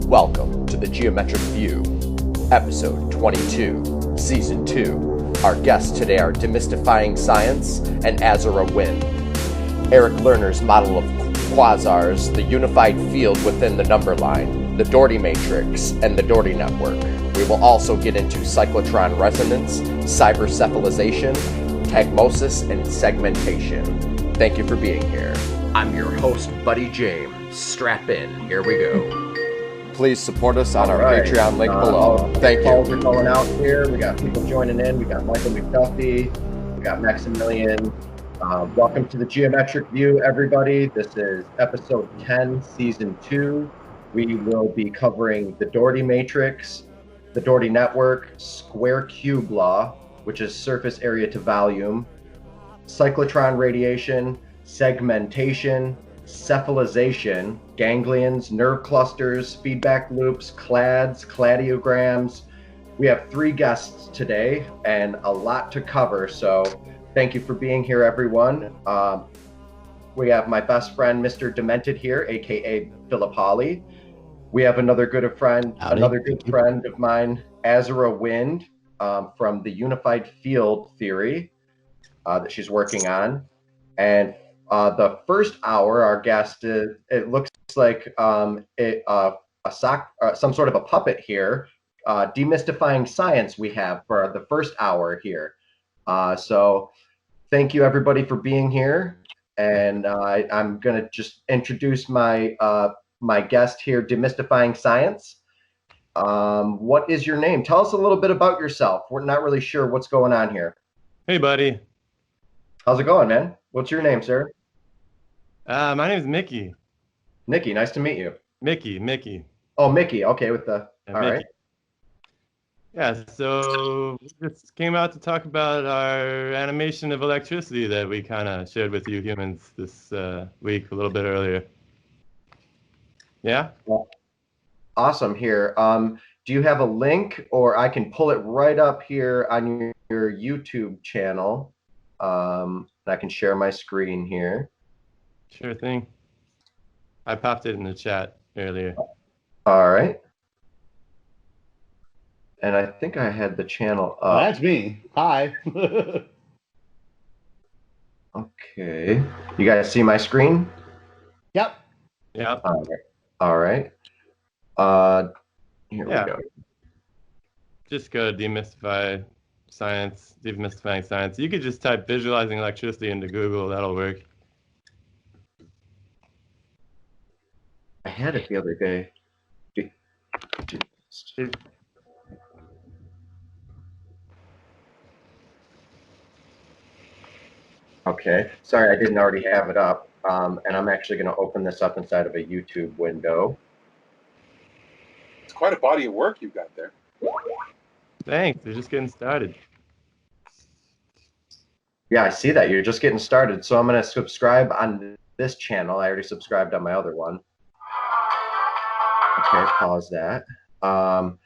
Welcome to the Geometric View, Episode 22, Season 2. Our guests today are Demystifying Science and Azra Wind. Eric Lerner's model of quasars, the unified field within the number line, the Dougherty matrix, and the Dougherty network. We will also get into cyclotron resonance, cyber-cephalization, tagmosis, and segmentation. Thank you for being here. I'm your host, Buddy James. Strap in. Here we go. Please support us on our Patreon link below. Thank you. Calls are going out here. We got people joining in. We got Michael McDuffie. We got Maximilian. Welcome to the Geometric View, everybody. This is episode 10, season 2. We will be covering the Dougherty matrix, the Dougherty network, square cube law, which is surface area to volume, cyclotron radiation, segmentation, cephalization, ganglions, nerve clusters, feedback loops, clads, cladiograms. We have 3 guests today and a lot to cover, so thank you for being here, everyone. We have my best friend, Mr. Demented here, aka Philip Hawley. We have another good friend of mine, Azra Wind, from the unified field theory that she's working on. And the first hour, our guest is, it looks like some sort of a puppet here. Demystifying Science we have for the first hour here. So thank you everybody for being here. And I'm gonna just introduce my my guest here, Demystifying Science. What is your name? Tell us a little bit about yourself. We're not really sure what's going on here. Hey, buddy. How's it going, man? What's your name, sir? My name is Mickey. Nicky, nice to meet you. Mickey. Oh, Mickey. Okay, with the all Mickey. right. Yeah, so we just came out to talk about our animation of electricity that we kind of shared with you humans this week, a little bit earlier. Yeah? Well, awesome here. Do you have a link, or I can pull it right up here on your YouTube channel? I can share my screen here. Sure thing. I popped it in the chat earlier. All right. And I think I had the channel up. That's me. Hi. Okay. You guys see my screen? Yep. Yeah. All right. Here we go. Just go to Demystifying Science. You could just type visualizing electricity into Google. That'll work. I had it the other day. Okay, sorry, I didn't already have it up. And I'm actually going to open this up inside of a YouTube window. It's quite a body of work you've got there. Thanks. They're just getting started. Yeah, I see that. You're just getting started. So I'm going to subscribe on this channel. I already subscribed on my other one. Okay, pause that.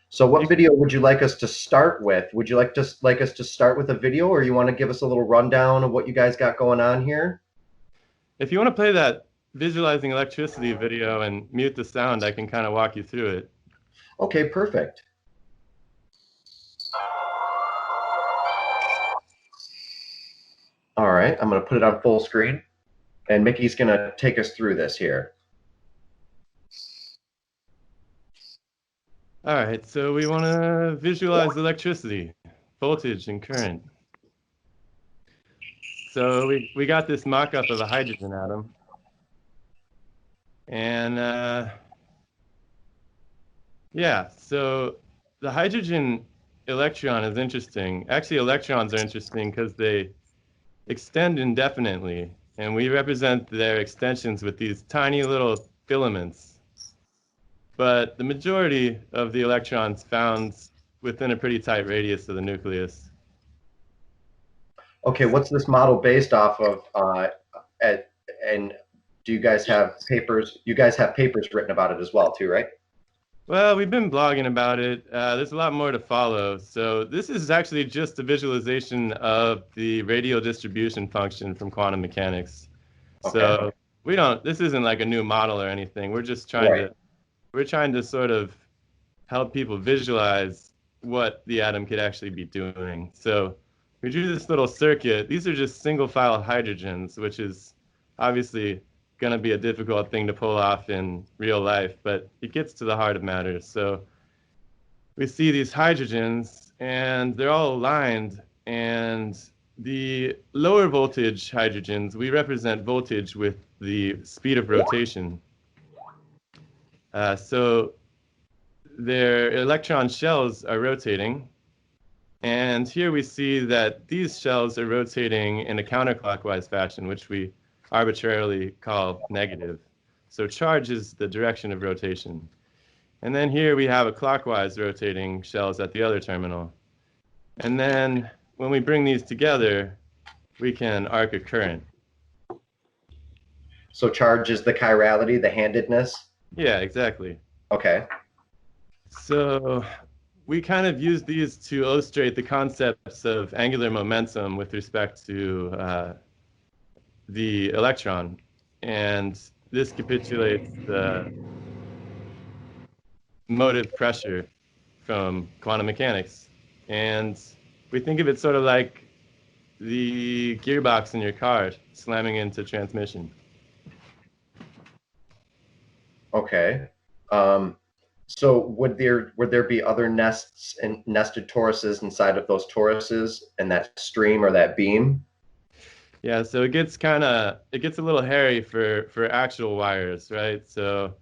So what video would you like us to start with? Would you like us to start with a video, or you want to give us a little rundown of what you guys got going on here? If you want to play that visualizing electricity video and mute the sound, I can kind of walk you through it. Okay, perfect. All right, I'm going to put it on full screen, and Mickey's going to take us through this here. All right, so we want to visualize electricity, voltage, and current. So we got this mock-up of a hydrogen atom. And yeah, so the hydrogen electron is interesting. Actually, electrons are interesting because they extend indefinitely, and we represent their extensions with these tiny little filaments. But the majority of the electrons found within a pretty tight radius of the nucleus. Okay, what's this model based off of? And do you guys have papers? You guys have papers written about it as well, too, right? Well, we've been blogging about it. There's a lot more to follow. So this is actually just a visualization of the radial distribution function from quantum mechanics. Okay. So this isn't like a new model or anything. We're just trying to we're trying to sort of help people visualize what the atom could actually be doing. So we drew this little circuit. These are just single file hydrogens, which is obviously going to be a difficult thing to pull off in real life, but it gets to the heart of matters. So we see these hydrogens, and they're all aligned, and the lower voltage hydrogens, we represent voltage with the speed of rotation. So their electron shells are rotating, and here we see that these shells are rotating in a counterclockwise fashion, which we arbitrarily call negative. So charge is the direction of rotation. And then here we have a clockwise rotating shells at the other terminal. And then when we bring these together, we can arc a current. So charge is the chirality, the handedness? Yeah, exactly. Okay. So we kind of use these to illustrate the concepts of angular momentum with respect to the electron. And this capitulates the motive pressure from quantum mechanics. And we think of it sort of like the gearbox in your car slamming into transmission. Okay. So would there be other nests and nested toruses inside of those toruses in that stream or that beam? Yeah, so it gets a little hairy for actual wires, right? So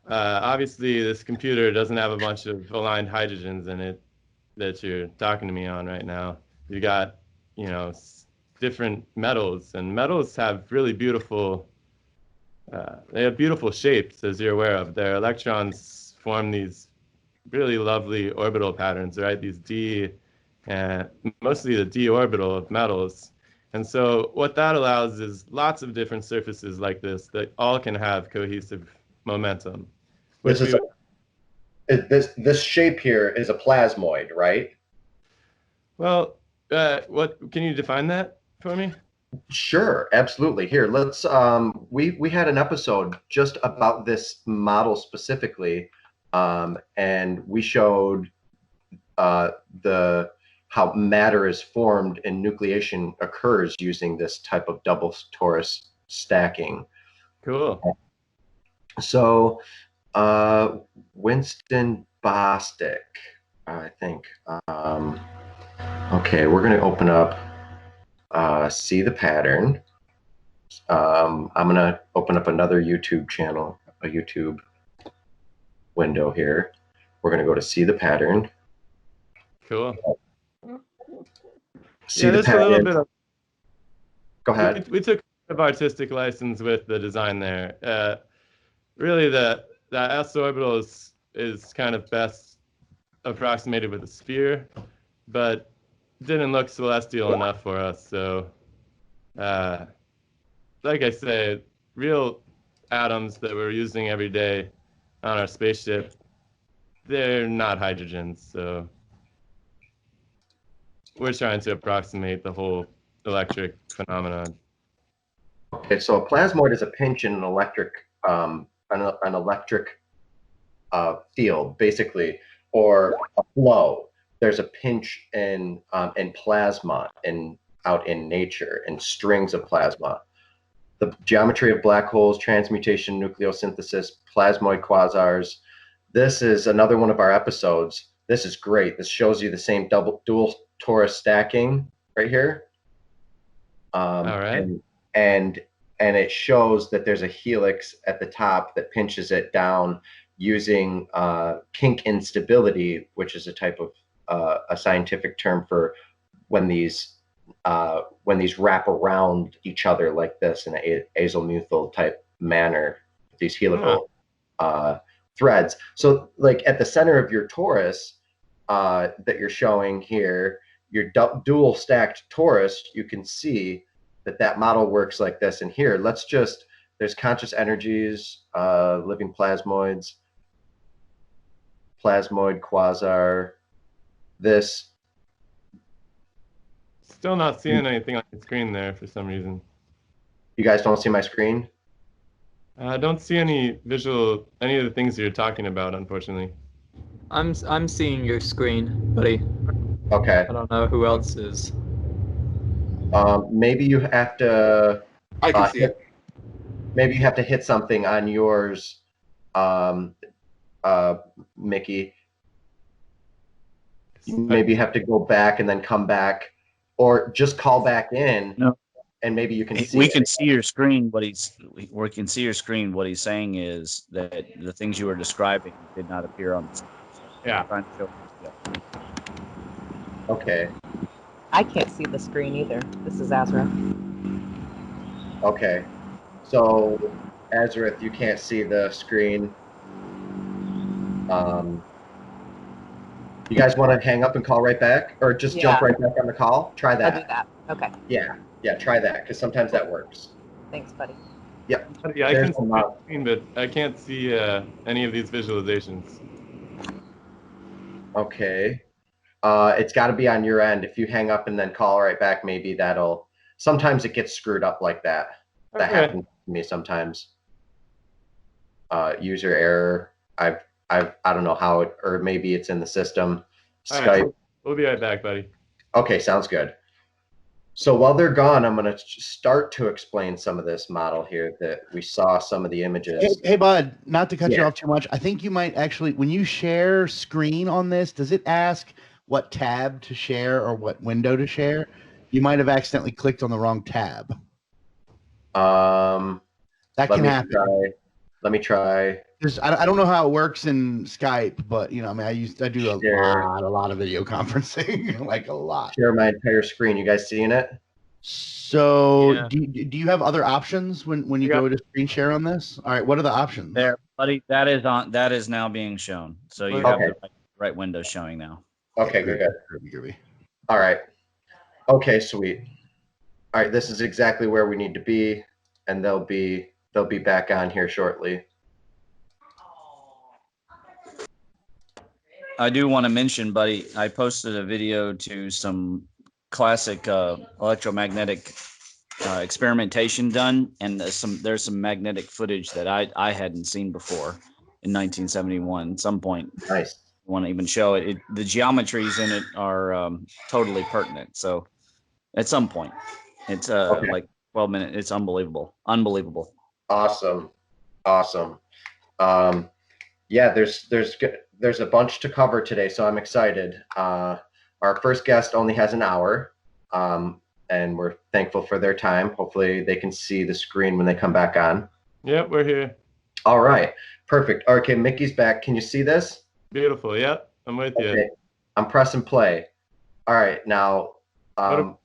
obviously this computer doesn't have a bunch of aligned hydrogens in it that you're talking to me on right now. You got, different metals, and metals have really beautiful they have beautiful shapes, as you're aware of. Their electrons form these really lovely orbital patterns, right? These mostly the d orbital of metals. And so what that allows is lots of different surfaces like this that all can have cohesive momentum. This shape here is a plasmoid, right? Well, what can you define that for me? Sure, absolutely. Here, let's we had an episode just about this model specifically, and we showed how matter is formed and nucleation occurs using this type of double torus stacking. Cool. So, Winston Bostic, I think. Okay, we're going to open up. See the pattern. I'm gonna open up another YouTube channel, a YouTube window here. We're gonna go to see the pattern. Cool. See the pattern. A little bit of, go ahead. We took of artistic license with the design there. Really, the s orbital is kind of best approximated with a sphere, but didn't look celestial enough for us. So, like I say, real atoms that we're using every day on our spaceship, they're not hydrogens. So we're trying to approximate the whole electric phenomenon. Okay, so a plasmoid is a pinch in an electric field, basically, or a flow. There's a pinch in plasma out in nature, in strings of plasma. The geometry of black holes, transmutation, nucleosynthesis, plasmoid quasars. This is another one of our episodes. This is great. This shows you the same dual torus stacking right here. All right. And it shows that there's a helix at the top that pinches it down using kink instability, which is a type of a scientific term for when these wrap around each other like this in an azimuthal type manner, these helical threads. So like at the center of your torus that you're showing here, your dual stacked torus, you can see that model works like this. And here, there's conscious energies, living plasmoids, plasmoid quasar, this. Still not seeing anything on the screen there for some reason. You guys don't see my screen? I don't see any of the things you're talking about, unfortunately. I'm seeing your screen, buddy. Okay. I don't know who else is. Maybe you have to. I can see it. Maybe you have to hit something on yours, Mickey. Maybe you have to go back and then come back, or just call back in. No. And maybe you can see. We can see your screen. We can see your screen. What he's saying is that the things you were describing did not appear on the screen. Yeah. Trying to show, Okay. I can't see the screen either. This is Azra. Okay. So, Azra, you can't see the screen. You guys want to hang up and call right back, or just jump right back on the call? Try that. I'll do that. Okay. Yeah, try that, because sometimes that works. Thanks, buddy. Yep. Yeah, I can see the screen, but I can't see any of these visualizations. Okay. It's got to be on your end. If you hang up and then call right back, maybe that'll. Sometimes it gets screwed up like that. That happens to me sometimes. User error. I don't know how it, or maybe it's in the system. All Skype. right, we'll be right back, buddy. Okay, sounds good. So while they're gone, I'm going to start to explain some of this model here that we saw some of the images. Hey, bud, not to cut you off too much. I think you might actually, when you share screen on this, does it ask what tab to share or what window to share? You might have accidentally clicked on the wrong tab. That can happen. Let me try. I don't know how it works in Skype, but I mean, I do a lot of video conferencing, like a lot. Share my entire screen. You guys seeing it? So do you have other options when you go to screen share on this? All right, what are the options? there, buddy. That is now being shown. So you have the right window showing now. Okay, good. All right. Okay, sweet. All right, this is exactly where we need to be, and they'll be back on here shortly. I do want to mention, buddy, I posted a video to some classic electromagnetic experimentation done, and there's some magnetic footage that I hadn't seen before in 1971 at some point. Nice. I want to even show it. The geometries in it are totally pertinent. So at some point, it's like 12 minutes. It's unbelievable. Awesome. Yeah, there's a bunch to cover today, so I'm excited. Our first guest only has an hour, and we're thankful for their time. Hopefully they can see the screen when they come back on. Yep, we're here. All right, perfect. Okay, Mickey's back. Can you see this? Beautiful. Yep, I'm with you. I'm pressing play. All right, now, don't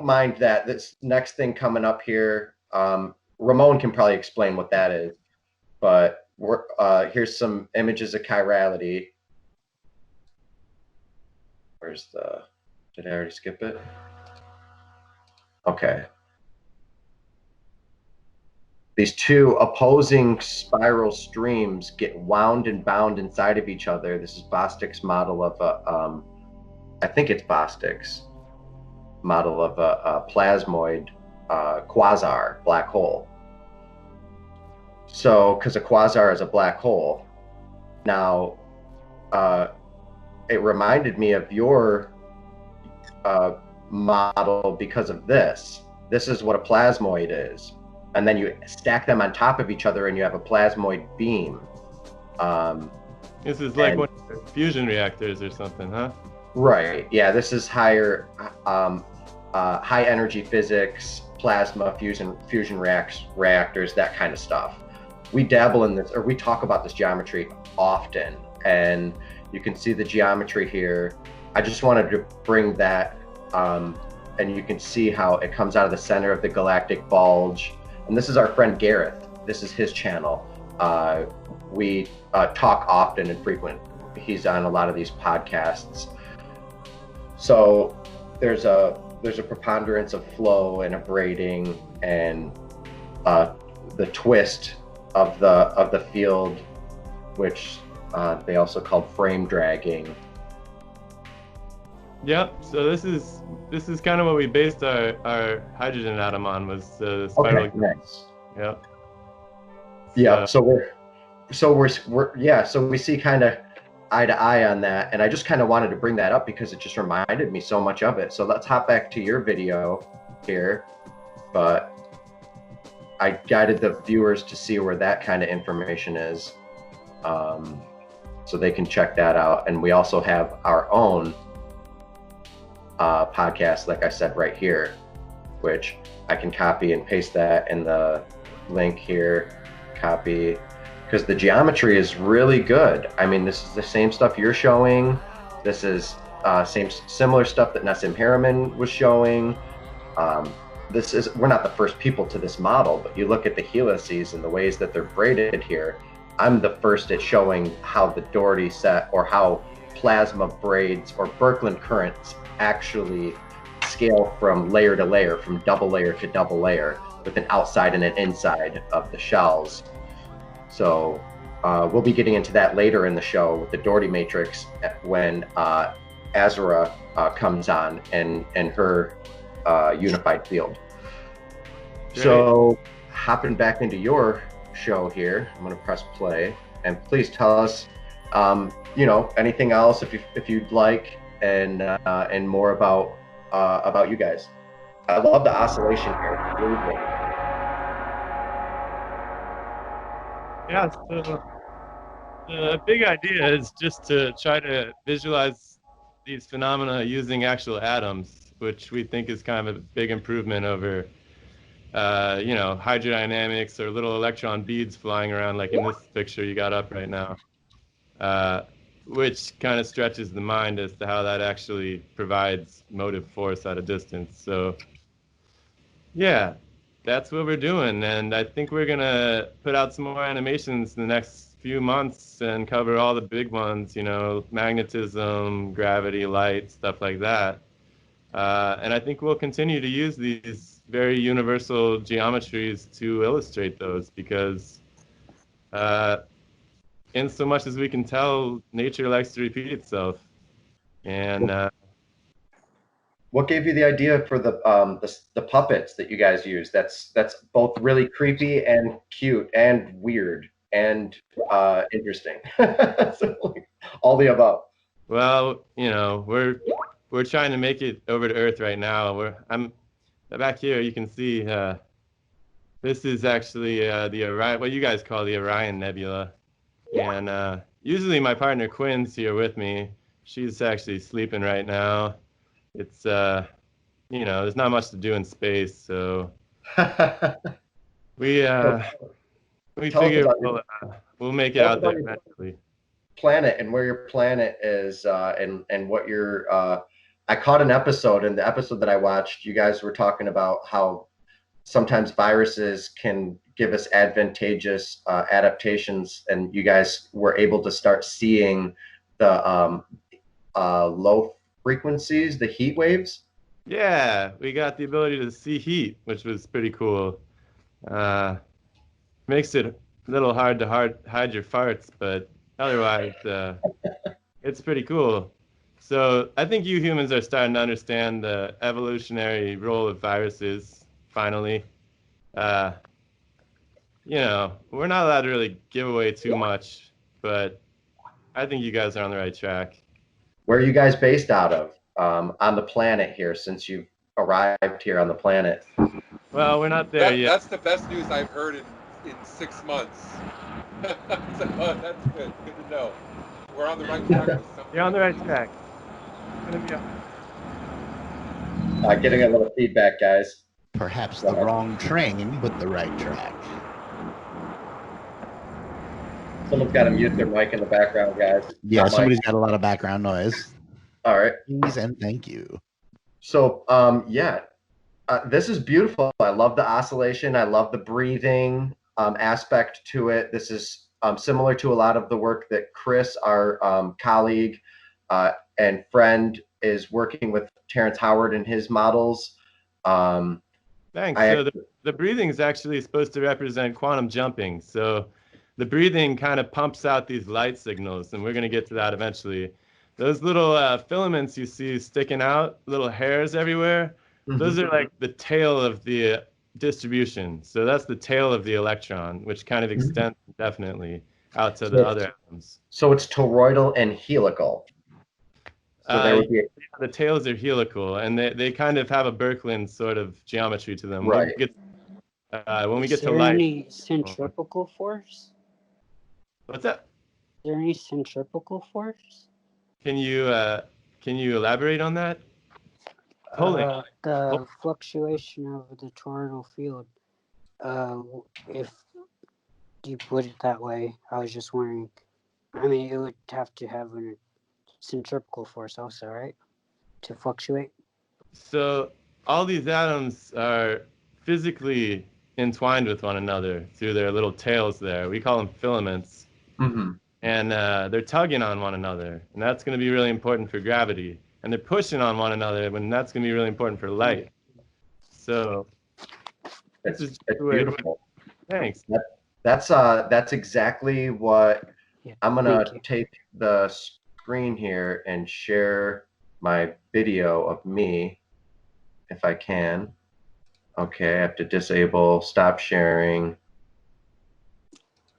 mind that. This next thing coming up here, Ramon can probably explain what that is, but here's some images of chirality. Did I already skip it? Okay. These two opposing spiral streams get wound and bound inside of each other. This is Bostic's model of I think it's Bostic's model of a plasmoid quasar black hole. So, because a quasar is a black hole. Now, it reminded me of your model because of this. This is what a plasmoid is. And then you stack them on top of each other and you have a plasmoid beam. This is like one of the fusion reactors or something, huh? Right. Yeah, this is higher, high energy physics, plasma fusion reactors, that kind of stuff. We dabble in this, or we talk about this geometry often, and you can see the geometry here. I just wanted to bring that, and you can see how it comes out of the center of the galactic bulge. And this is our friend Gareth. This is his channel. We talk often and frequent. He's on a lot of these podcasts. So there's a preponderance of flow and abrading and the twist of the field, which they also called frame dragging. Yep. So this is kind of what we based our hydrogen atom on, was the spiral. Okay, nice. Yep. Yeah. So we see kind of eye to eye on that, and I just kind of wanted to bring that up because it just reminded me so much of it. So let's hop back to your video here, but I guided the viewers to see where that kind of information is, so they can check that out. And we also have our own podcast, like I said, right here, which I can copy and paste that in the link here. Copy, because the geometry is really good. I mean, this is the same stuff you're showing. This is similar stuff that Nassim Harriman was showing. We're not the first people to this model, but you look at the helices and the ways that they're braided here. I'm the first at showing how the Dougherty set, or how plasma braids or Birkeland currents actually scale from layer to layer, from double layer to double layer, with an outside and an inside of the shells. So we'll be getting into that later in the show with the Dougherty matrix when Azra comes on and her unified field. Great. So hopping back into your show here, I'm going to press play, and please tell us, anything else if you'd like, and more about you guys. I love the oscillation here. It's really cool. Yeah, so the big idea is just to try to visualize these phenomena using actual atoms, which we think is kind of a big improvement over, hydrodynamics or little electron beads flying around like in this picture you got up right now, which kind of stretches the mind as to how that actually provides motive force at a distance. So, yeah. That's what we're doing, and I think we're gonna put out some more animations in the next few months and cover all the big ones, magnetism, gravity, light, stuff like that. And I think we'll continue to use these very universal geometries to illustrate those, because in so much as we can tell, nature likes to repeat itself. And what gave you the idea for the puppets that you guys use? That's both really creepy and cute and weird and interesting. So, all the above. Well, we're trying to make it over to Earth right now. I'm back here. You can see this is actually the Orion, what you guys call the Orion Nebula, and usually my partner Quinn's here with me. She's actually sleeping right now. It's there's not much to do in space, so we figure we'll make it out there eventually. Planet and where your planet is, and what your I caught an episode, and the episode that I watched, you guys were talking about how sometimes viruses can give us advantageous adaptations, and you guys were able to start seeing the low frequencies, the heat waves. Yeah, we got the ability to see heat, which was pretty cool. Makes it a little hard to hide your farts, but otherwise it's pretty cool. So I think you humans are starting to understand the evolutionary role of viruses finally. We're not allowed to really give away too much, but I think you guys are on the right track. Where are you guys based out of on the planet here, since you've arrived here on the planet? Well, we're not there yet. That's the best news I've heard in 6 months. So, that's good. Good to know. We're on the right track. You're on the right track. Getting a little feedback, guys. Perhaps the wrong train, but the right track. Someone's got to mute their mic in the background, guys. Yeah, somebody's got a lot of background noise. All right. Please and thank you. So, this is beautiful. I love the oscillation. I love the breathing aspect to it. This is similar to a lot of the work that Chris, our colleague and friend, is working with Terrence Howard and his models. Thanks. So the breathing is actually supposed to represent quantum jumping. So the breathing kind of pumps out these light signals, and we're going to get to that eventually. Those little filaments you see sticking out, little hairs everywhere, those are like the tail of the distribution. So that's the tail of the electron, which kind of extends definitely out to the other atoms. So it's toroidal and helical. So there would be the tails are helical, and they kind of have a Birkeland sort of geometry to them. Right. When we get to Is there light. any centrifugal force? What's that? Is there any centrifugal force? Can you elaborate on that? The fluctuation of the toroidal field. If you put it that way, I was just wondering. I mean, it would have to have a centrifugal force also, right? To fluctuate. So all these atoms are physically entwined with one another through their little tails there. We call them filaments. Mm-hmm. And they're tugging on one another, and that's going to be really important for gravity. And they're pushing on one another, and that's going to be really important for light. So it's beautiful. Thanks. That's exactly what I'm gonna take the screen here and share my video of me, if I can. Okay, I have to disable, stop sharing,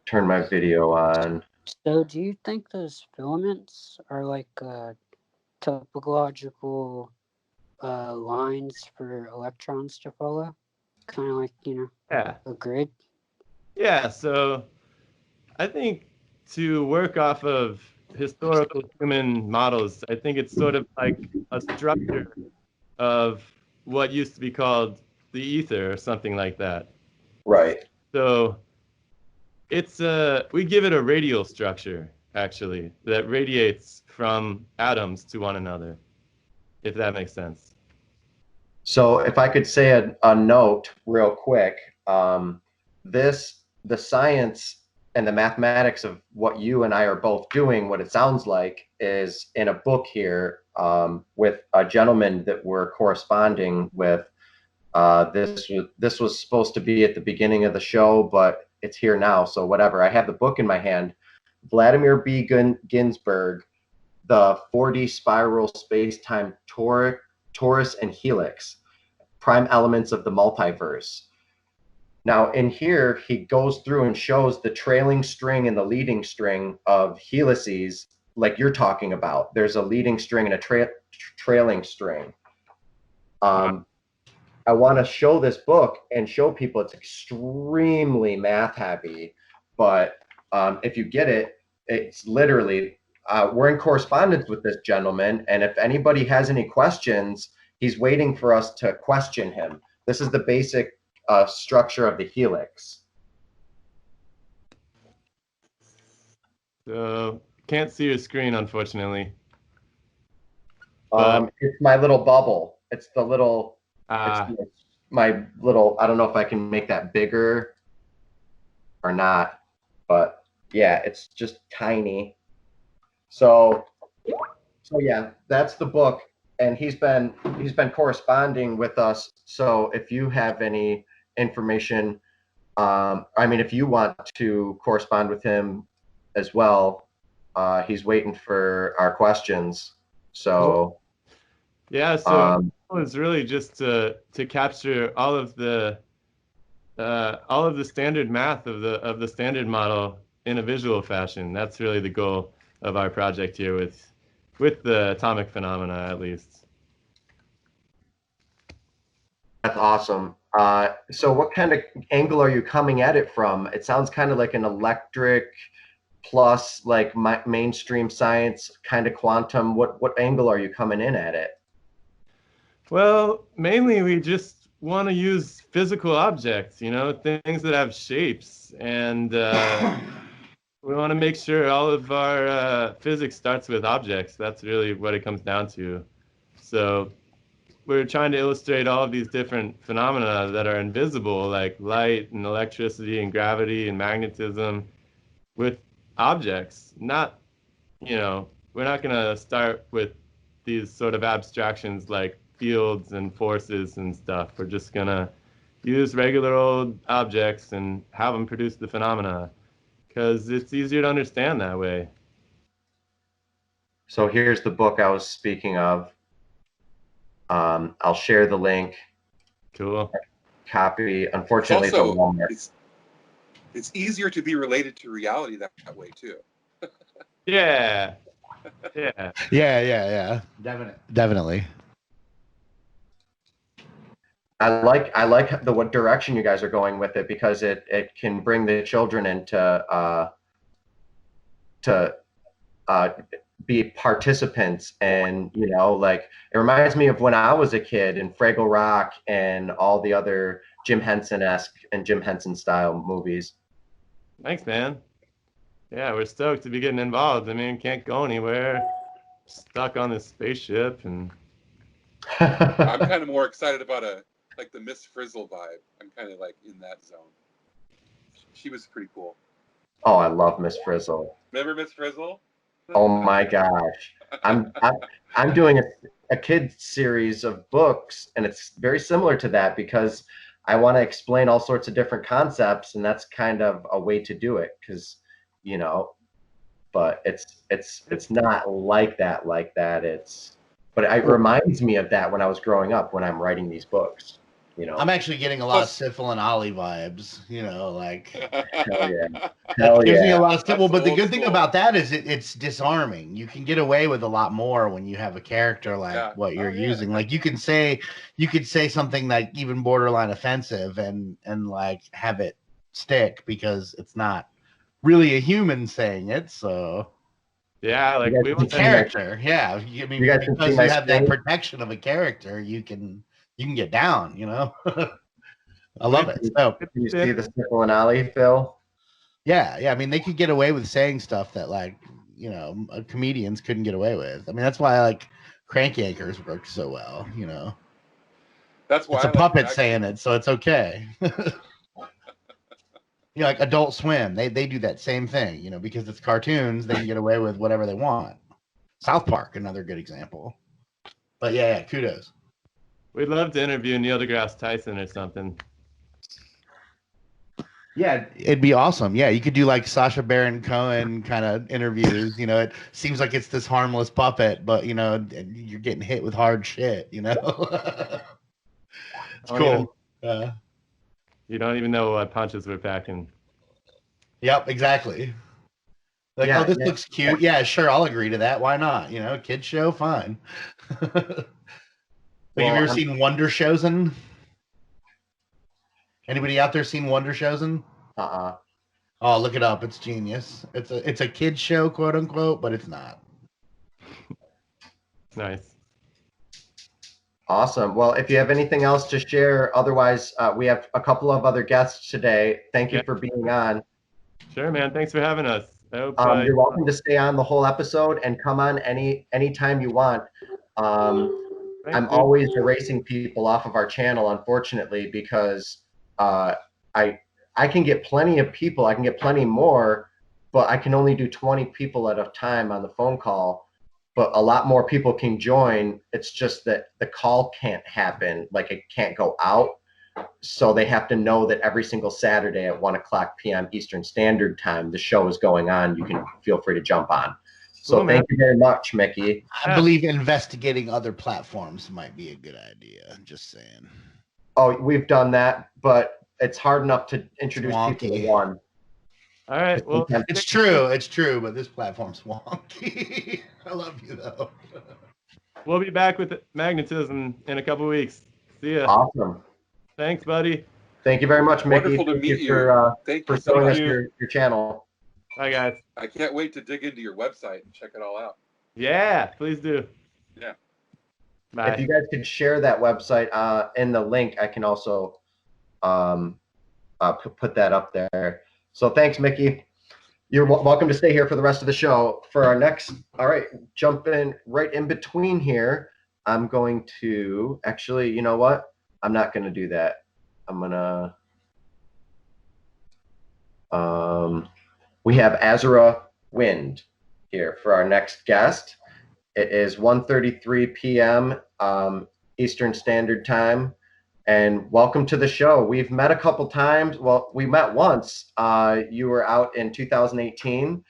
turn my video on. So do you think those filaments are like topological lines for electrons to follow? Kind of like, a grid? Yeah, so I think to work off of historical human models, I think it's sort of like a structure of what used to be called the ether or something like that. Right. So it's we give it a radial structure, actually, that radiates from atoms to one another, if that makes sense. So if I could say a note real quick, the science and the mathematics of what you and I are both doing, what it sounds like, is in a book here with a gentleman that we're corresponding with. This was supposed to be at the beginning of the show, but it's here now, so whatever. I have the book in my hand. Vladimir B. Ginsburg, The 4D Spiral Space-Time Torus and Helix, Prime Elements of the Multiverse. Now, in here, he goes through and shows the trailing string and the leading string of helices, like you're talking about. There's a leading string and a trailing string. I want to show this book and show people it's extremely math heavy, but if you get it, it's literally, we're in correspondence with this gentleman, and if anybody has any questions, he's waiting for us to question him. This is the basic structure of the helix. So can't see your screen, unfortunately. It's my little bubble. It's the little, it's my little, I don't know if I can make that bigger or not, but yeah, it's just tiny. So yeah, that's the book, and he's been corresponding with us. So if you have any information, I mean, if you want to correspond with him as well, he's waiting for our questions. So yeah, so it's really just to capture all of the standard math of the standard model in a visual fashion. That's really the goal of our project here with the atomic phenomena, at least. That's awesome. So what kind of angle are you coming at it from? It sounds kind of like an electric plus like mainstream science, kind of quantum. What angle are you coming in at it? Well, mainly we just want to use physical objects, things that have shapes, and we want to make sure all of our physics starts with objects. That's really what it comes down to. So we're trying to illustrate all of these different phenomena that are invisible, like light and electricity and gravity and magnetism, with objects. Not, we're not going to start with these sort of abstractions like fields and forces and stuff. We're just going to use regular old objects and have them produce the phenomena, because it's easier to understand that way. So here's the book I was speaking of. I'll share the link. Cool. copy. It's Unfortunately, it's a also Walmart. it's easier to be related to reality that way too. Yeah. Yeah. Yeah. Definitely. I like the what direction you guys are going with it, because it can bring the children into be participants, and like it reminds me of when I was a kid in Fraggle Rock and all the other Jim Henson-esque and Jim Henson style movies. Thanks, man. Yeah, we're stoked to be getting involved. I mean, can't go anywhere. Stuck on this spaceship, and I'm kind of more excited about like the Miss Frizzle vibe. I'm kind of like in that zone. She was pretty cool. Oh, I love Miss Frizzle. Remember Miss Frizzle? Oh my gosh. I'm doing a kid series of books, and it's very similar to that because I want to explain all sorts of different concepts, and that's kind of a way to do it, because but it's not like that but it reminds me of that when I was growing up, when I'm writing these books. I'm actually getting a lot of Syphil and Ollie vibes, like Hell yeah. it gives me a lot of That's Syphil, but the old good thing school. about that is it's disarming. You can get away with a lot more when you have a character like what you're using. Like you could say something like even borderline offensive and like have it stick, because it's not really a human saying it. So yeah, like we the want character. Yeah, I mean, You guys can see because my you have that screen? protection of a character, you can get down. I love it. So Can you see the Syphil and Ollie, Phil? yeah. I mean, they could get away with saying stuff that like comedians couldn't get away with. I mean, that's why like Crank Yankers worked so well. That's why It's a puppet saying it, so it's okay. Like Adult Swim, they do that same thing. Because it's cartoons, they can get away with whatever they want. South Park, another good example. But yeah, kudos. We'd love to interview Neil deGrasse Tyson or something. Yeah, it'd be awesome. Yeah, you could do like Sacha Baron Cohen kind of interviews. It seems like it's this harmless puppet, but you're getting hit with hard shit. It's cool. You don't even know what punches we're packing. Yep, exactly. Like, Yeah, oh, this looks cute. Yeah, sure, I'll agree to that. Why not? Kids show, fine. Have you ever seen Wonder Chosen? Anybody out there seen Wonder Chosen? Oh, look it up. It's genius. It's a kid show, quote unquote, but it's not. Nice. Awesome. Well, if you have anything else to share, otherwise, we have a couple of other guests today. Thank you for being on. Sure, man. Thanks for having us. I hope, you're welcome to stay on the whole episode and come on anytime you want. I'm always erasing people off of our channel, unfortunately, because I can get plenty of people. I can get plenty more, but I can only do 20 people at a time on the phone call. But a lot more people can join. It's just that the call can't happen. Like it can't go out. So they have to know that every single Saturday at 1:00 p.m. Eastern Standard Time, the show is going on. You can feel free to jump on. So thank you very much, Mickey. I believe investigating other platforms might be a good idea. Just saying. Oh, we've done that, but it's hard enough to introduce people to one. All right. Well, it's true, but this platform's wonky. I love you though. We'll be back with magnetism in a couple of weeks. See ya. Awesome. Thanks, buddy. Thank you very much, Mickey. Wonderful to meet you. For showing us your channel. Bye, guys. I can't wait to dig into your website and check it all out. Yeah, please do. Yeah. Bye. If you guys could share that website in the link, I can also put that up there. So thanks, Mickey. You're welcome to stay here for the rest of the show. For our next, all right, jump in right in between here. I'm going to, actually, you know what? I'm not going to do that. I'm going to, we have Azra Wind here for our next guest. It is 1:33 p.m. Eastern Standard Time. And welcome to the show. We've met a couple times. Well, we met once. You were out in 2018.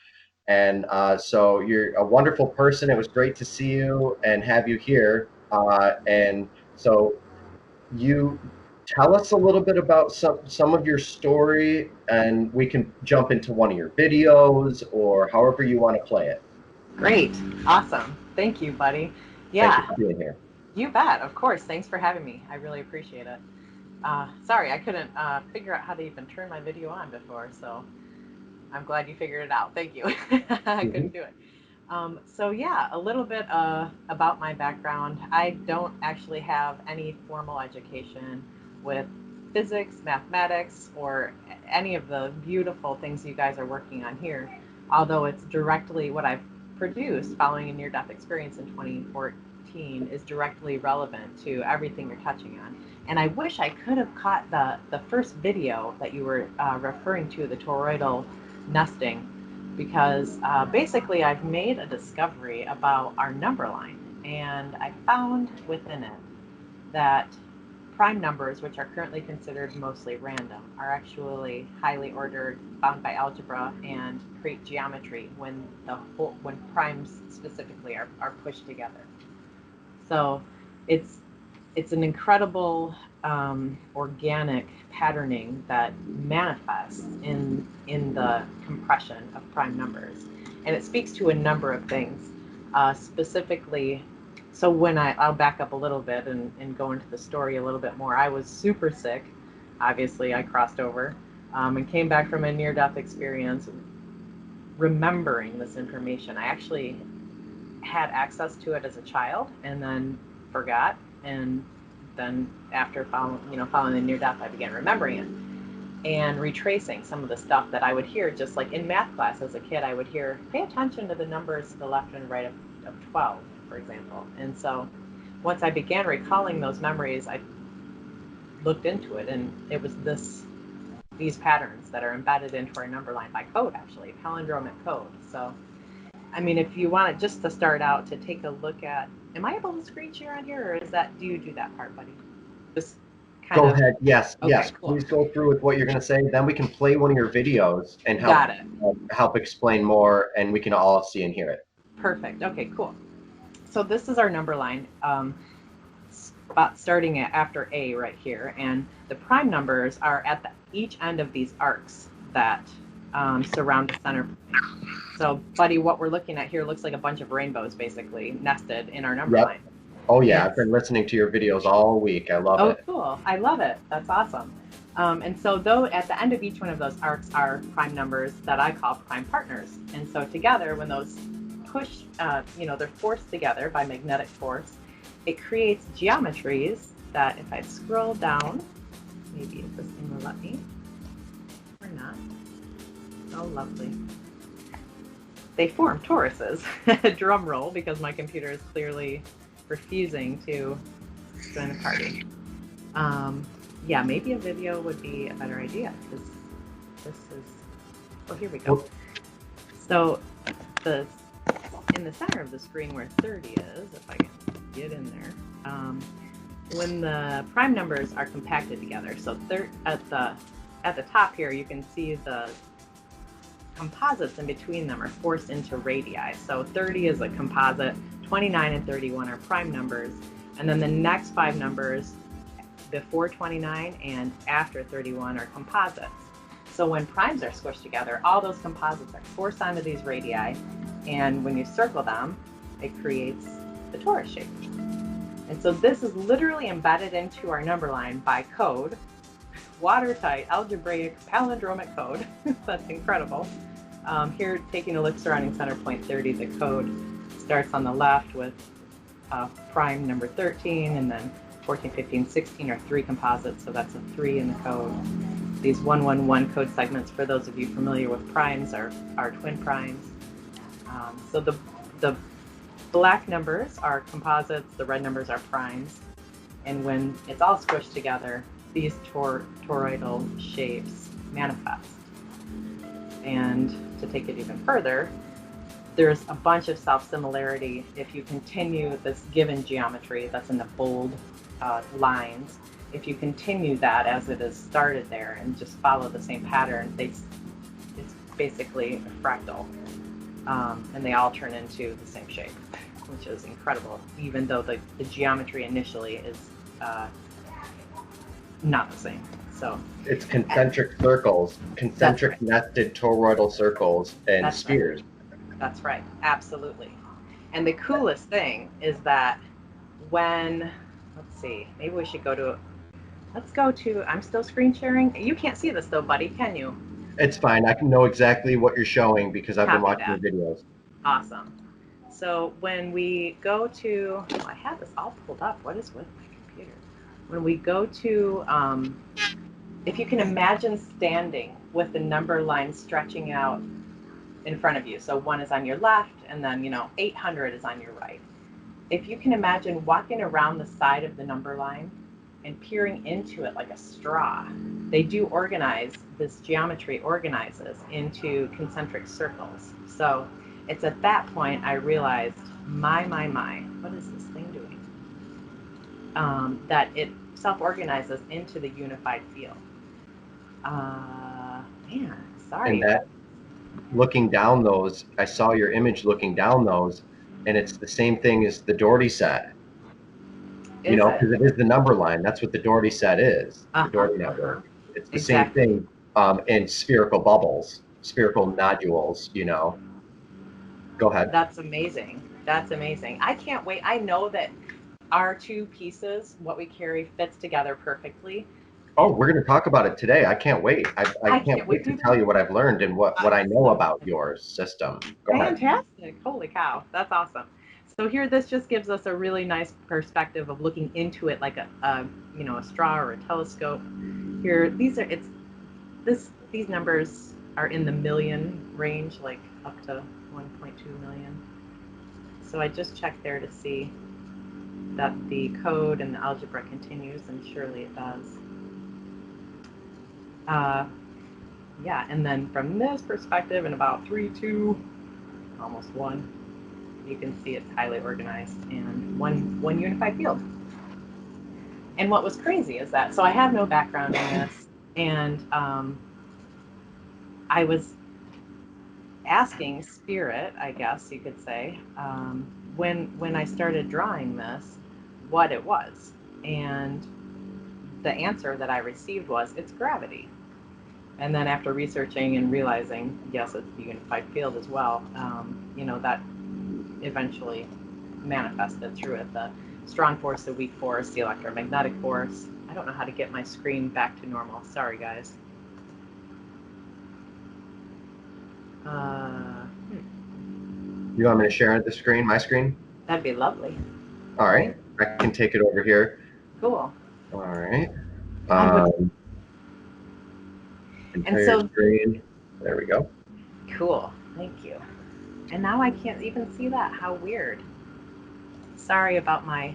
And so you're a wonderful person. It was great to see you and have you here. And so you tell us a little bit about some of your story, and we can jump into one of your videos or however you want to play it. Great. Awesome. Thank you, buddy. Yeah. Thank you for being here. You bet. Of course. Thanks for having me. I really appreciate it. Sorry, I couldn't figure out how to even turn my video on before, so I'm glad you figured it out. Thank you. I couldn't do it. So yeah, a little bit about my background. I don't actually have any formal education with physics, mathematics, or any of the beautiful things you guys are working on here, although it's directly what I've produced following a near-death experience in 2014 is directly relevant to everything you're touching on. And I wish I could have caught the first video that you were referring to, the toroidal nesting, because basically I've made a discovery about our number line, and I found within it that prime numbers, which are currently considered mostly random, are actually highly ordered, bound by algebra, and create geometry when primes specifically are pushed together. So it's an incredible organic patterning that manifests in the compression of prime numbers, and it speaks to a number of things, specifically. So when I'll back up a little bit and go into the story a little bit more. I was super sick. Obviously, I crossed over and came back from a near-death experience remembering this information. I actually had access to it as a child and then forgot, and then after following the near-death, I began remembering it and retracing some of the stuff that I would hear, just like in math class as a kid. I would hear, pay attention to the numbers to the left and right of 12. For example. And so once I began recalling those memories, I looked into it, and it was these patterns that are embedded into our number line by code, actually, palindromic code. So, I mean, if you want it just to start out to take a look at, am I able to screen share on here, or do you do that part, buddy? Just kind Go of. ahead. Yes, Okay, yes. cool. Please go through with what you're going to say. Then we can play one of your videos and help explain more, and we can all see and hear it. Perfect. Okay, cool. So this is our number line, starting at after A right here, and the prime numbers are at each end of these arcs that surround the center point. So, buddy, what we're looking at here looks like a bunch of rainbows, basically nested in our number line. Oh yeah, Yes. I've been listening to your videos all week. I love it. Oh, cool! I love it. That's awesome. And so, though, at the end of each one of those arcs are prime numbers that I call prime partners, and so together, when those push, they're forced together by magnetic force, it creates geometries that, if I scroll down, maybe if this thing will let me, or not. Oh, lovely. They form toruses. Drum roll, because my computer is clearly refusing to join the party. Yeah, maybe a video would be a better idea, because this is, oh, here we go. So in the center of the screen where 30 is, if I can get in there, when the prime numbers are compacted together, so at the top here, you can see the composites in between them are forced into radii. So 30 is a composite, 29 and 31 are prime numbers, and then the next 5 numbers before 29 and after 31 are composites. So when primes are squished together, all those composites are forced onto these radii, and when you circle them, it creates the torus shape. And so this is literally embedded into our number line by code, watertight, algebraic, palindromic code. That's incredible. Here, taking a look surrounding center point 30, the code starts on the left with prime number 13, and then 14, 15, 16 are 3 composites, so that's a 3 in the code. These 111 code segments, for those of you familiar with primes, are twin primes. So the black numbers are composites, the red numbers are primes, and when it's all squished together, these toroidal shapes manifest. And to take it even further, there's a bunch of self-similarity if you continue this given geometry that's in the bold lines. If you continue that as it is started there and just follow the same pattern, it's basically a fractal. And they all turn into the same shape, which is incredible, even though the geometry initially is not the same. So it's concentric circles, concentric nested toroidal circles, and That's spheres. That's right, absolutely. And the coolest thing is that when, let's see, maybe we should go to, let's go to, I'm still screen sharing. You can't see this though, buddy, can you? It's fine. I can know exactly what you're showing because I've been Copy watching the videos. Awesome. So when we go to, I have this all pulled up. What is with my computer? When we go to, if you can imagine standing with the number line stretching out in front of you. So 1 is on your left, and then 800 is on your right. If you can imagine walking around the side of the number line and peering into it like a straw, they do organize, this geometry organizes into concentric circles. So it's at that point I realized, my, what is this thing doing? That it self-organizes into the unified field. Man, sorry. And that, looking down those, I saw your image looking down those, and it's the same thing as the Dougherty set. Because it is the number line. That's what the Dougherty set is, the Dougherty network. It's the same thing in spherical bubbles, spherical nodules, Go ahead. That's amazing. That's amazing. I can't wait. I know that our two pieces, what we carry, fits together perfectly. Oh, we're going to talk about it today. I can't wait. I can't wait to tell you what I've learned and what I know about your system. Go ahead. Fantastic. Holy cow. That's awesome. So here, this just gives us a really nice perspective of looking into it like a straw or a telescope. Here, these numbers are in the million range, like up to 1.2 million. So I just checked there to see that the code and the algebra continues, and surely it does. Yeah, and then from this perspective, in about 3, 2, almost 1, you can see it's highly organized and one unified field. And what was crazy is that, so I have no background in this, and I was asking Spirit, I guess you could say, when I started drawing this, what it was. And the answer that I received was, it's gravity. And then after researching and realizing, yes, it's the unified field as well, that eventually manifested through it. The strong force, the weak force, the electromagnetic force. I don't know how to get my screen back to normal. Sorry, guys. You want me to share the screen, my screen? That'd be lovely. All right. I can take it over here. Cool. All right. And so, screen. There we go. Cool. Thank you. And now I can't even see that. How weird. Sorry about my...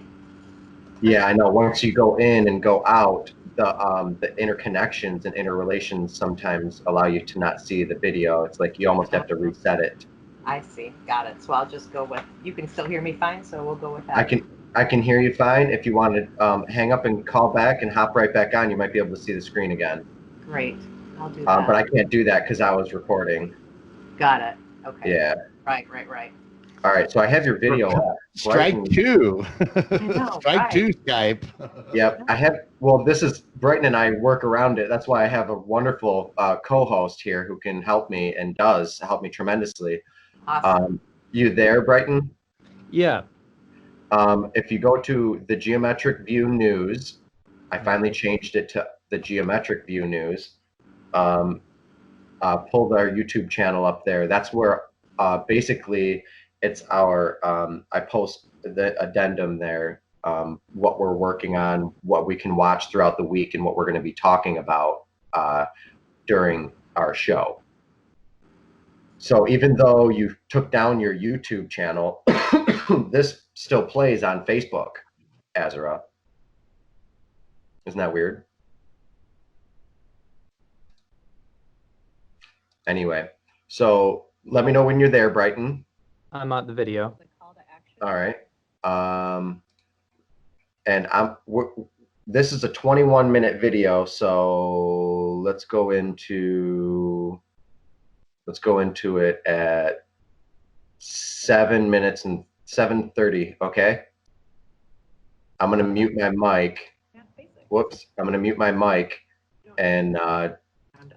Yeah, I know. Once you go in and go out, the interconnections and interrelations sometimes allow you to not see the video. It's like you almost have to reset it. I see. Got it. So I'll just go with... You can still hear me fine, so we'll go with that. I can hear you fine. If you want to hang up and call back and hop right back on, you might be able to see the screen again. Great. I'll do that. But I can't do that because I was recording. Got it. Okay. Yeah. Right. All right. So I have your video up. Strike two. Know, Strike two, Skype. Yep. I have. Well, this is Brighton and I work around it. That's why I have a wonderful co-host here who can help me and does help me tremendously. Awesome. You there, Brighton? Yeah. If you go to the Geometric View News, I finally changed it to the Geometric View News. Pull our YouTube channel up there. That's where basically it's our, I post the addendum there, what we're working on, what we can watch throughout the week, and what we're going to be talking about during our show. So even though you took down your YouTube channel, this still plays on Facebook, Azra. Isn't that weird? Anyway, so let me know when you're there, Brighton. I'm on the video. All right. And this is a 21-minute video, so let's go into it at 7 minutes and 7:30. Okay. I'm gonna mute my mic whoops, I'm going to mute my mic and To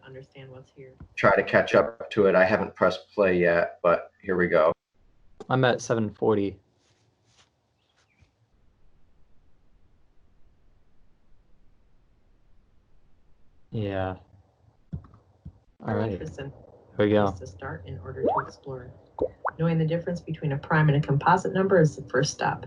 understand what's here. try to catch up to it. I haven't pressed play yet, but here we go. I'm at 740. Yeah. All right. Tristan, Here we go. to start in order to explore. Knowing the difference between a prime and a composite number is the first step.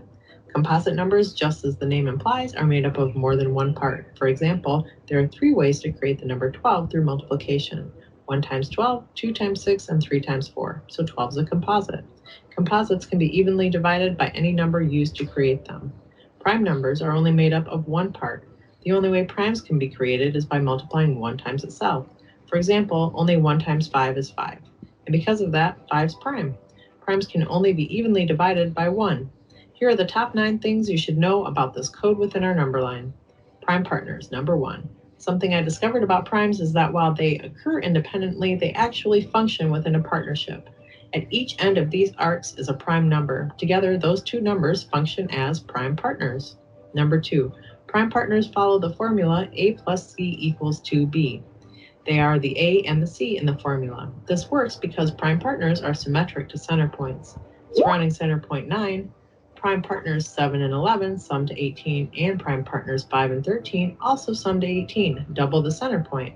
Composite numbers, just as the name implies, are made up of more than one part. For example, there are 3 ways to create the number 12 through multiplication. 1 times 12, 2 times 6, and 3 times 4. So 12 is a composite. Composites can be evenly divided by any number used to create them. Prime numbers are only made up of one part. The only way primes can be created is by multiplying 1 times itself. For example, only 1 times 5 is 5. And because of that, 5 is prime. Primes can only be evenly divided by 1. Here are the top 9 things you should know about this code within our number line. Prime partners, number 1. Something I discovered about primes is that while they occur independently, they actually function within a partnership. At each end of these arcs is a prime number. Together, those 2 numbers function as prime partners. Number 2. Prime partners follow the formula A plus C equals 2B. They are the A and the C in the formula. This works because prime partners are symmetric to center points. Surrounding center point 9, prime partners 7 and 11 sum to 18, and prime partners 5 and 13 also sum to 18, double the center point.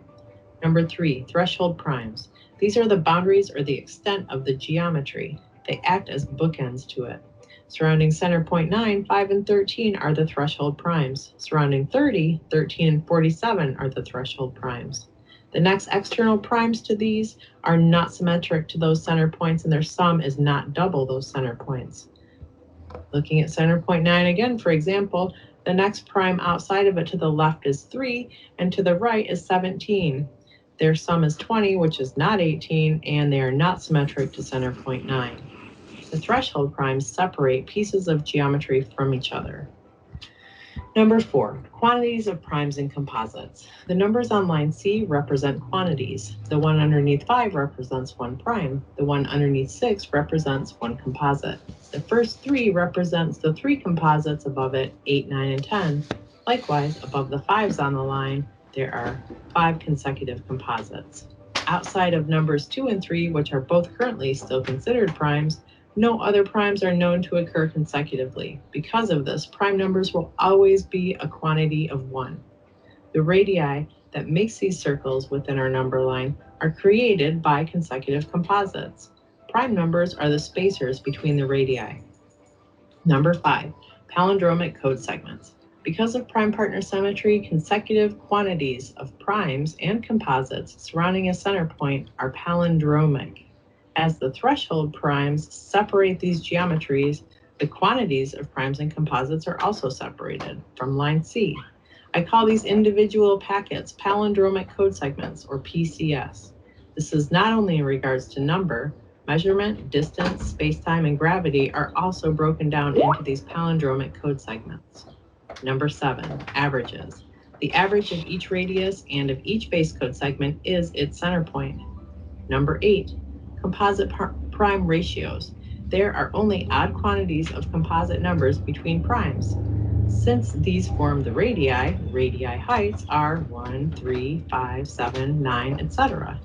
Number 3, threshold primes. These are the boundaries or the extent of the geometry. They act as bookends to it. Surrounding center point 9, 5 and 13 are the threshold primes. Surrounding 30, 13 and 47 are the threshold primes. The next external primes to these are not symmetric to those center points, and their sum is not double those center points. Looking at center point 9 again, for example, the next prime outside of it to the left is 3, and to the right is 17. Their sum is 20, which is not 18, and they are not symmetric to center point 9. The threshold primes separate pieces of geometry from each other. Number 4, quantities of primes in composites. The numbers on line C represent quantities. The one underneath 5 represents 1 prime. The one underneath 6 represents 1 composite. The first 3 represents the 3 composites above it, 8, 9, and 10. Likewise, above the 5s on the line, there are 5 consecutive composites. Outside of numbers 2 and 3, which are both currently still considered primes, no other primes are known to occur consecutively. Because of this, prime numbers will always be a quantity of 1. The radii that makes these circles within our number line are created by consecutive composites. Prime numbers are the spacers between the radii. Number 5, palindromic code segments. Because of prime partner symmetry, consecutive quantities of primes and composites surrounding a center point are palindromic. As the threshold primes separate these geometries, the quantities of primes and composites are also separated from line C. I call these individual packets palindromic code segments, or PCS. This is not only in regards to number, measurement, distance, spacetime, and gravity are also broken down into these palindromic code segments. Number 7, averages. The average of each radius and of each base code segment is its center point. Number 8, composite prime ratios. There are only odd quantities of composite numbers between primes. Since these form the radii heights are 1, 3, 5, 7, 9, etc.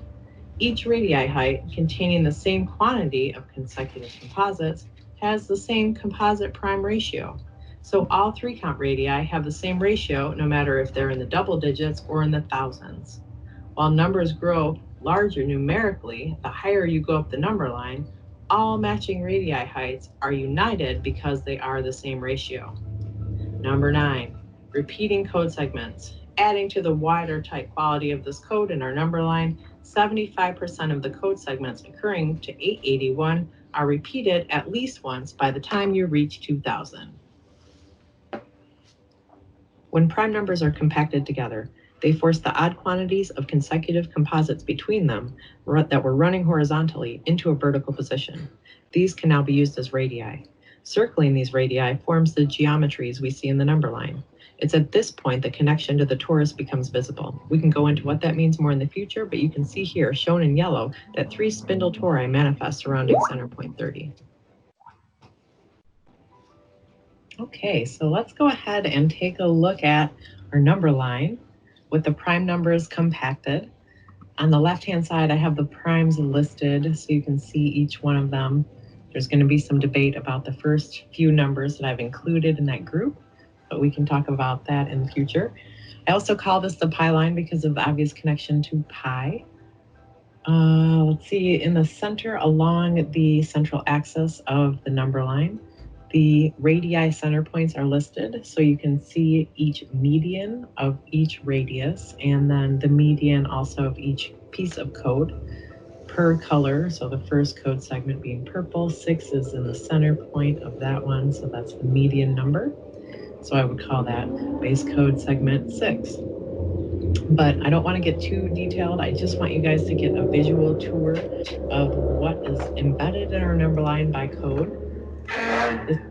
Each radii height containing the same quantity of consecutive composites has the same composite prime ratio. So all 3 count radii have the same ratio no matter if they're in the double digits or in the thousands. While numbers grow larger numerically, the higher you go up the number line, all matching radii heights are united because they are the same ratio. Number 9, repeating code segments. Adding to the wider type quality of this code in our number line, 75% of the code segments occurring to 881 are repeated at least once by the time you reach 2000. When prime numbers are compacted together, they force the odd quantities of consecutive composites between them that were running horizontally into a vertical position. These can now be used as radii. Circling these radii forms the geometries we see in the number line. It's at this point the connection to the torus becomes visible. We can go into what that means more in the future, but you can see here, shown in yellow, that 3 spindle tori manifest surrounding center point 30. Okay, so let's go ahead and take a look at our number line with the prime numbers compacted. On the left-hand side, I have the primes listed so you can see each one of them. There's going to be some debate about the first few numbers that I've included in that group, but we can talk about that in the future. I also call this the pi line because of the obvious connection to pi. Let's see, in the center along the central axis of the number line, the radii center points are listed so you can see each median of each radius and then the median also of each piece of code per color. So the first code segment being purple, 6 is in the center point of that one, so that's the median number. So I would call that base code segment 6. But I don't want to get too detailed. I just want you guys to get a visual tour of what is embedded in our number line by code.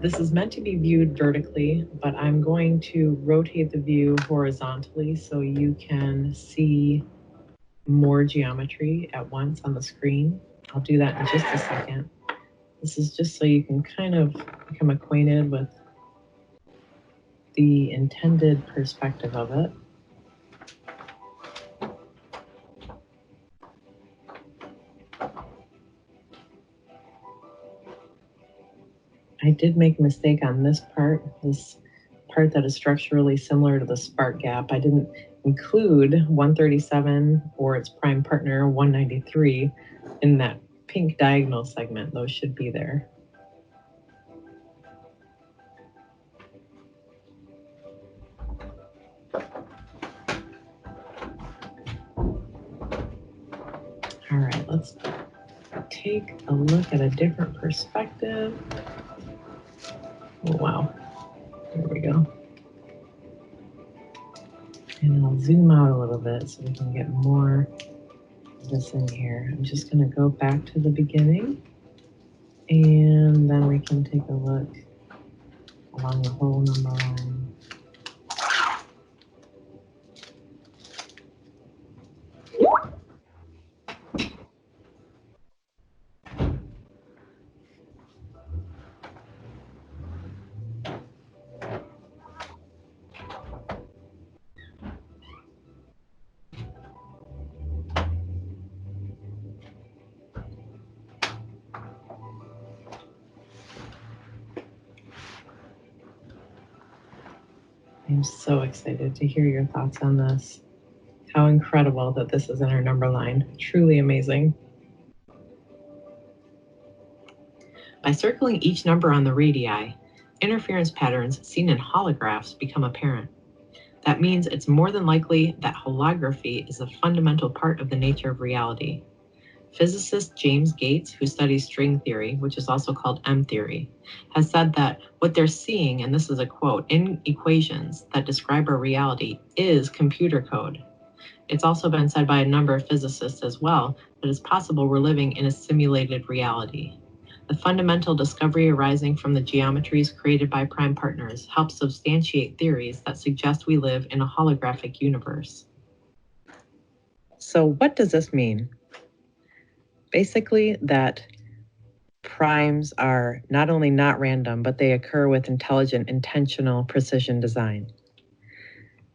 This is meant to be viewed vertically, but I'm going to rotate the view horizontally so you can see more geometry at once on the screen. I'll do that in just a second. This is just so you can kind of become acquainted with the intended perspective of it. I did make a mistake on this part that is structurally similar to the spark gap. I didn't include 137 or its prime partner 193 in that pink diagonal segment. Those should be there. All right, let's take a look at a different perspective. Oh, wow. There we go. And I'll zoom out a little bit so we can get more of this in here. I'm just going to go back to the beginning and then we can take a look along the whole number line. I'm so excited to hear your thoughts on this. How incredible that this is in our number line. Truly amazing. By circling each number on the radii, interference patterns seen in holographs become apparent. That means it's more than likely that holography is a fundamental part of the nature of reality. Physicist James Gates, who studies string theory, which is also called M theory, has said that what they're seeing, and this is a quote, in equations that describe our reality is computer code. It's also been said by a number of physicists as well that it's possible we're living in a simulated reality. The fundamental discovery arising from the geometries created by prime partners helps substantiate theories that suggest we live in a holographic universe. So what does this mean? Basically, that primes are not only not random, but they occur with intelligent, intentional precision design.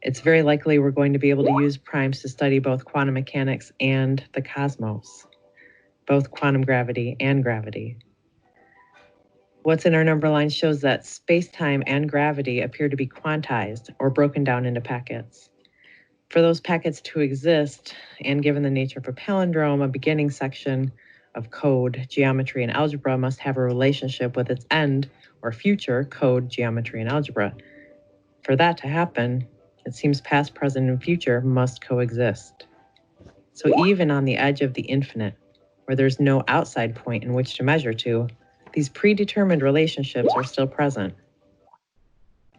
It's very likely we're going to be able to use primes to study both quantum mechanics and the cosmos, both quantum gravity and gravity. What's in our number line shows that space-time and gravity appear to be quantized or broken down into packets. For those packets to exist, and given the nature of a palindrome, a beginning section of code, geometry, and algebra must have a relationship with its end or future code, geometry, and algebra. For that to happen, it seems past, present, and future must coexist. So even on the edge of the infinite, where there's no outside point in which to measure to, these predetermined relationships are still present.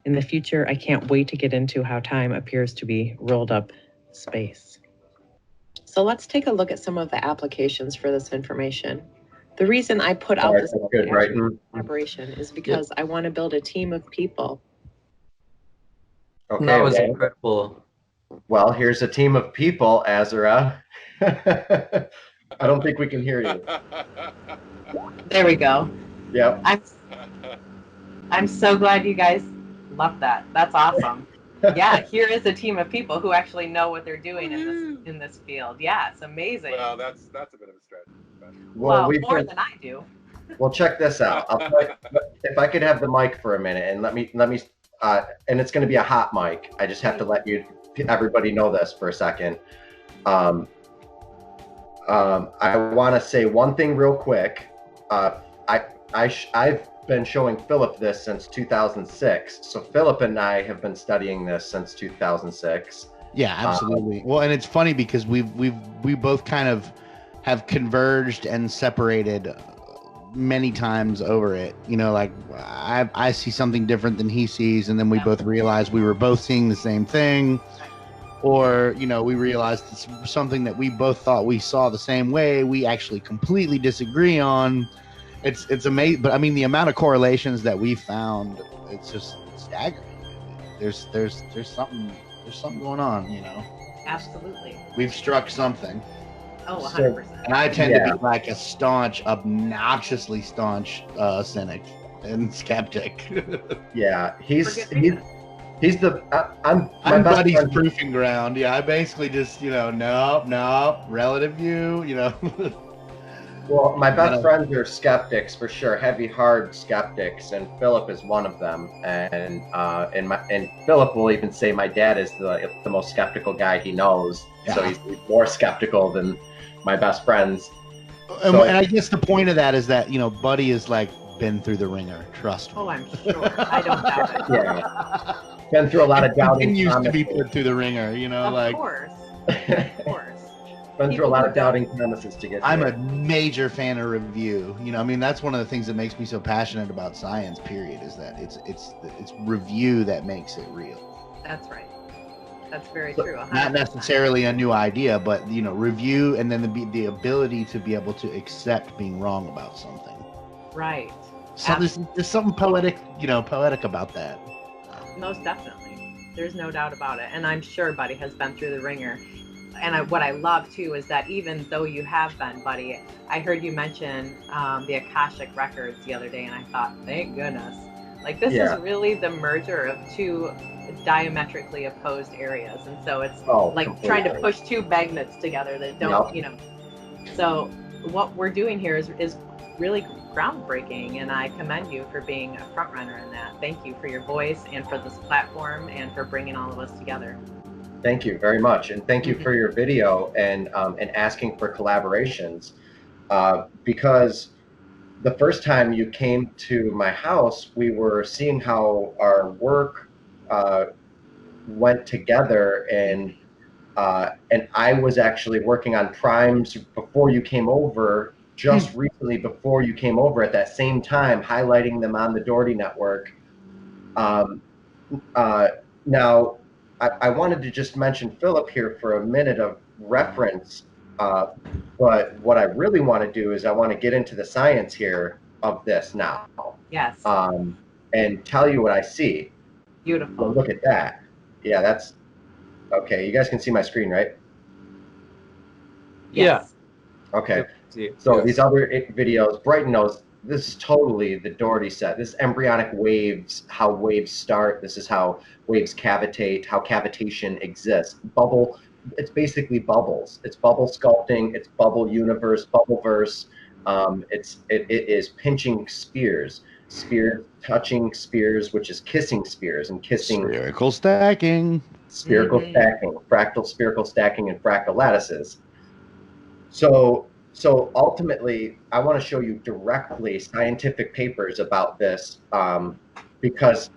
In the future, I can't wait to get into how time appears to be rolled up space. So let's take a look at some of the applications for this information. The reason I put out this collaboration is because I want to build a team of people. Okay, that was incredible. Well, here's a team of people, Azra. I don't think we can hear you. There we go. Yep. I'm so glad you guys loved that. That's awesome. Yeah, here is a team of people who actually know what they're doing in this field. Yeah, it's amazing. Well, that's a bit of a stretch. Well, more than I do. Well, check this out. If I could have the mic for a minute, and let me, and it's going to be a hot mic. I just have to let everybody know this for a second. I want to say one thing real quick. I've been showing Philip this since 2006. So Philip and I have been studying this since 2006. Yeah, absolutely. Well, and it's funny because we both kind of have converged and separated many times over it. You know, like I see something different than he sees, and then we both realize we were both seeing the same thing. Or, you know, we realized it's something that we both thought we saw the same way, we actually completely disagree on. It's amazing. But I mean, the amount of correlations that we found, it's just staggering. There's something going on, you know. Absolutely. We've struck something. Oh, 100%. And I tend to be like a staunch, obnoxiously staunch cynic and skeptic. Yeah, he's the I'm Buddy's proofing ground. Yeah, I basically just, you know, no, relative view, you know. Well, my best friends are skeptics for sure, heavy, hard skeptics, and Philip is one of them. And Philip will even say my dad is the most skeptical guy he knows. Yeah. So he's more skeptical than my best friends. And I guess the point of that is that, you know, Buddy has like been through the ringer. Trust me. Oh, I'm sure. I don't doubt it. Yeah. Been through a lot of doubting. Continues to be put through the ringer, you know, of course. Been through a lot of doubting premises to get I'm here. a major fan of review. You know, I mean, that's one of the things that makes me so passionate about science, period, is that it's review that makes it real. That's right. That's very true. 100%. Not necessarily a new idea, but, you know, review and then the ability to be able to accept being wrong about something. Right. So there's something poetic about that. Most definitely. There's no doubt about it. And I'm sure Buddy has been through the ringer. And what I love, too, is that even though you have been, Buddy, I heard you mention the Akashic Records the other day, and I thought, thank goodness. Like, this is really the merger of two diametrically opposed areas. And so it's completely. Trying to push two magnets together that don't, you know. So what we're doing here is really groundbreaking, and I commend you for being a front runner in that. Thank you for your voice and for this platform and for bringing all of us together. Thank you very much, and thank you for your video and asking for collaborations, because the first time you came to my house, we were seeing how our work went together, and I was actually working on primes before you came over. Just recently, before you came over, at that same time, highlighting them on the Dougherty network. Now, I wanted to just mention Philip here for a minute of reference, but what I really want to do is I want to get into the science here of this now. Yes. And tell you what I see. Beautiful. Well, look at that. Yeah, that's okay. You guys can see my screen, right? Yes. Yeah. Okay. So these other videos, Brighton knows this is totally the Dougherty set. This is embryonic waves, how waves start. This is how waves cavitate, how cavitation exists. Bubble, it's basically bubbles. It's bubble sculpting, it's bubble universe, bubbleverse. It is pinching spheres, touching spheres, which is kissing spheres, and kissing spherical stacking, spherical stacking, fractal spherical stacking, and fractal lattices. So ultimately, I want to show you directly scientific papers about this, because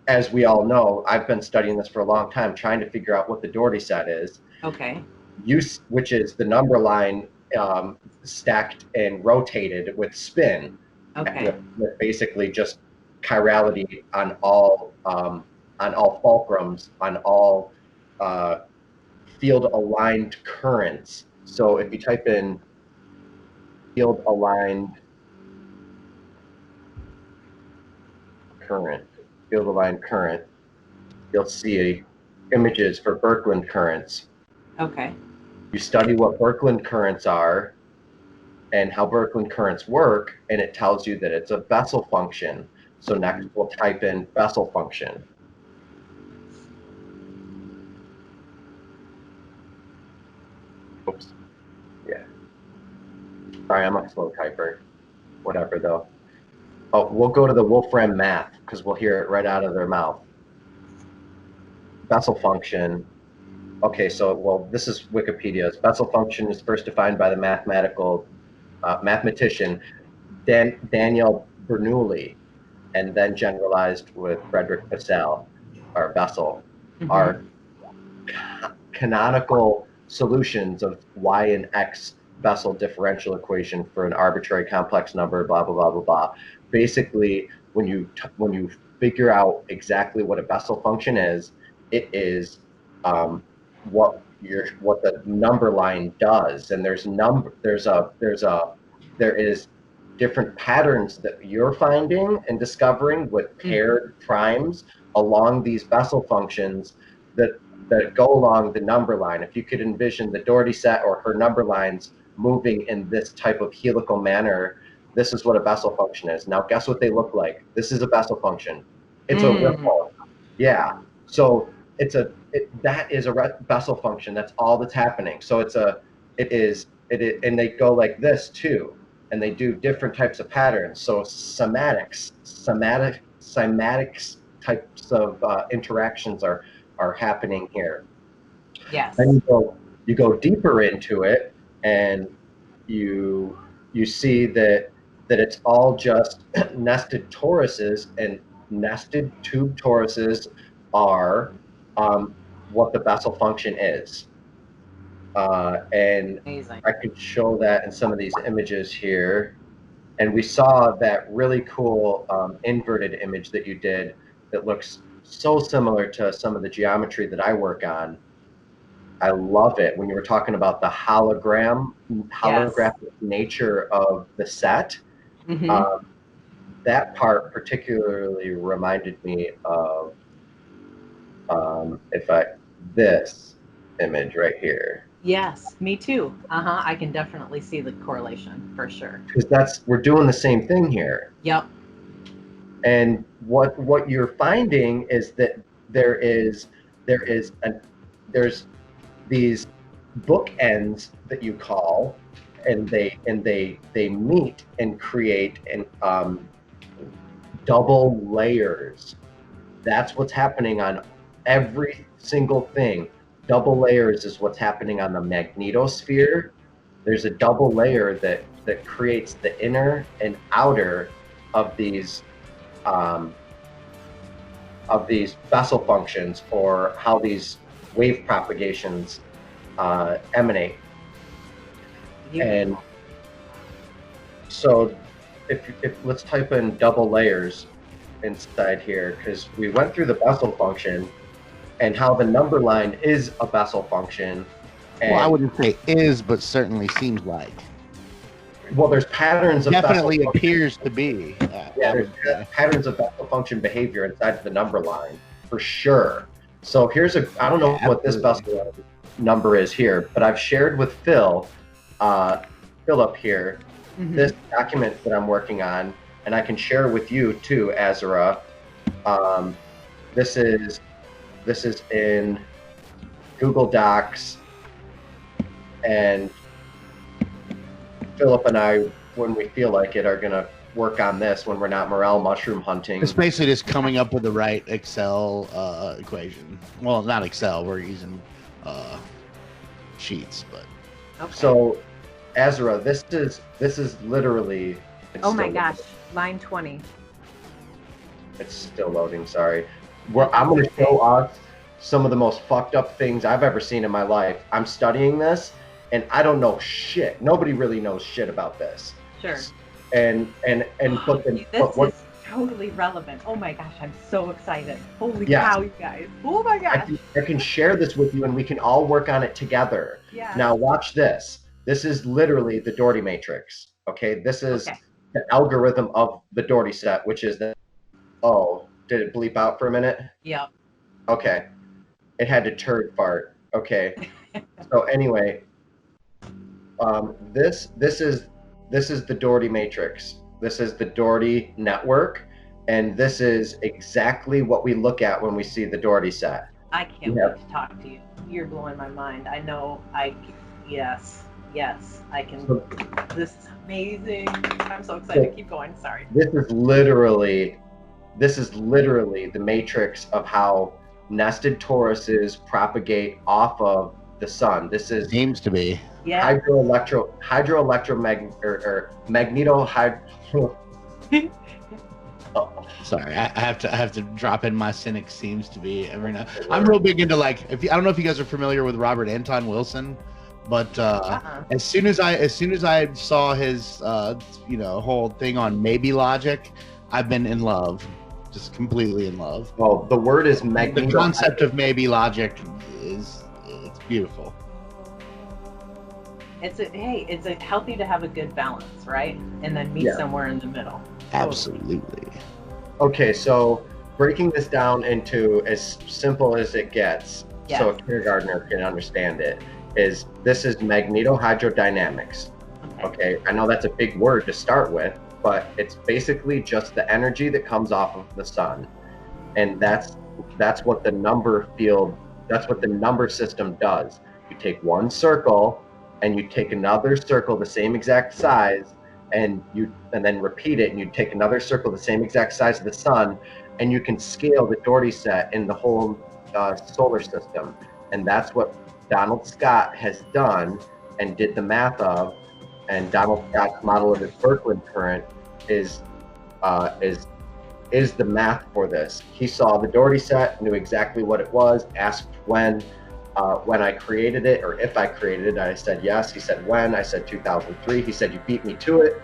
as we all know, I've been studying this for a long time, trying to figure out what the Dougherty set is. Okay. Which is the number line stacked and rotated with spin. Okay. With basically just chirality on all fulcrums, on all field aligned currents. So if you type in field aligned current, you'll see images for Birkeland currents. Okay. You study what Birkeland currents are and how Birkeland currents work, and it tells you that it's a Bessel function. So next we'll type in Bessel function. Yeah. Sorry, I'm a slow typer. Whatever, though. Oh, we'll go to the Wolfram math because we'll hear it right out of their mouth. Bessel function. Okay, so, well, this is Wikipedia's. Bessel function is first defined by the mathematician Daniel Bernoulli, and then generalized with Frederick Bessel, or Bessel, are canonical solutions of y and x Bessel differential equation for an arbitrary complex number, blah, blah, blah, blah, blah. Basically, when you figure out exactly what a Bessel function is, it is what the number line does, and there is different patterns that you're finding and discovering with paired primes along these Bessel functions that go along the number line. If you could envision the Dougherty set or her number lines moving in this type of helical manner, this is what a Bessel function is. Now, guess what they look like? This is a Bessel function. It's a ripple. Yeah. So that is a Bessel function. That's all that's happening. So and they go like this too, and they do different types of patterns. So cymatics types of interactions are happening here. Yes. Then you go deeper into it, and you see that it's all just nested toruses, and nested tube toruses are what the Bessel function is. And Amazing. I could show that in some of these images here. And we saw that really cool inverted image that you did that looks so similar to some of the geometry that I work on. I love it when you were talking about the holographic nature of the set. That part particularly reminded me of this image right here. Yes, me too. I can definitely see the correlation for sure. Because we're doing the same thing here. Yep. And what you're finding is that there's these bookends that you call, and they meet and create double layers. That's what's happening on every single thing. Double layers is what's happening on the magnetosphere. There's a double layer that creates the inner and outer of these Bessel functions, or how these wave propagations emanate. And so if let's type in double layers inside here, because we went through the Bessel function and how the number line is a Bessel function. And, well, I wouldn't say is, but certainly seems like. Well, there's patterns of definitely Bessel appears to be. There's patterns of Bessel function behavior inside of the number line for sure. So I don't know what this Bessel number is here, but I've shared with Phil up here, this document that I'm working on, and I can share with you too, Azra. This is in Google Docs, and Philip and I, when we feel like it, are gonna work on this when we're not morel mushroom hunting. It's basically just coming up with the right Excel equation. Well, not Excel. We're using sheets, but. Okay. So, Azra, this is literally. Oh my gosh, line 20. It's still loading. Sorry. I'm going to show us some of the most fucked up things I've ever seen in my life. I'm studying this, and I don't know shit. Nobody really knows shit about this. Sure. And this is totally relevant. Oh my gosh, I'm so excited. Holy cow, you guys. Oh my gosh. I can share this with you, and we can all work on it together. Yeah. Now watch this. This is literally the Dougherty matrix. Okay. This is the algorithm of the Dougherty set, which is the. Oh, did it bleep out for a minute? Yep. Okay. It had to turd fart. Okay. So anyway, this is the Dougherty matrix. This is the Dougherty network, and this is exactly what we look at when we see the Dougherty set. I can't wait to talk to you. You're blowing my mind. I know. Yes. Yes, I can. So- This is amazing. I'm so excited. Keep going. Sorry. This is literally the matrix of how nested toruses propagate off of the sun. This is Seems to be. Yeah. magneto. Sorry, I have to drop in my cynic seems to be every now. I'm real big into like I don't know if you guys are familiar with Robert Anton Wilson, but as soon as I saw his whole thing on maybe logic, I've been in love, just completely in love. Well, the word is magneto. The concept of maybe logic it's beautiful. It's healthy to have a good balance, right? And then meet somewhere in the middle. Absolutely. Okay, so breaking this down into as simple as it gets, so a kindergartner can understand it, is this is magnetohydrodynamics. Okay, I know that's a big word to start with, but it's basically just the energy that comes off of the sun. And that's what the number field, that's what the number system does. You take one circle and you take another circle the same exact size, and then repeat it, and you take another circle the same exact size of the sun, and you can scale the Dougherty set in the whole solar system. And that's what Donald Scott has done and did the math of. And Donald Scott's model of the Birkeland current is the math for this. He saw the Dougherty set, knew exactly what it was, asked when I created it, or if I created it. I said yes. He said when. I said 2003. He said you beat me to it.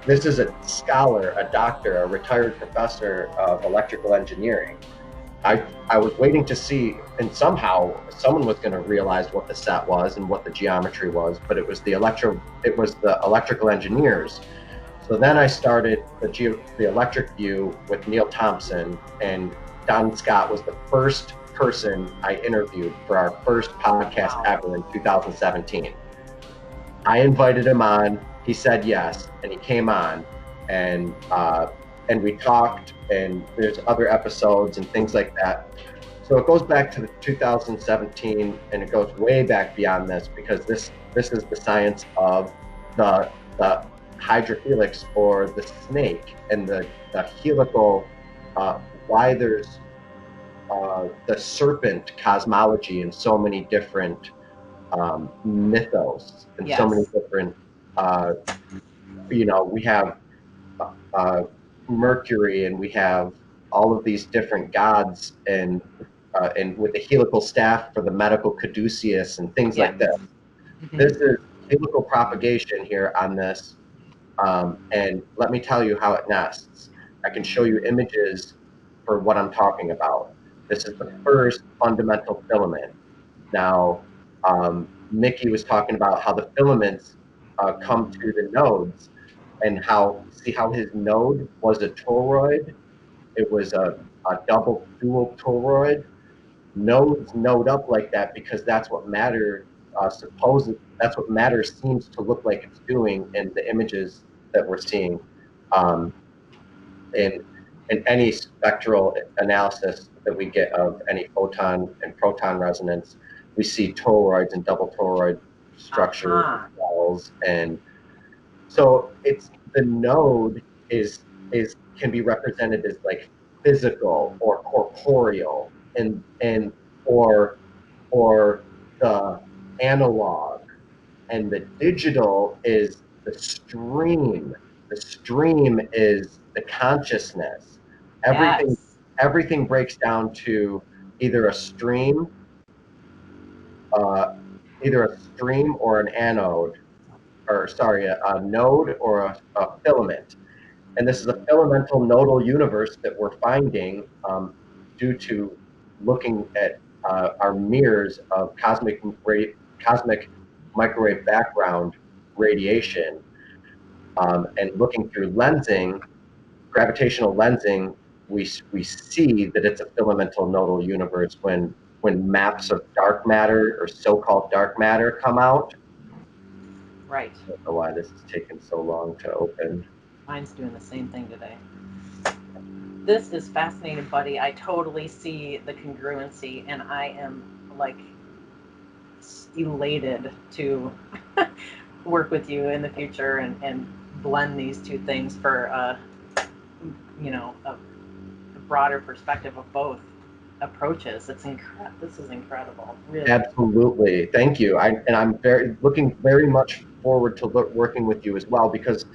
This is a scholar, a doctor, a retired professor of electrical engineering. I was waiting to see, and somehow someone was going to realize what the set was and what the geometry was, but it was the electrical engineers. So then I started the electric view with Neil Thompson, and Don Scott was the first person I interviewed for our first podcast ever in 2017. I invited him on. He said yes, and he came on, and we talked, and there's other episodes and things like that. So it goes back to 2017, and it goes way back beyond this, because this is the science of the hydrohelix, or the snake, and the helical, why there's the serpent cosmology in so many different mythos, and so many different, we have Mercury, and we have all of these different gods, and with the helical staff for the medical caduceus and things like that. This is helical propagation here on this, and let me tell you how it nests. I can show you images for what I'm talking about. This is the first fundamental filament. Now, Mickey was talking about how the filaments come to the nodes, and see how his node was a toroid. It was a dual toroid. Nodes node up like that because that's what matter that's what matter seems to look like it's doing in the images that we're seeing. In any spectral analysis that we get of any photon and proton resonance, we see toroids and double toroid structures, cells, and so the node can be represented as like physical or corporeal, or the analog, and the digital is the stream. The stream is the consciousness. Everything breaks down to either a stream or an anode, a node or a filament. And this is a filamental nodal universe that we're finding due to looking at our mirrors of cosmic microwave background radiation, and looking through lensing, gravitational lensing, we see that it's a filamental nodal universe when maps of dark matter, or so-called dark matter, come out. Right. I don't know why this is taking so long to open. Mine's doing the same thing today. This is fascinating, buddy. I totally see the congruency, and I am like elated to work with you in the future and blend these two things for you know, a broader perspective of both approaches. It's incredible. This is incredible, really. Absolutely, thank you. I'm looking very much forward to working with you as well, because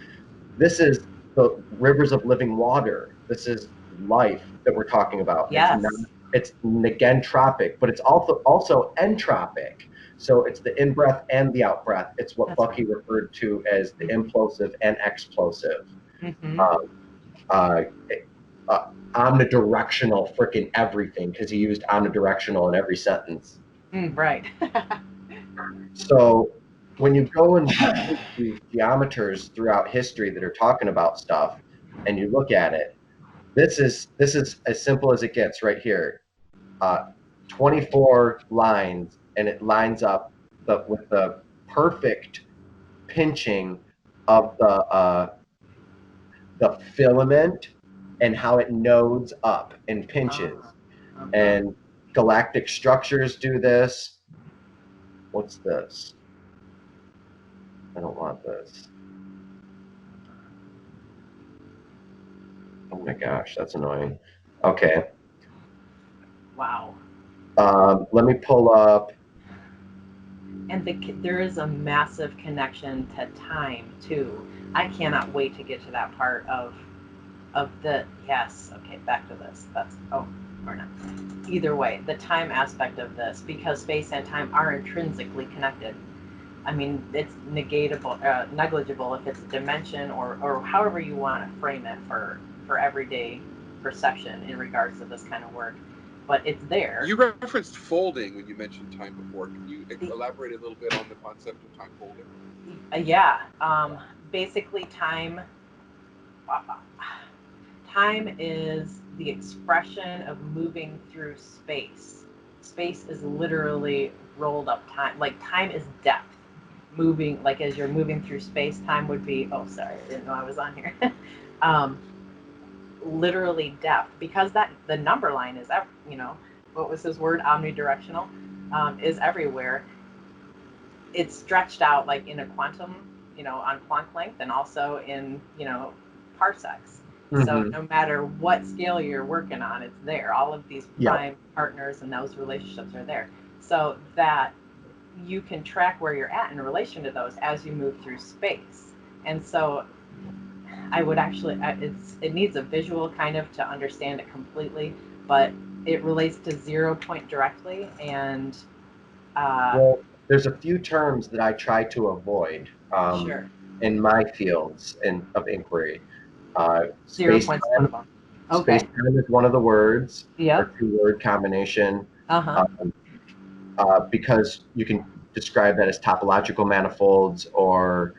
this is the rivers of living water. This is life that we're talking about. Yes. It's negentropic, but it's also entropic. So it's the in-breath and the out-breath. It's what Bucky referred to as the implosive and explosive. Omnidirectional freaking everything, because he used omnidirectional in every sentence. Right. So when you go and look these geometers throughout history that are talking about stuff, and you look at it, this is as simple as it gets right here. 24 lines, and it lines up with the perfect pinching of the filament and how it nodes up and pinches. And galactic structures do this. What's this? I don't want this. Oh my gosh, that's annoying. Okay. Wow. Let me pull up. And there is a massive connection to time too. I cannot wait to get to that part of the, yes, okay, back to this. That's, oh, or not. Either way, the time aspect of this, because space and time are intrinsically connected. I mean, it's negligible if it's a dimension or however you want to frame it for everyday perception in regards to this kind of work. But it's there. You referenced folding when you mentioned time before. Can you elaborate a little bit on the concept of time folding? Yeah. Basically, time is the expression of moving through space. Space is literally rolled up time. Like, time is depth. Moving, like as you're moving through space, time would be, oh, sorry, I didn't know I was on here. Literally depth, because the number line is, you know, what was his word, omnidirectional, is everywhere. It's stretched out like in a quantum, you know, on Planck length, and also in, you know, parsecs. So no matter what scale you're working on, it's there. All of these prime partners and those relationships are there, so that you can track where you're at in relation to those as you move through space. And so I would actually, it needs a visual kind of to understand it completely, but it relates to 0 point directly. And well, there's a few terms that I try to avoid in my fields of inquiry. 0 point's one of them. Okay. Space-time is one of the words, or two-word combination, because you can describe that as topological manifolds or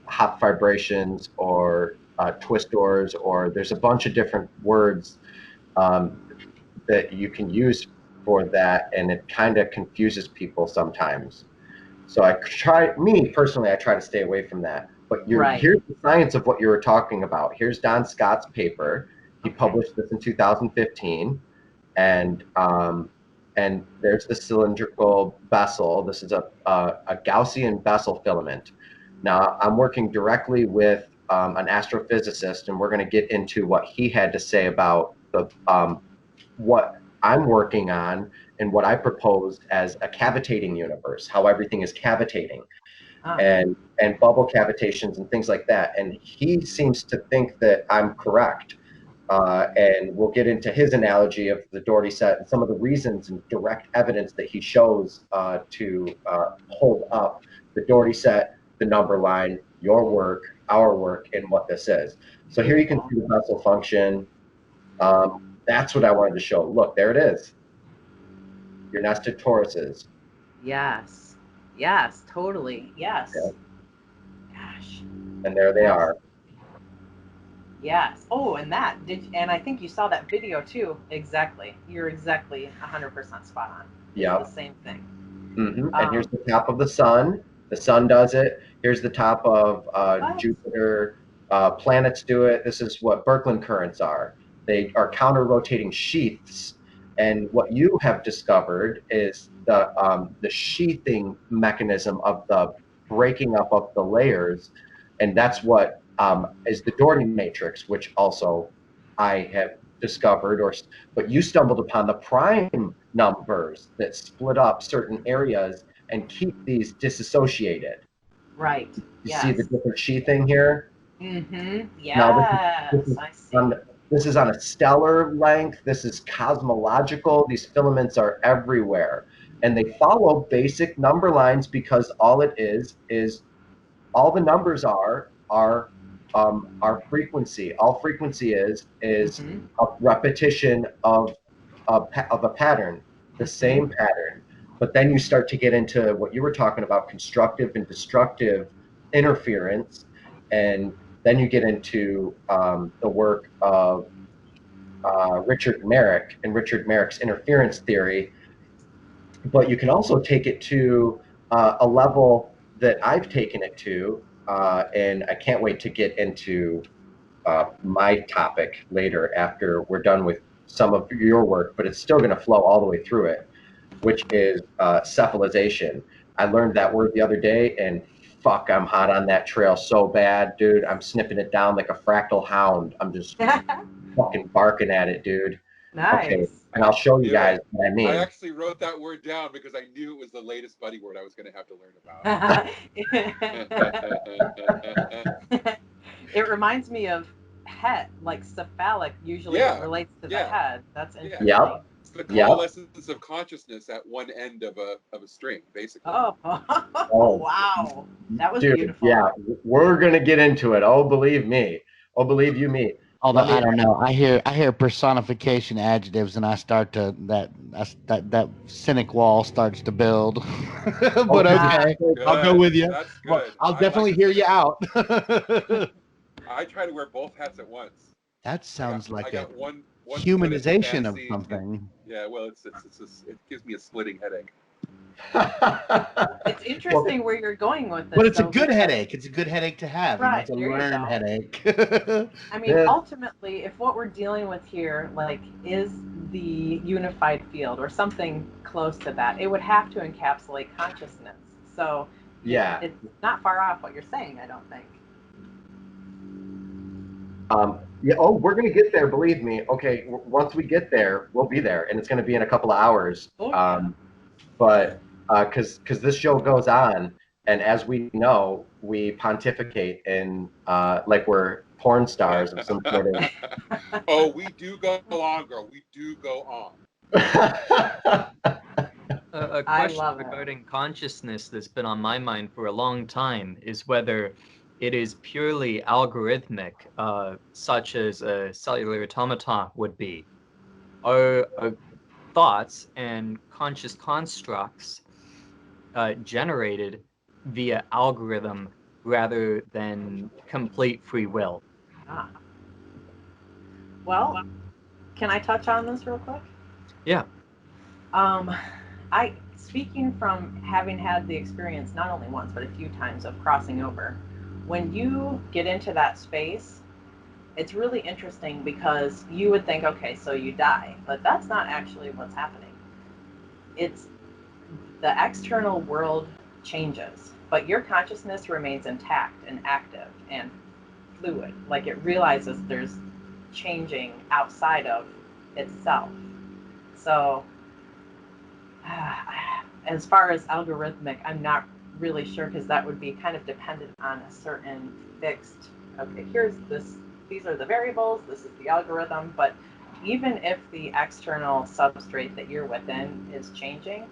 hop vibrations or twistors, or there's a bunch of different words that you can use for that, and it kind of confuses people sometimes. So I try to stay away from that. But here's the science of what you were talking about. Here's Don Scott's paper. He published this in 2015, and there's the cylindrical Bessel. This is a Gaussian Bessel filament. Now I'm working directly with an astrophysicist, and we're going to get into what he had to say about the what I'm working on and what I proposed as a cavitating universe, how everything is cavitating. And bubble cavitations and things like that. And he seems to think that I'm correct. And we'll get into his analogy of the Dougherty set and some of the reasons and direct evidence that he shows to hold up the Dougherty set, the number line, your work, our work, and what this is. So here you can see the Bessel function. That's what I wanted to show. Look, there it is. Your nested toruses. Yes. Yes, totally. Yes. Okay. Gosh. And there they are. Yes. Oh, and and I think you saw that video too. Exactly. You're exactly 100% spot on. Yeah. The same thing. And here's the top of the sun. The sun does it. Here's the top of Jupiter. Planets do it. This is what Birkeland currents are. They are counter-rotating sheaths, And what you have discovered is the sheathing mechanism of the breaking up of the layers, and that's what is the Dougherty matrix, which also I have discovered. But you stumbled upon the prime numbers that split up certain areas and keep these disassociated. Right. You see the different sheathing here? Mm-hmm. Yes. Now, I see. This is on a stellar length. This is cosmological. These filaments are everywhere. And they follow basic number lines because all it is all the numbers are frequency. All frequency is a repetition of a pattern, the same pattern. But then you start to get into what you were talking about, constructive and destructive interference, and then you get into the work of Richard Merrick and Richard Merrick's interference theory. But you can also take it to a level that I've taken it to, and I can't wait to get into my topic later after we're done with some of your work, but it's still going to flow all the way through it, which is cephalization. I learned that word the other day, and fuck, I'm hot on that trail so bad, dude. I'm snipping it down like a fractal hound. I'm just fucking barking at it, dude. Nice. Okay, and I'll show you guys what I mean. I actually wrote that word down because I knew it was the latest buddy word I was going to have to learn about. It reminds me of head, like cephalic usually relates to the head. That's interesting. Yep. It's the coalescence of consciousness at one end of a string, basically. Oh, wow. That was beautiful. Yeah, we're going to get into it. Oh, believe me. Oh, believe you me. Although I don't know, I hear personification adjectives, and I start to that cynic wall starts to build. But okay, good. I'll go with you. That's good. I'll definitely hear you out. I try to wear both hats at once. That sounds like a one humanization of something. Yeah, well, it gives me a splitting headache. It's interesting where you're going with this. But it's a good headache. It's a good headache to have. Right, It's a learned headache. I mean, ultimately, if what we're dealing with here, like, is the unified field or something close to that, it would have to encapsulate consciousness. So yeah, it's not far off what you're saying, I don't think. Yeah. Oh, we're gonna get there. Believe me. Okay. Once we get there, we'll be there, and it's gonna be in a couple of hours. But because this show goes on, and as we know, we pontificate and like we're porn stars of some sort of. Oh, we do go on, girl. We do go on. A question regarding consciousness that's been on my mind for a long time is whether it is purely algorithmic, such as a cellular automaton would be. Are thoughts and conscious constructs generated via algorithm rather than complete free will? Well, can I touch on this real quick? Yeah. Speaking from having had the experience not only once but a few times of crossing over, when you get into that space, it's really interesting because you would think, okay, so you die, but that's not actually what's happening. It's the external world changes, but your consciousness remains intact and active and fluid. Like it realizes there's changing outside of itself. So as far as algorithmic, I'm not really sure because that would be kind of dependent on a certain fixed, okay, here's this, these are the variables, this is the algorithm, but even if the external substrate that you're within is changing,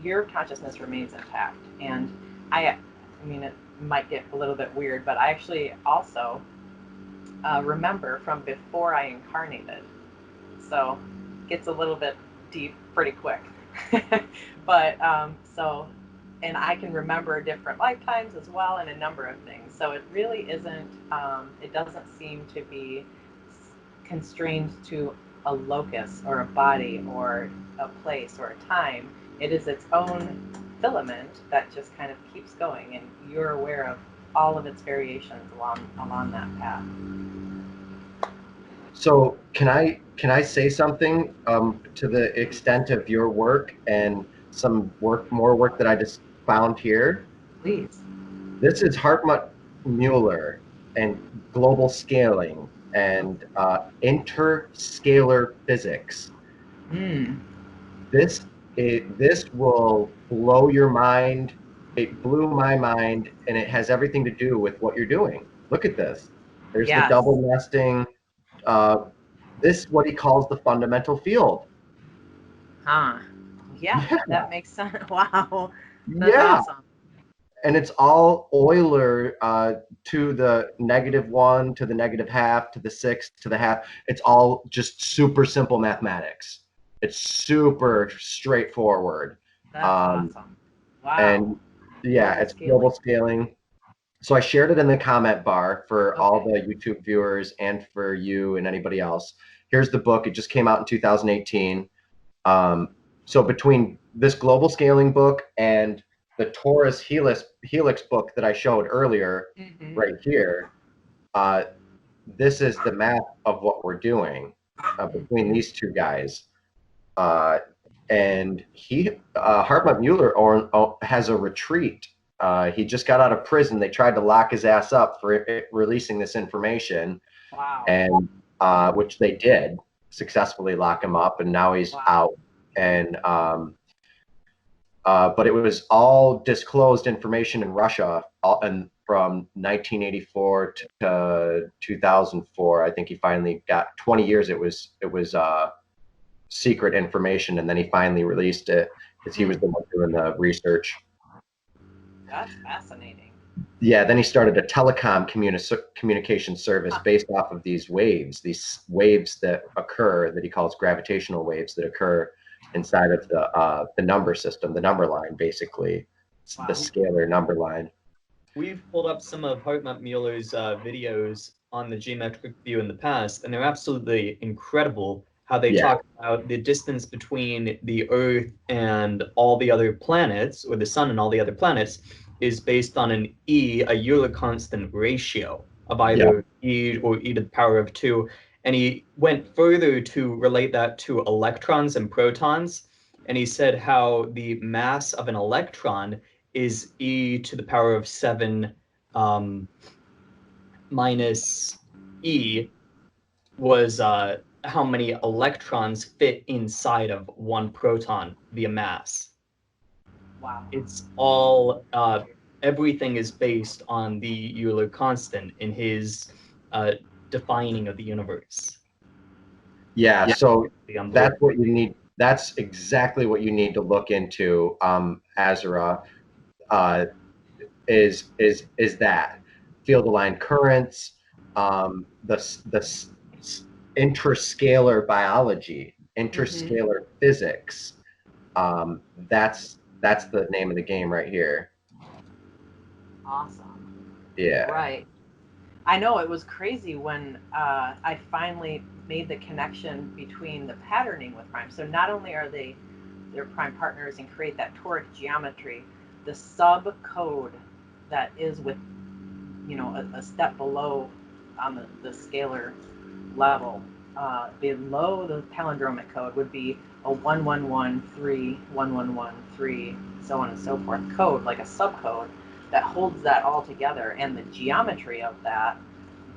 your consciousness remains intact. And I mean, it might get a little bit weird, but I actually also remember from before I incarnated. So it gets a little bit deep pretty quick. But and I can remember different lifetimes as well and a number of things. So it really isn't, it doesn't seem to be constrained to a locus or a body or a place or a time. It is its own filament that just kind of keeps going, and you're aware of all of its variations along that path. So can I say something to the extent of your work and more work that I just found here? Please. This is Hartmut Mueller and global scaling and interscalar physics. This will blow your mind. It blew my mind, and it has everything to do with what you're doing. Look at this. There's the double nesting. This is what he calls the fundamental field. Huh. Yeah, that makes sense. Wow. That's Yeah. awesome. And it's all Euler to the -1, to the -1/2, to the 6, to the half. It's all just super simple mathematics. It's super straightforward. That's awesome. Wow. And yeah, it's global scaling. So I shared it in the comment bar for all the YouTube viewers and for you and anybody else. Here's the book. It just came out in 2018. So between this global scaling book and the Taurus Helix book that I showed earlier, right here, this is the math of what we're doing between these two guys. And Hartmut Mueller has a retreat. He just got out of prison. They tried to lock his ass up for releasing this information. Wow. And which they did successfully lock him up, and now he's out. And but it was all disclosed information in Russia, and from 1984 to 2004, I think he finally got 20 years. It was secret information, and then he finally released it because he was the one doing the research. That's fascinating. Yeah, then he started a telecom communication service based off of these waves that occur, that he calls gravitational waves, that occur inside of the number system, the number line, basically. The scalar number line. We've pulled up some of Hartmut Mueller's videos on the geometric view in the past, and they're absolutely incredible how they talk about the distance between the Earth and all the other planets, or the sun and all the other planets, is based on an a Euler constant ratio of either e or e to the power of 2. And he went further to relate that to electrons and protons. And he said how the mass of an electron is e to the power of 7 minus e was how many electrons fit inside of one proton via mass. Wow. It's all, everything is based on the Euler constant in his defining of the universe. Yeah, so that's what you need. That's exactly what you need to look into, Azra, is that field-aligned currents, the interscalar biology, interscalar physics. That's the name of the game right here. Awesome. Yeah. Right. I know it was crazy when I finally made the connection between the patterning with prime. So not only are they're prime partners and create that toric geometry, the sub code that is with, you know, a step below on the scalar level, below the palindromic code would be a 1113, 1113, so on and so forth code, like a subcode that holds that all together, and the geometry of that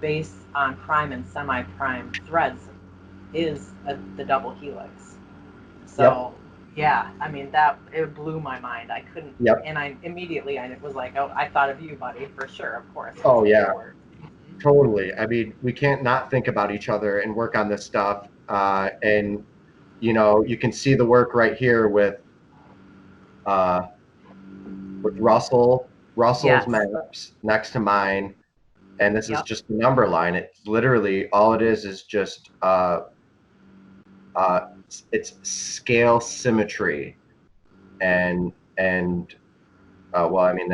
based on prime and semi-prime threads is the double helix. So yeah, I mean, it blew my mind. I couldn't, and I was like, oh, I thought of you, buddy, for sure, of course. Oh yeah, totally. I mean, we can't not think about each other and work on this stuff. And you know, you can see the work right here with Russell's maps next to mine, and this is just the number line. It's literally all it is just it's scale symmetry, and well, I mean,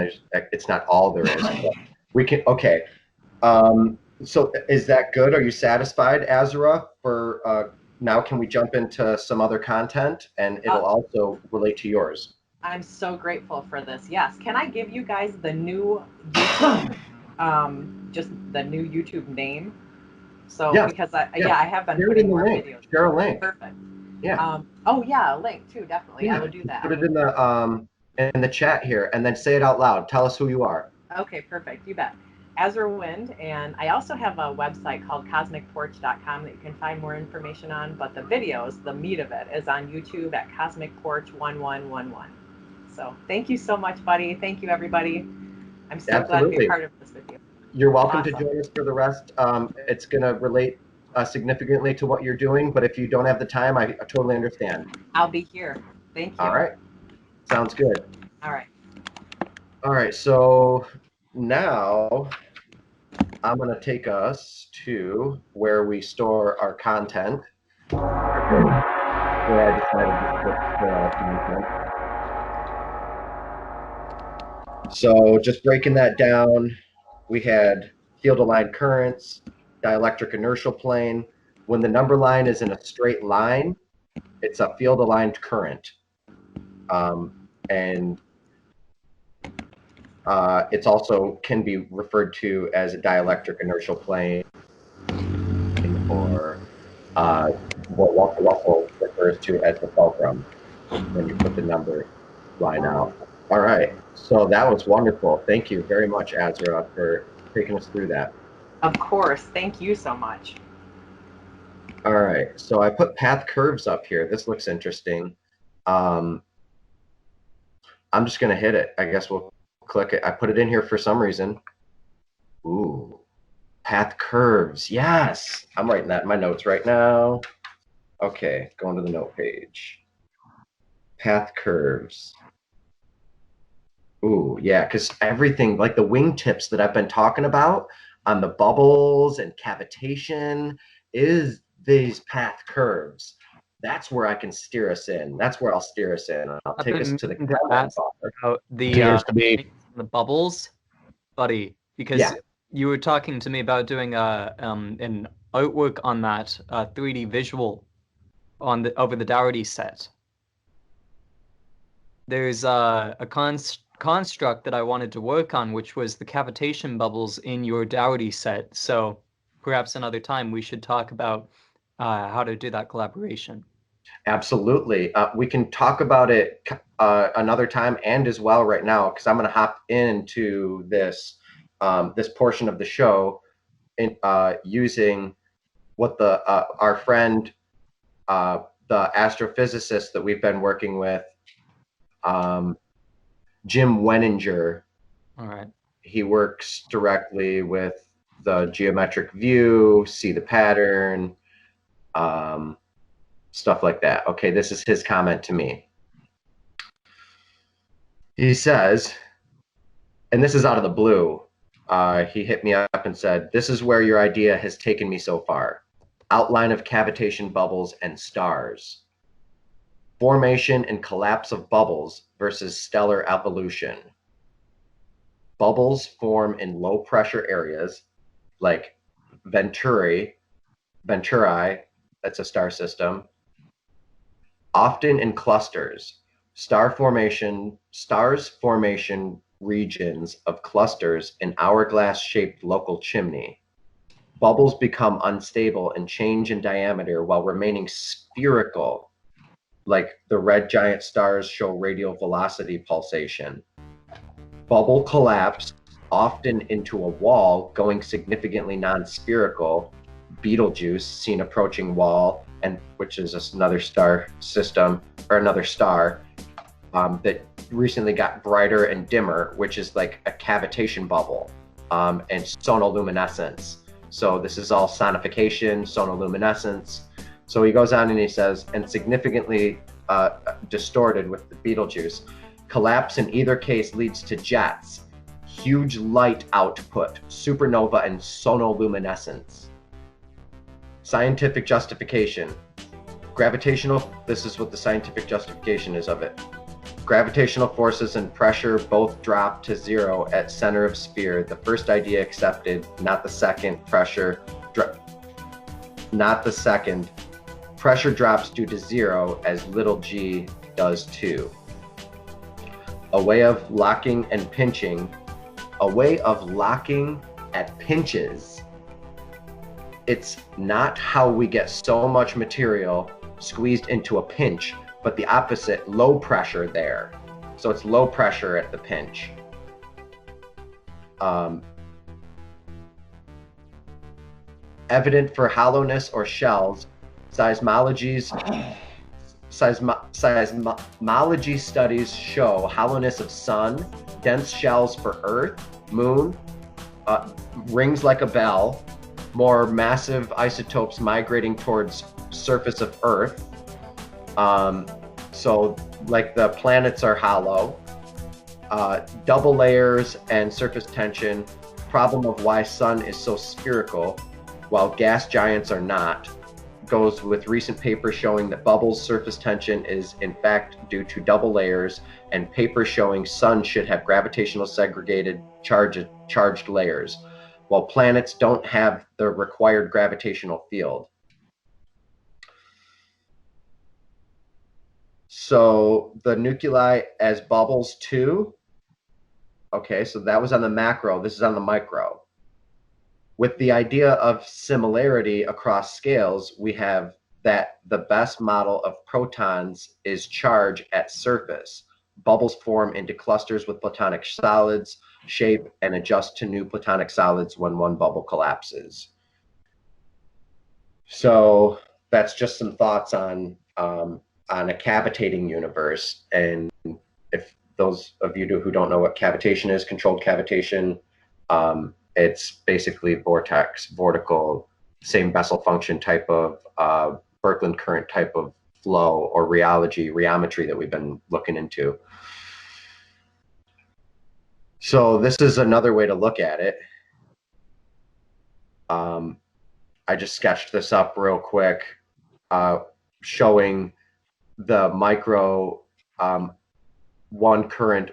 it's not all there is. But we can so is that good? Are you satisfied, Azra? For now, can we jump into some other content, and it'll also relate to yours? I'm so grateful for this. Yes. Can I give you guys the new YouTube, just the new YouTube name? So Yes. because I Yeah. have been Share it putting in the more link. videos. Share a link. Perfect. Yeah. Oh yeah, a link too, definitely. I will do that. Put it in the chat here, and then say it out loud. Tell us who you are. Okay, perfect. You bet. Azra Wind, and I also have a website called cosmicporch.com that you can find more information on, but the videos, the meat of it, is on YouTube at Cosmic Porch 1111. So thank you so much, buddy. Thank you, everybody. I'm so glad to be part of this with you. You're welcome Awesome. to join us for the rest. It's going to relate significantly to what you're doing, but if you don't have the time, I totally understand. I'll be here. Thank you. All right. Sounds good. All right. All right. So now I'm going to take us to where we store our content. Where I decided to store our content. So just breaking that down, we had field-aligned currents, dielectric inertial plane. When the number line is in a straight line, it's a field-aligned current. And it's also can be referred to as a dielectric inertial plane, or what Walker Russell refers to as the fulcrum when you put the number line out. All right, so that was wonderful. Thank you very much, Azra, for taking us through that. Of course. Thank you so much. All right, so I put path curves up here. This looks interesting. I'm just going to hit it. I guess we'll click it. I put it in here for some reason. Ooh, path curves. Yes, I'm writing that in my notes right now. Okay, going to the note page. Path curves. Ooh, yeah, because everything, like the wingtips that I've been talking about on the bubbles and cavitation, is these path curves. That's where I can steer us in. That's where I'll steer us in. I'll take us to the the bubbles, buddy, because you were talking to me about doing an artwork on that 3D visual on over the Dougherty set. There's a construct that I wanted to work on, which was the cavitation bubbles in your Dougherty set. So perhaps another time we should talk about how to do that collaboration. Absolutely. We can talk about it another time and as well right now, because I'm going to hop into this this portion of the show in, using what our friend, the astrophysicist that we've been working with, Jim Wenninger. All right. He works directly with the geometric view, see the pattern, stuff like that. Okay, this is his comment to me. He says, and this is out of the blue, he hit me up and said, "This is where your idea has taken me so far. Outline of cavitation bubbles and stars. Formation and collapse of bubbles versus stellar evolution. Bubbles form in low pressure areas like Venturi, that's a star system, often in clusters. Stars formation regions of clusters in hourglass-shaped local chimney. Bubbles become unstable and change in diameter while remaining spherical, like the red giant stars show radial velocity pulsation. Bubble collapse, often into a wall, going significantly non-spherical. Betelgeuse, seen approaching wall, and which is another star system, or another star that recently got brighter and dimmer, which is like a cavitation bubble, and sonoluminescence. So this is all sonification, sonoluminescence. So he goes on and he says, and significantly distorted with the Betelgeuse. Collapse in either case leads to jets, huge light output, supernova, and sonoluminescence. Scientific justification. This is what the scientific justification is of it. Gravitational forces and pressure both drop to zero at center of sphere. The first idea accepted, not the second. Pressure drops due to zero as little g does too. A way of locking and pinching. A way of locking at pinches. it's not how we get so much material squeezed into a pinch, but the opposite, low pressure there. So it's low pressure at the pinch. Evident for hollowness or shells, seismology studies show hollowness of sun, dense shells for Earth, Moon, rings like a bell, more massive isotopes migrating towards surface of Earth. So like the planets are hollow, double layers and surface tension, problem of why sun is so spherical while gas giants are not, goes with recent papers showing that bubbles surface tension is in fact due to double layers, and papers showing sun should have gravitational segregated charged layers, while planets don't have the required gravitational field. So the nuclei as bubbles too. Okay, so that was on the macro, this is on the micro. With the idea of similarity across scales, we have that the best model of protons is charge at surface. Bubbles form into clusters with platonic solids, shape, and adjust to new platonic solids when one bubble collapses. So that's just some thoughts on a cavitating universe. And if those of you who don't know what cavitation is, controlled cavitation, it's basically vortical, same Bessel function type of Birkeland current type of flow or rheometry that we've been looking into. So this is another way to look at it. I just sketched this up real quick, showing the micro one current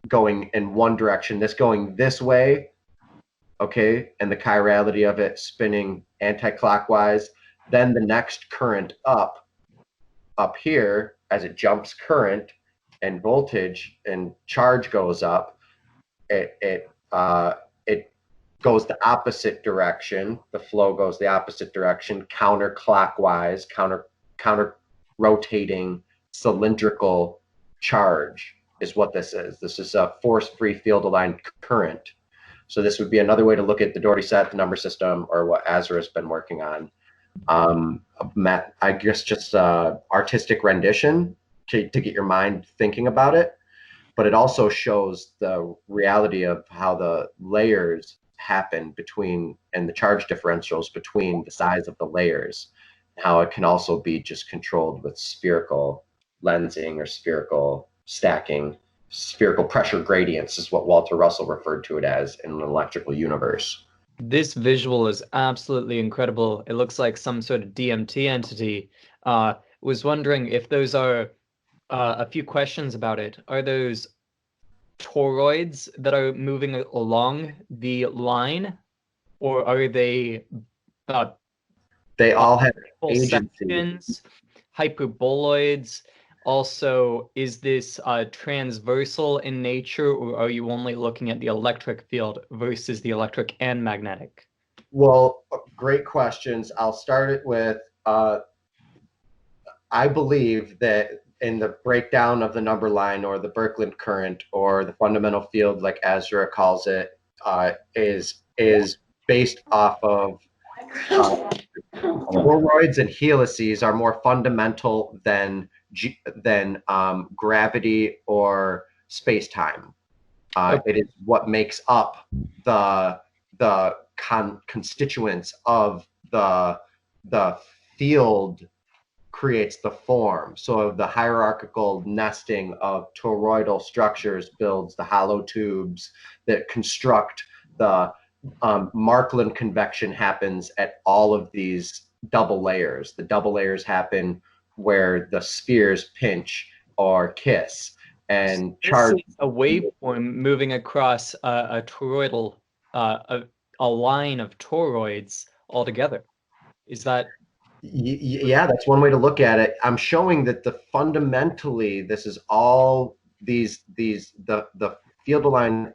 going in one direction, this going this way, okay, and the chirality of it spinning anti-clockwise. Then the next current up here, as it jumps current and voltage and charge goes up, it goes the opposite direction. The flow goes the opposite direction, counterclockwise, counter rotating cylindrical charge is what this is. This is a force-free field-aligned current. So this would be another way to look at the Dougherty set, the number system, or what Azra has been working on. I guess just artistic rendition to get your mind thinking about it, but it also shows the reality of how the layers happen between, and the charge differentials between the size of the layers, how it can also be just controlled with spherical lensing or spherical stacking. Spherical pressure gradients is what Walter Russell referred to it as in an electrical universe. This visual is absolutely incredible. It looks like some sort of DMT entity. Was wondering if those are a few questions about it. Are those toroids that are moving along the line, or are they they all have sections, agency. Hyperboloids? Also, is this transversal in nature, or are you only looking at the electric field versus the electric and magnetic? Well, great questions. I'll start it with, I believe that in the breakdown of the number line or the Birkeland current or the fundamental field, like Azra calls it, is based off of toroids and helices are more fundamental than gravity or space-time. It is what makes up the constituents of the field creates the form. So the hierarchical nesting of toroidal structures builds the hollow tubes that construct the Markland convection happens at all of these double layers. The double layers happen where the spheres pinch or kiss and charge. A waveform moving across a toroidal, a line of toroids altogether. Is that? Yeah, that's one way to look at it. I'm showing that fundamentally this is all the field aligned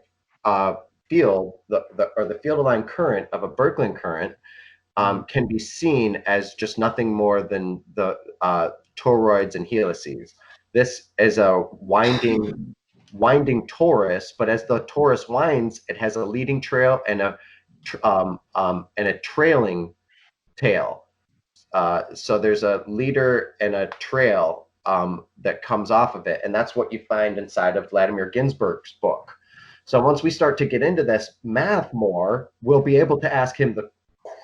field, the field aligned current of a Birkeland current can be seen as just nothing more than the toroids and helices. This is a winding torus, but as the torus winds, it has a leading trail and a trailing tail. So there's a leader and a trail that comes off of it, and that's what you find inside of Vladimir Ginsburg's book. So once we start to get into this math more, we'll be able to ask him the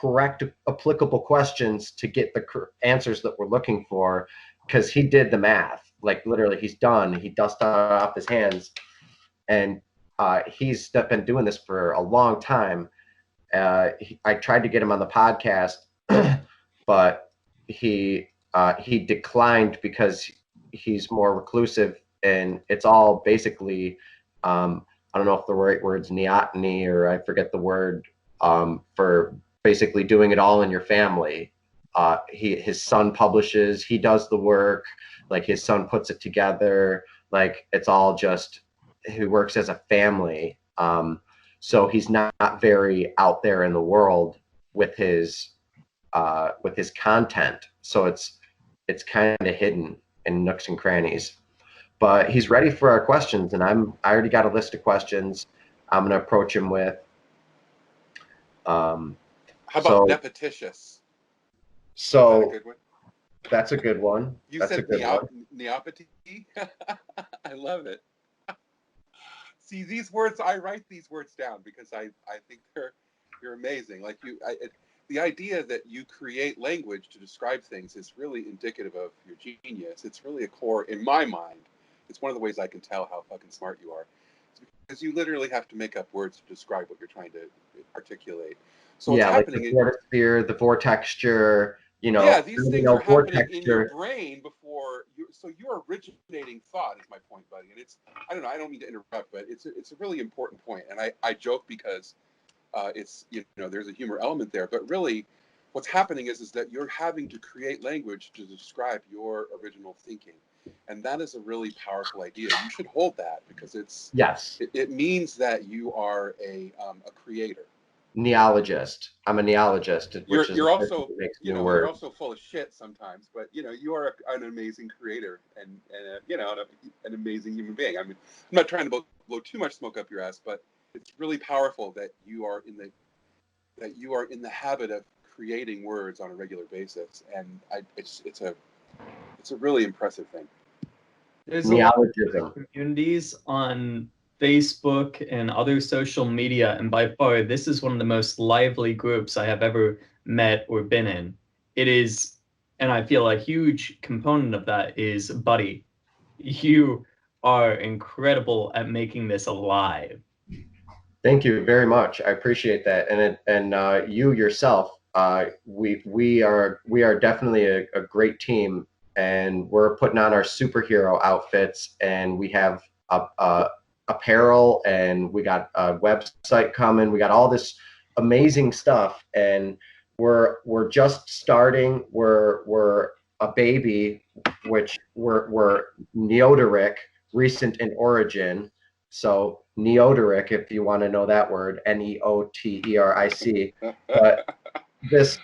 correct applicable questions to get the answers that we're looking for, because he did the math. Like literally, he's done. He dusted off his hands, and he's been doing this for a long time. I tried to get him on the podcast, but he declined because he's more reclusive, and it's all basically I don't know if the right word's neoteny, or I forget the word for basically doing it all in your family. His son publishes, he does the work, like his son puts it together, like it's all just, he works as a family. So he's not very out there in the world with his content. So it's kind of hidden in nooks and crannies. But he's ready for our questions, and I already got a list of questions I'm gonna approach him with. How about nepetitious? So that's a good one. You that's said a good one. Neopathy? I love it. See, these words, I write these words down because I think you're amazing. Like the idea that you create language to describe things is really indicative of your genius. It's really a core, in my mind, it's one of the ways I can tell how fucking smart you are. It's because you literally have to make up words to describe what you're trying to articulate. So what's happening like the vortisphere, the vortexture, these things are happening in your brain before you. So your originating thought is my point, buddy. And it's, I don't know, I don't mean to interrupt, but it's a really important point. And I joke because it's, there's a humor element there, but really what's happening is that you're having to create language to describe your original thinking. And that is a really powerful idea. You should hold that because it means that you are a creator. Neologist. I'm a neologist. You're also you're also full of shit sometimes, but you are an amazing creator and an amazing human being. I mean, I'm not trying to blow too much smoke up your ass, but it's really powerful that you are in the habit of creating words on a regular basis, and it's a really impressive thing. There's a lot of communities on Facebook and other social media, and by far this is one of the most lively groups I have ever met or been in. It is, and I feel a huge component of that is Buddy. You are incredible at making this alive. Thank you very much. I appreciate that, and you yourself. We are definitely a great team, and we're putting on our superhero outfits, and we have apparel, and we got a website coming. We got all this amazing stuff, and we're just starting. We're a baby, which we're neoteric, recent in origin. So neoteric, if you want to know that word, Neoteric. But this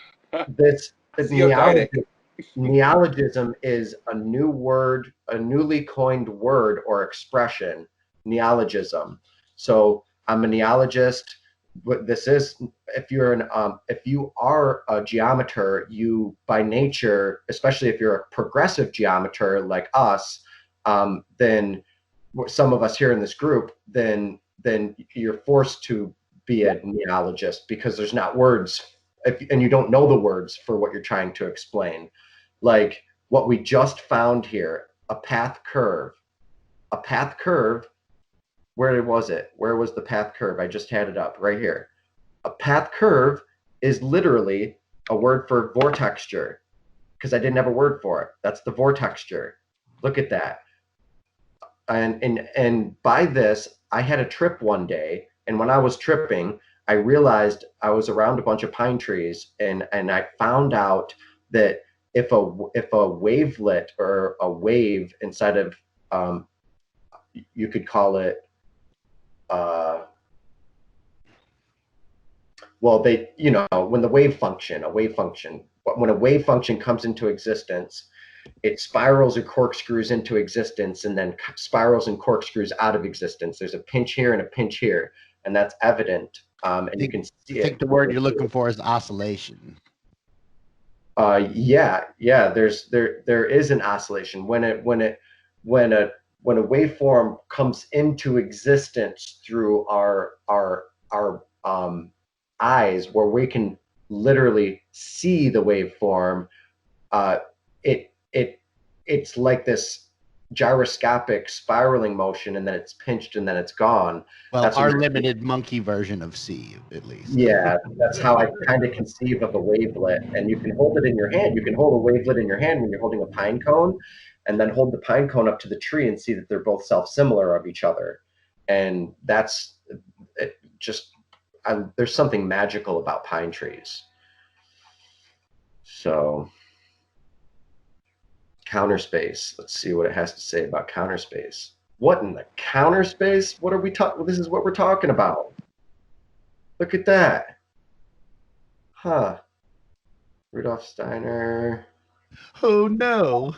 neologism is a new word, a newly coined word or expression. Neologism. So I'm a neologist. But this is, if you are a geometer, you by nature, especially if you're a progressive geometer like us, then some of us here in this group, then you're forced to be a neologist because there's not words, and you don't know the words for what you're trying to explain. Like what we just found here, a path curve. A path curve, where was it? Where was the path curve? I just had it up right here. A path curve is literally a word for vortexture, because I didn't have a word for it. That's the vortexture. Look at that. And by this, I had a trip one day, and when I was tripping, I realized I was around a bunch of pine trees, and I found out that if a wavelet or a wave inside of you could call it Well, they, you know, when a wave function comes into existence, it spirals or corkscrews into existence and then spirals and corkscrews out of existence. There's a pinch here and a pinch here, and that's evident. And you can see I think the word you're looking for is oscillation. Yeah, there is an oscillation when a waveform comes into existence through our eyes, where we can literally see the waveform. It's like this gyroscopic spiraling motion, and then it's pinched and then it's gone. Well, that's our limited monkey version of C, at least. Yeah, that's how I kind of conceive of a wavelet. And you can hold it in your hand. You can hold a wavelet in your hand when you're holding a pine cone, and then hold the pine cone up to the tree and see that they're both self-similar of each other. And that's just, there's something magical about pine trees. So counter space. Let's see what it has to say about counter space. What in the counter space? What are we talking? This is what we're talking about. Look at that. Huh. Rudolf Steiner. Oh no.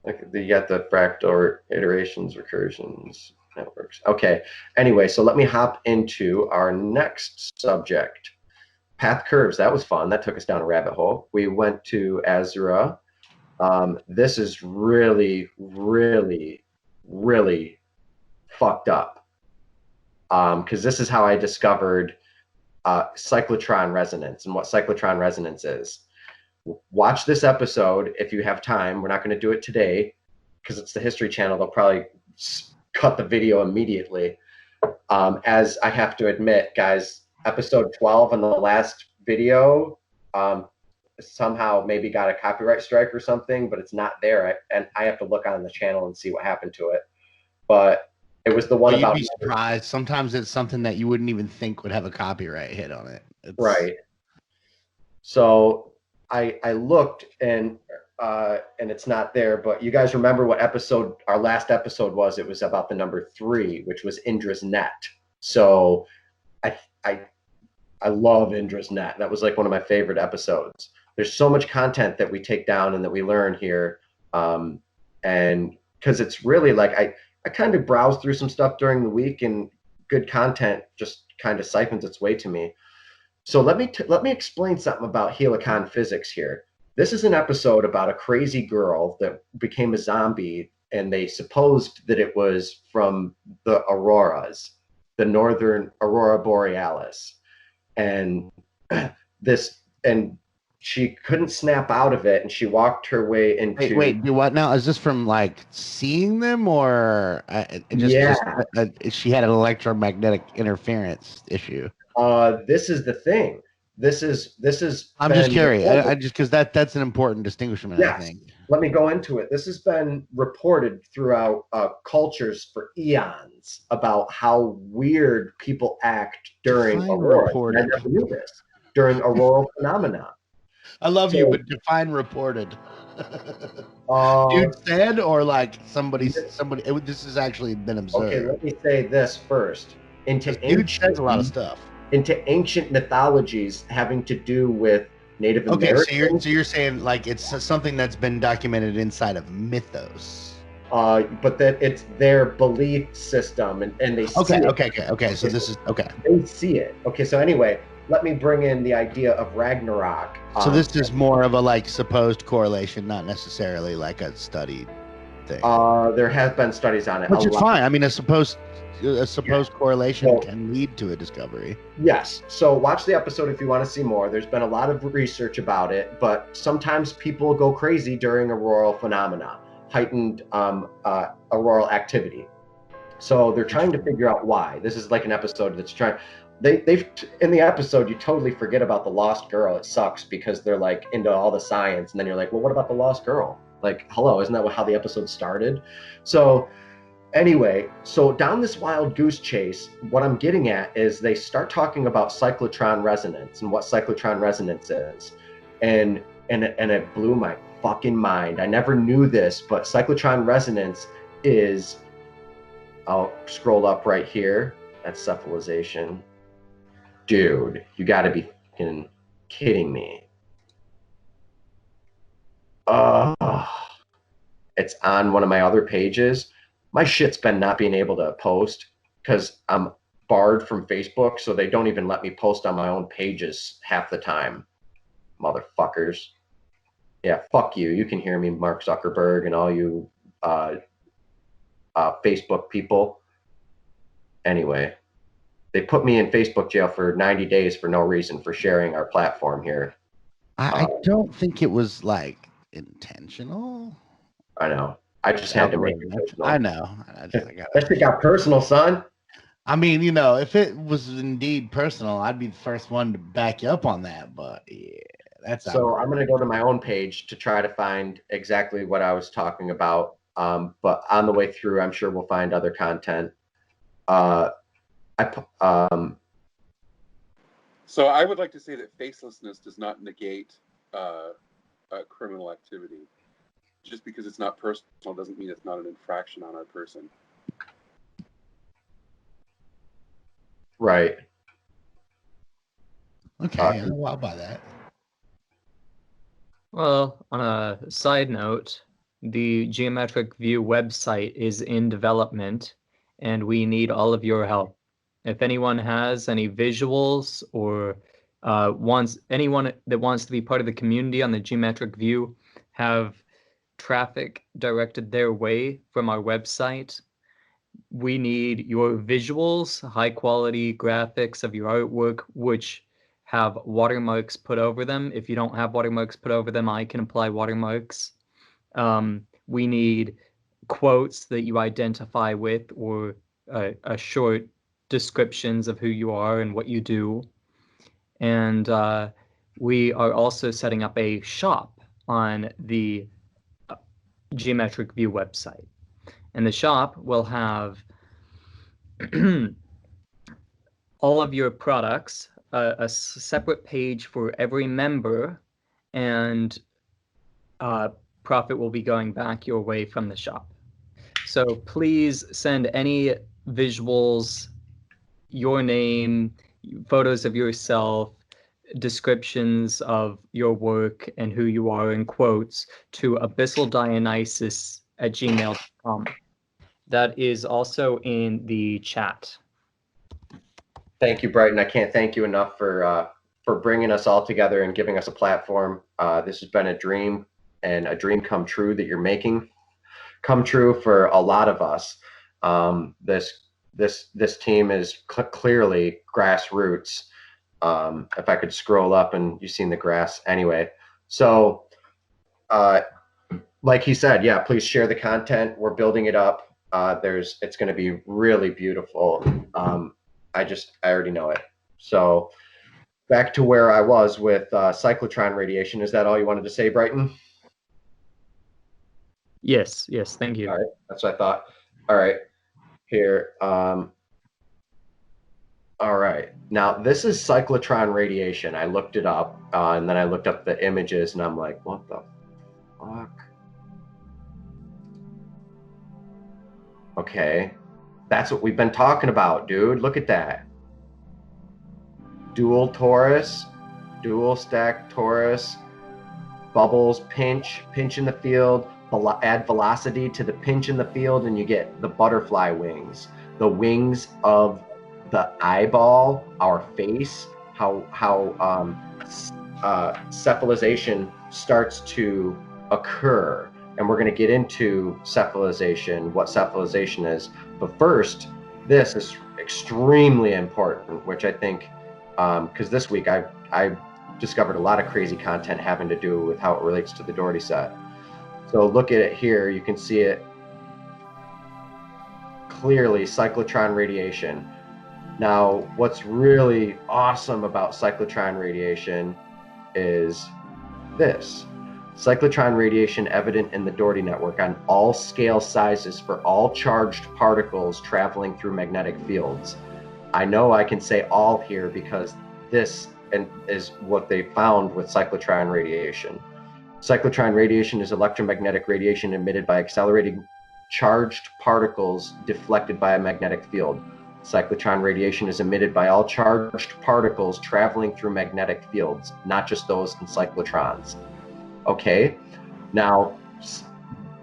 Look, you got the fractal iterations, recursions, networks. Okay. Anyway, so let me hop into our next subject. Path curves. That was fun. That took us down a rabbit hole. We went to Azra. This is really, really, really fucked up. Because this is how I discovered cyclotron resonance and what cyclotron resonance is. Watch this episode if you have time. We're not going to do it today because it's the History Channel. They'll probably cut the video immediately. As I have to admit, guys, episode 12 on the last video somehow maybe got a copyright strike or something, but it's not there. And I have to look on the channel and see what happened to it. But it was the one about... You'd be surprised. Sometimes it's something that you wouldn't even think would have a copyright hit on it. Right. So I looked and it's not there, but you guys remember what episode our last episode was? It was about the number 3, which was Indra's net. So I love Indra's net. That was like one of my favorite episodes. There's so much content that we take down and that we learn here. And because it's really like I kind of browse through some stuff during the week, and good content just kind of siphons its way to me. So let me explain something about helicon physics here. This is an episode about a crazy girl that became a zombie, and they supposed that it was from the auroras, the northern aurora borealis. And she couldn't snap out of it, and she walked her way into... Wait, do what now? Is this from like seeing them, or she had an electromagnetic interference issue? This is the thing. This is. I'm just curious. I just because that's an important distinction. Yes. I think. Let me go into it. This has been reported throughout cultures for eons about how weird people act during aurora. I never knew this. During auroral phenomena. I love you, but define reported. Dude said, or like somebody. This has actually been observed. Okay, let me say this first. Dude says a lot of stuff. Into ancient mythologies having to do with Native Americans. Okay, so you're saying like it's something that's been documented inside of mythos. But that it's their belief system, and they see it. Okay. So this is okay. They see it. Okay, so anyway, let me bring in the idea of Ragnarok. So this is more of a like supposed correlation, not necessarily like a studied thing. There has been studies on it. Which is fine. I mean, a supposed correlation can lead to a discovery. Yes. So watch the episode if you want to see more. There's been a lot of research about it, but sometimes people go crazy during auroral phenomena, heightened auroral activity. So they're trying to figure out why. This is like an episode that's trying... They've in the episode, you totally forget about the lost girl. It sucks because they're like into all the science, and then you're like, well, what about the lost girl? Like, hello, isn't that how the episode started? So anyway, so down this wild goose chase, what I'm getting at is they start talking about cyclotron resonance and what cyclotron resonance is. And it blew my fucking mind. I never knew this, but cyclotron resonance is, I'll scroll up right here. That's cephalization. Dude, you gotta be fucking kidding me. It's on one of my other pages. My shit's been not being able to post because I'm barred from Facebook, so they don't even let me post on my own pages half the time. Motherfuckers. Yeah, fuck you. You can hear me, Mark Zuckerberg, and all you Facebook people. Anyway, they put me in Facebook jail for 90 days for no reason for sharing our platform here. I don't think it was like intentional. I know. I just had to make it personal. I know. That shit got personal, son. I mean, you know, if it was indeed personal, I'd be the first one to back you up on that. But yeah, that's so. I'm going to go to my own page to try to find exactly what I was talking about. But on the way through, I'm sure we'll find other content. So I would like to say that facelessness does not negate criminal activity. Just because it's not personal doesn't mean it's not an infraction on our person. Right. Okay, I'll buy that. Well, on a side note, the Geometric View website is in development, and we need all of your help. If anyone has any visuals or anyone that wants to be part of the community on the Geometric View, have traffic directed their way from our website, we need your visuals, high quality graphics of your artwork, which have watermarks put over them. If you don't have watermarks put over them, I can apply watermarks. We need quotes that you identify with, or a short descriptions of who you are and what you do. And we are also setting up a shop on the Geometric View website. And the shop will have all of your products, a separate page for every member, and profit will be going back your way from the shop. So please send any visuals, your name, photos of yourself, descriptions of your work and who you are in quotes to abyssal.dionysus@gmail.com. That is also in the chat. Thank you, Brighton. I can't thank you enough for bringing us all together and giving us a platform. This has been a dream, and a dream come true that you're making come true for a lot of us. This team is clearly grassroots. If I could scroll up, and you've seen the grass anyway. So, like he said, yeah, please share the content. We're building it up. It's going to be really beautiful. I already know it. So back to where I was with cyclotron radiation. Is that all you wanted to say, Brighton? Yes, thank you. All right, that's what I thought. All right, here. All right, now this is cyclotron radiation. I looked it up, and then I looked up the images, and I'm like, what the fuck? Okay, that's what we've been talking about, dude. Look at that. Dual torus, dual stack torus, bubbles, pinch in the field, add velocity to the pinch in the field, and you get the butterfly wings. The wings of the eyeball, our face, how cephalization starts to occur. And we're going to get into cephalization, what cephalization is. But first, this is extremely important, which I think, because this week I discovered a lot of crazy content having to do with how it relates to the Dougherty set. So look at it here. You can see it clearly, cyclotron radiation. Now, what's really awesome about cyclotron radiation is this. Cyclotron radiation evident in the Dougherty network on all scale sizes for all charged particles traveling through magnetic fields. I know I can say all here because this is what they found with cyclotron radiation. Cyclotron radiation is electromagnetic radiation emitted by accelerating charged particles deflected by a magnetic field. Cyclotron radiation is emitted by all charged particles traveling through magnetic fields, not just those in cyclotrons. Okay, now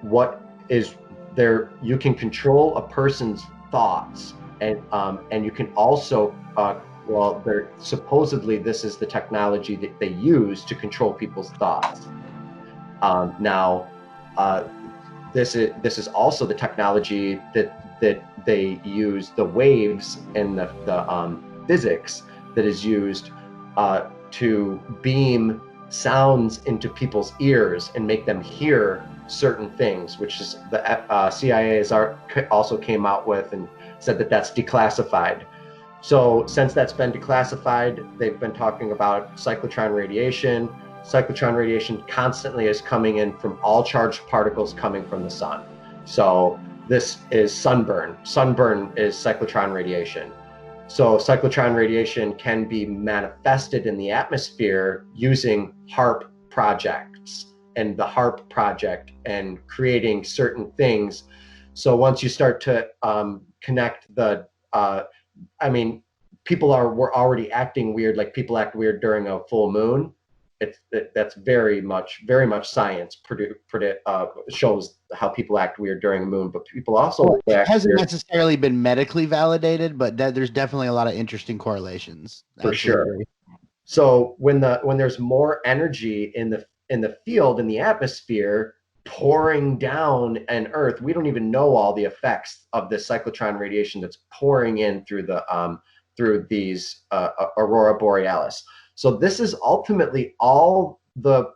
what is there? You can control a person's thoughts, and you can also, well, supposedly this is the technology that they use to control people's thoughts. Now, this is also the technology that they use, the waves and the physics that is used to beam sounds into people's ears and make them hear certain things, which is the CIA also came out with and said that that's declassified. So since that's been declassified, they've been talking about cyclotron radiation. Cyclotron radiation constantly is coming in from all charged particles coming from the sun. So this is sunburn. Sunburn is cyclotron radiation. So cyclotron radiation can be manifested in the atmosphere using HARP projects and the HARP project and creating certain things. So once you start to connect the, I mean, were already acting weird, like people act weird during a full moon. That's very much science shows how people act weird during a moon, but people also it hasn't necessarily been medically validated, but there's definitely a lot of interesting correlations. For sure. So when there's more energy in the field, in the atmosphere, pouring down on Earth, we don't even know all the effects of the cyclotron radiation that's pouring in through these aurora borealis. So this is ultimately all the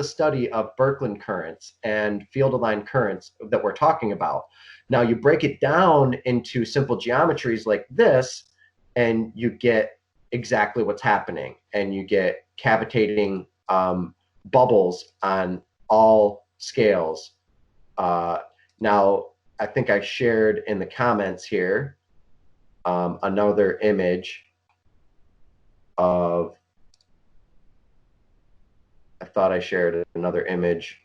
study of Birkeland currents and field-aligned currents that we're talking about. Now you break it down into simple geometries like this, and you get exactly what's happening, and you get cavitating bubbles on all scales. Now I think I shared in the comments here another image of, I thought I shared another image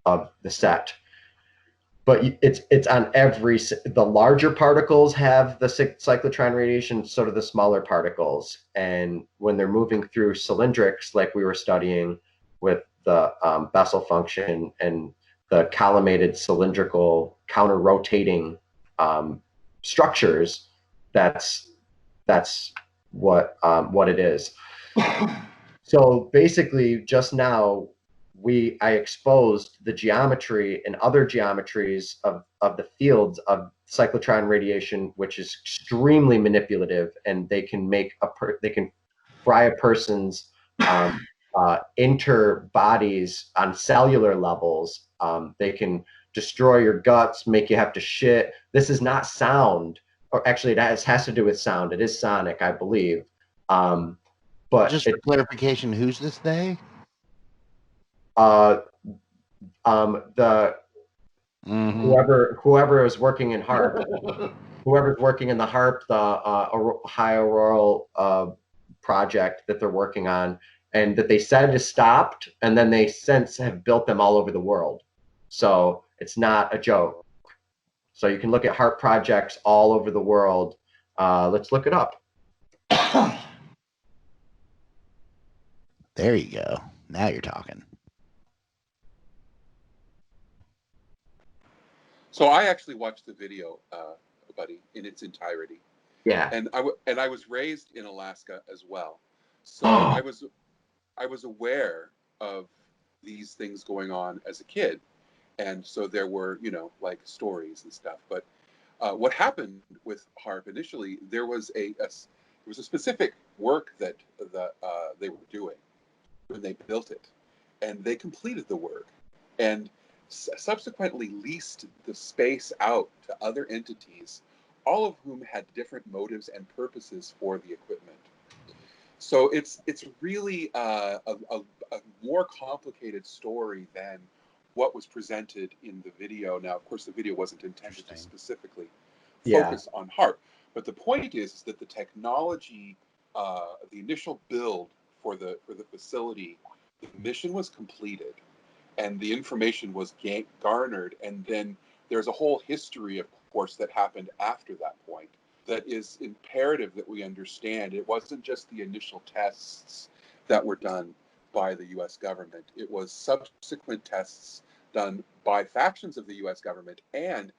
of the set, but it's on the larger particles have the cyclotron radiation, so do the smaller particles. And when they're moving through cylindrics, like we were studying with the Bessel function and the collimated cylindrical counter-rotating structures, that's what it is. So basically, just now, I exposed the geometry and other geometries of the fields of cyclotron radiation, which is extremely manipulative, and they can they can fry a person's inter bodies on cellular levels. They can destroy your guts, make you have to shit. This is not sound, or actually, it has to do with sound. It is sonic, I believe. But just for clarification, who's this they? Whoever is working in HARP, whoever's working in the HARP, the High Auroral project that they're working on, and that they said is stopped, and then they since have built them all over the world. So it's not a joke. So you can look at HARP projects all over the world. Let's look it up. There you go. Now you're talking. So I actually watched the video, buddy, in its entirety. Yeah. And I was raised in Alaska as well, so I was aware of these things going on as a kid, and so there were like stories and stuff. But what happened with HARP initially, there was a specific work that they were doing when they built it, and they completed the work and subsequently leased the space out to other entities, all of whom had different motives and purposes for the equipment. So it's really a more complicated story than what was presented in the video. Now, of course, the video wasn't intended to specifically focus on HARP, but the point is that the technology, the initial build for the facility, the mission was completed, and the information was garnered, and then there's a whole history, of course, that happened after that point. that is imperative that we understand. It wasn't just the initial tests that were done by the U.S. government. It was subsequent tests done by factions of the U.S. government and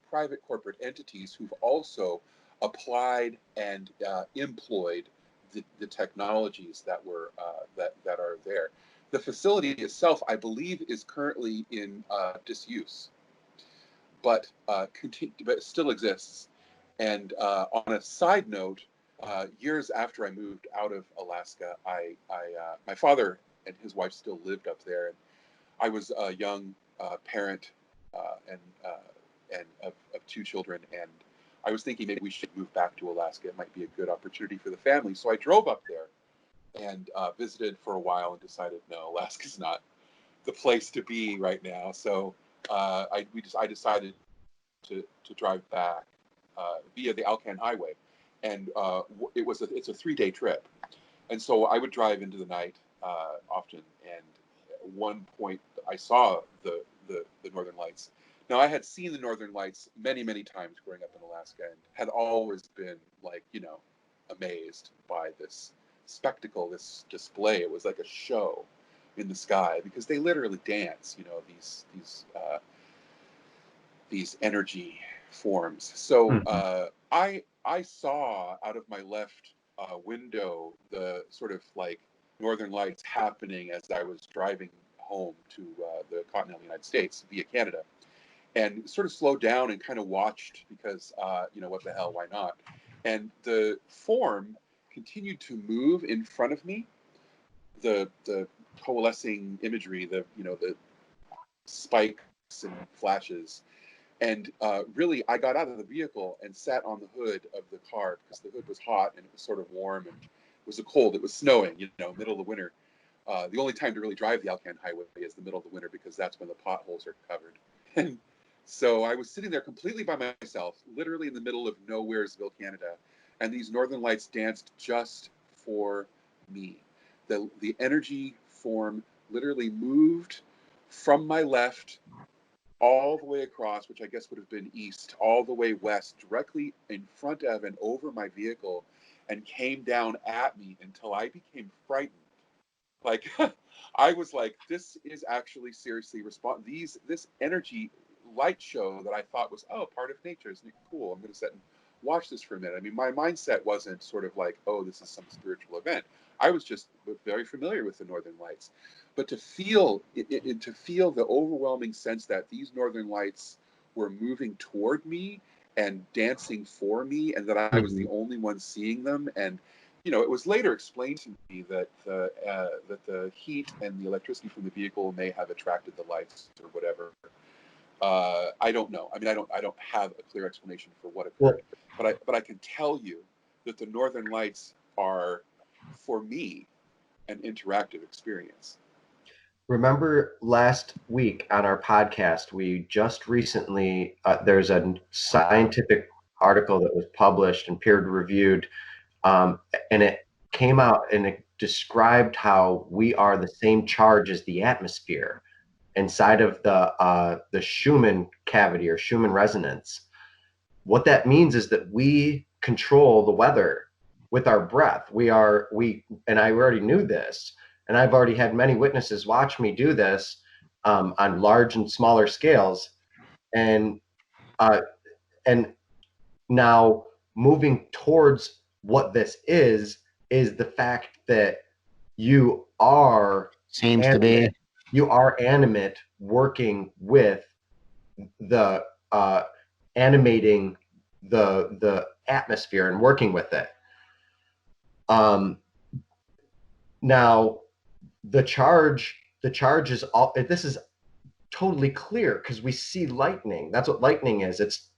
private corporate entities who've also applied and employed the technologies that were that are there. The facility itself, I believe, is currently in disuse, but but still exists. And on a side note, years after I moved out of Alaska, my father and his wife still lived up there, and I was a young parent and of two children, and I was thinking maybe we should move back to Alaska. It might be a good opportunity for the family. So I drove up there and visited for a while and decided, no, Alaska's not the place to be right now. So I decided to drive back via the Alcan Highway, and it's a 3-day trip, and so I would drive into the night often. And at one point, I saw the Northern Lights. Now, I had seen the Northern Lights many times growing up in Alaska, and had always been amazed by this spectacle, this display. It was like a show in the sky because they literally dance. These energy forms. So I saw out of my left window the sort of like Northern Lights happening as I was driving home to the continental United States via Canada, and sort of slowed down and kind of watched because what the hell, why not? And the form continued to move in front of me. The coalescing imagery, the spikes and flashes. And really, I got out of the vehicle and sat on the hood of the car because the hood was hot and it was sort of warm, and it was cold. It was snowing, middle of the winter. The only time to really drive the Alcan Highway is the middle of the winter because that's when the potholes are covered. And so I was sitting there completely by myself, literally in the middle of Nowheresville, Canada, and these Northern Lights danced just for me. The energy form literally moved from my left all the way across, which I guess would have been east, all the way west, directly in front of and over my vehicle, and came down at me until I became frightened. Like, I was like, this is actually seriously this energy light show that I thought was, part of nature, isn't it cool? I'm going to sit and watch this for a minute. I mean, my mindset wasn't sort of like, oh, this is some spiritual event. I was just very familiar with the Northern Lights. But to feel the overwhelming sense that these Northern Lights were moving toward me and dancing for me, and that I was the only one seeing them, and it was later explained to me that the heat and the electricity from the vehicle may have attracted the lights or whatever. I don't know. I mean, I don't have a clear explanation for what occurred, but I can tell you that the Northern Lights are, for me, an interactive experience. Remember last week on our podcast, we just recently, there's a scientific article that was published and peer reviewed, and it came out and it described how we are the same charge as the atmosphere inside of the Schumann cavity or Schumann resonance. What that means is that we control the weather with our breath. And I already knew this, and I've already had many witnesses watch me do this on large and smaller scales. And now moving towards what this is the fact that you are animate working with the animating the atmosphere and working with it. Now the charge is all, this is totally clear because we see lightning. That's what lightning is. It's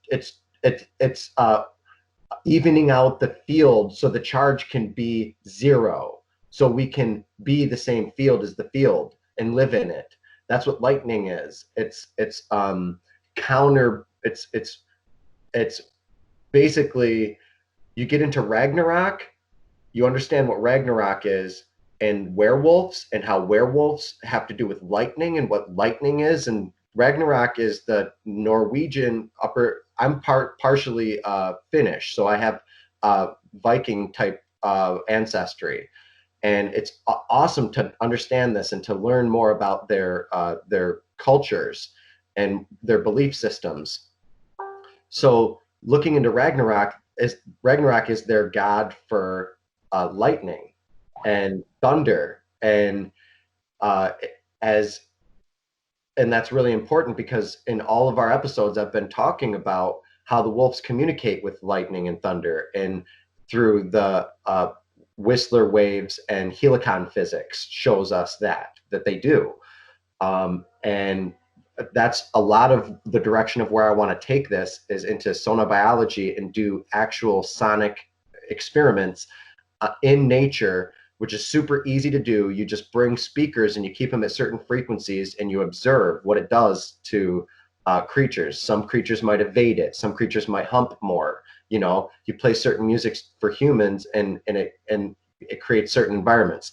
evening out the field so the charge can be zero, so we can be the same field as the field and live in it. That's what lightning is. It's basically, you get into Ragnarok, you understand what Ragnarok is, and werewolves, and how werewolves have to do with lightning and what lightning is. And Ragnarok is the Norwegian upper I'm partially Finnish, so I have Viking type ancestry, and it's awesome to understand this and to learn more about their cultures and their belief systems. So looking into Ragnarok is their god for lightning and thunder, and that's really important because in all of our episodes I've been talking about how the wolves communicate with lightning and thunder, and through the Whistler waves and helicon physics shows us that they do. And that's a lot of the direction of where I want to take this, is into sonobiology and do actual sonic experiments in nature, which is super easy to do. You just bring speakers and you keep them at certain frequencies and you observe what it does to creatures. Some creatures might evade it. Some creatures might hump more. You know, you play certain music for humans and it creates certain environments.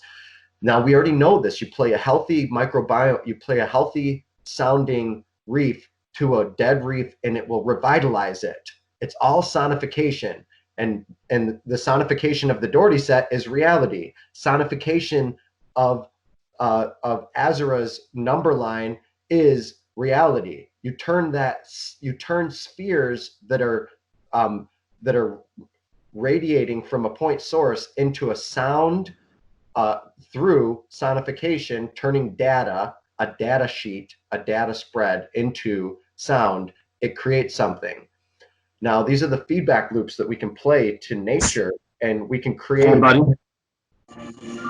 Now, we already know this. You play a healthy microbiome, you play a healthy sounding reef to a dead reef and it will revitalize it. It's all sonification. And the sonification of the Dougherty set is reality. Sonification of Azra's number line is reality. You turn spheres that are radiating from a point source into a sound through sonification, turning data, a data sheet, a data spread into sound. It creates something. Now, these are the feedback loops that we can play to nature, and we can create. Hey, buddy.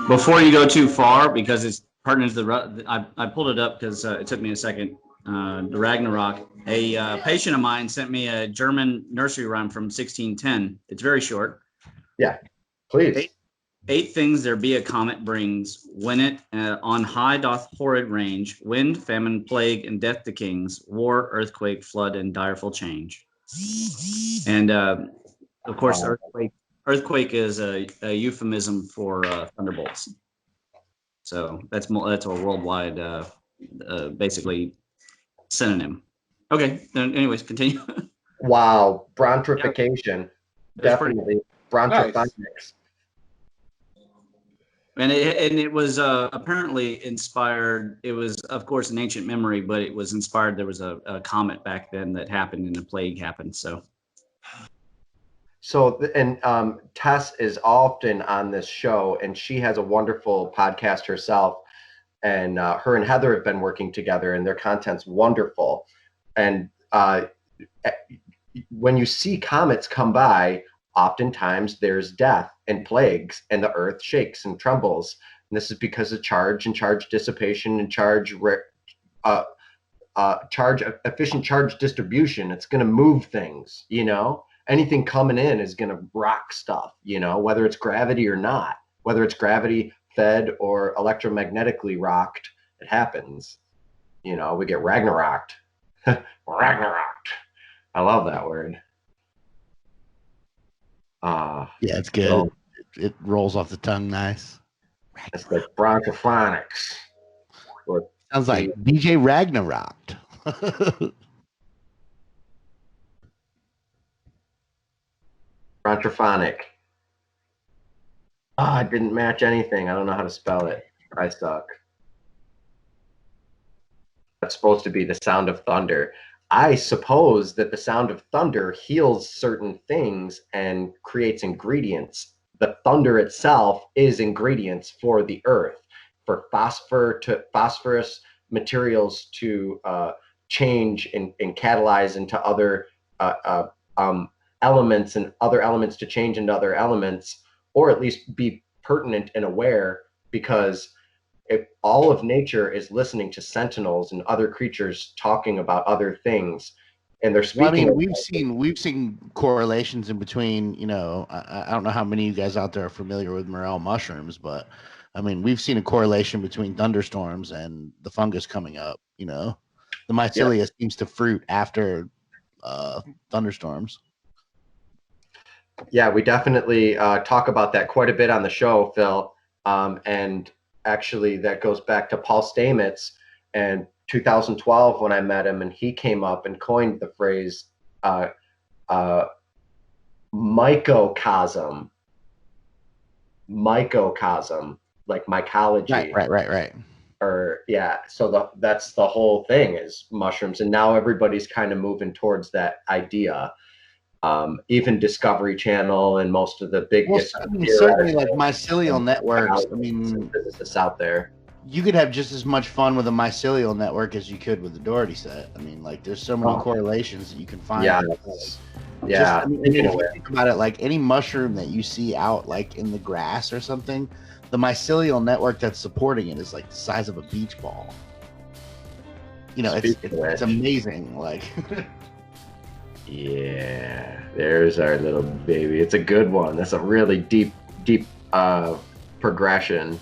Before you go too far, because it's pertinent to I pulled it up because it took me a second. The Ragnarok. A patient of mine sent me a German nursery rhyme from 1610. It's very short. Yeah, please. Eight things there be a comet brings, when it on high doth horrid range, wind, famine, plague, and death to kings, war, earthquake, flood, and direful change. And of course, earthquake is a euphemism for thunderbolts. So that's a worldwide, basically synonym. Okay. Then, anyways, continue. Wow, brontrification, definitely brontrophonics. Nice. And it was apparently inspired. It was, of course, an ancient memory, but it was inspired. There was a comet back then that happened, and a plague happened. So, and Tess is often on this show, and she has a wonderful podcast herself. And her and Heather have been working together, and their content's wonderful. And when you see comets come by, oftentimes there's death and plagues, and the earth shakes and trembles. And this is because of charge and charge dissipation and efficient charge distribution. It's going to move things, you know. Anything coming in is going to rock stuff, you know, whether it's gravity or not, whether it's gravity fed or electromagnetically rocked, it happens. You know, we get Ragnaroked. Ragnaroked. I love that word. Yeah, it's good. So, it rolls off the tongue nice. It's like bronchophonics. Sounds like DJ Ragnarok. Brontrophonic. I didn't match anything. I don't know how to spell it. I suck. That's supposed to be the sound of thunder. I suppose that the sound of thunder heals certain things and creates ingredients. The thunder itself is ingredients for the earth, for phosphorus materials to change and catalyze into other elements, and other elements to change into other elements, or at least be pertinent and aware, because if all of nature is listening to sentinels and other creatures talking about other things, and they're speaking. Well, I mean, we've seen correlations in between. You know, I don't know how many of you guys out there are familiar with morel mushrooms, but I mean, we've seen a correlation between thunderstorms and the fungus coming up. You know, the mycelia seems to fruit after thunderstorms. Yeah, we definitely talk about that quite a bit on the show, Phil. And actually, that goes back to Paul Stamets and 2012 when I met him, and he came up and coined the phrase mycocosm, like mycology. Right. Or yeah, so that's the whole thing is mushrooms, and now everybody's kind of moving towards that idea. Even Discovery Channel and most of the big, certainly like mycelial networks. I mean, physicists out there. You could have just as much fun with a mycelial network as you could with the Dougherty set. I mean, like there's so many correlations that you can find. Yeah. Yeah. I mean, if you think about it, like any mushroom that you see out like in the grass or something, the mycelial network that's supporting it is like the size of a beach ball. You know, it's amazing. Like, yeah, there's our little baby. It's a good one. That's a really deep progression.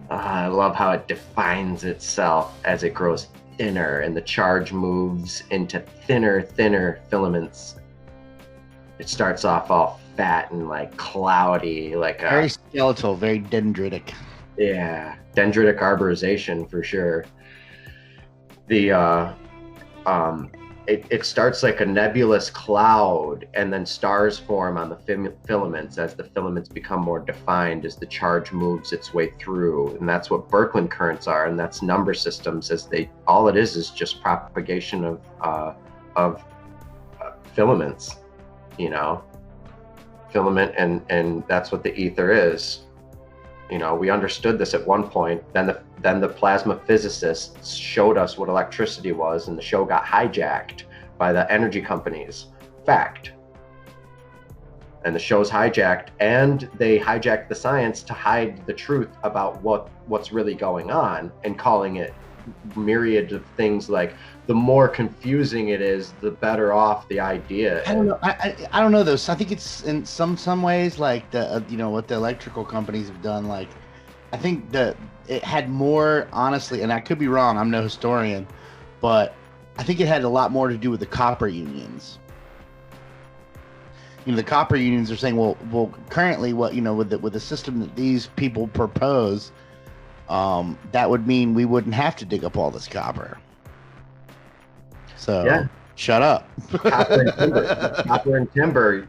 I love how it defines itself as it grows thinner and the charge moves into thinner filaments. It starts off all fat and like cloudy, like very skeletal, very dendritic. Yeah, dendritic arborization for sure. It starts like a nebulous cloud, and then stars form on the filaments as the filaments become more defined as the charge moves its way through, and that's what Birkeland currents are, and that's number systems. All it is just propagation of filaments, you know, filament, and that's what the ether is. You know, we understood this at one point. Then the plasma physicists showed us what electricity was, and the show got hijacked by the energy companies. Fact. And the show's hijacked, and they hijacked the science to hide the truth about what's really going on, and calling it myriad of things. Like, the more confusing it is, the better off the idea. I don't know. I don't know though. So I think it's in some ways like the you know what the electrical companies have done. Like, I think that it had more, honestly, and I could be wrong. I'm no historian, but I think it had a lot more to do with the copper unions. You know, the copper unions are saying, well, currently, what, you know, with the system that these people propose, that would mean we wouldn't have to dig up all this copper. So yeah. Shut up. Copper and timber.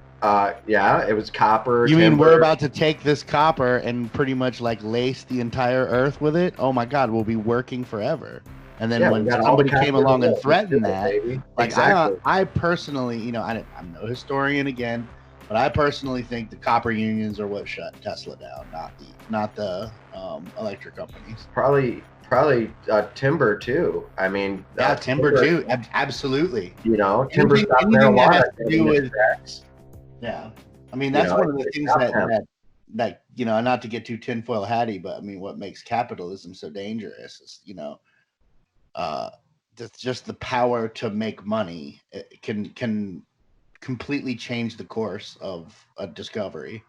Yeah, it was copper. You mean we're about to take this copper and pretty much like lace the entire earth with it? Oh my God, we'll be working forever. And then when somebody came along and threatened that, like exactly. I personally, you know, I'm no historian again, but I personally think the copper unions are what shut Tesla down, not the electric companies. Probably timber too. I mean, yeah, timber too. Absolutely. You know, timber stopped marijuana. Yeah, I mean that's one of the things that you know, not to get too tinfoil hatty, but I mean, what makes capitalism so dangerous is, you know, just the power to make money. It can completely change the course of a discovery.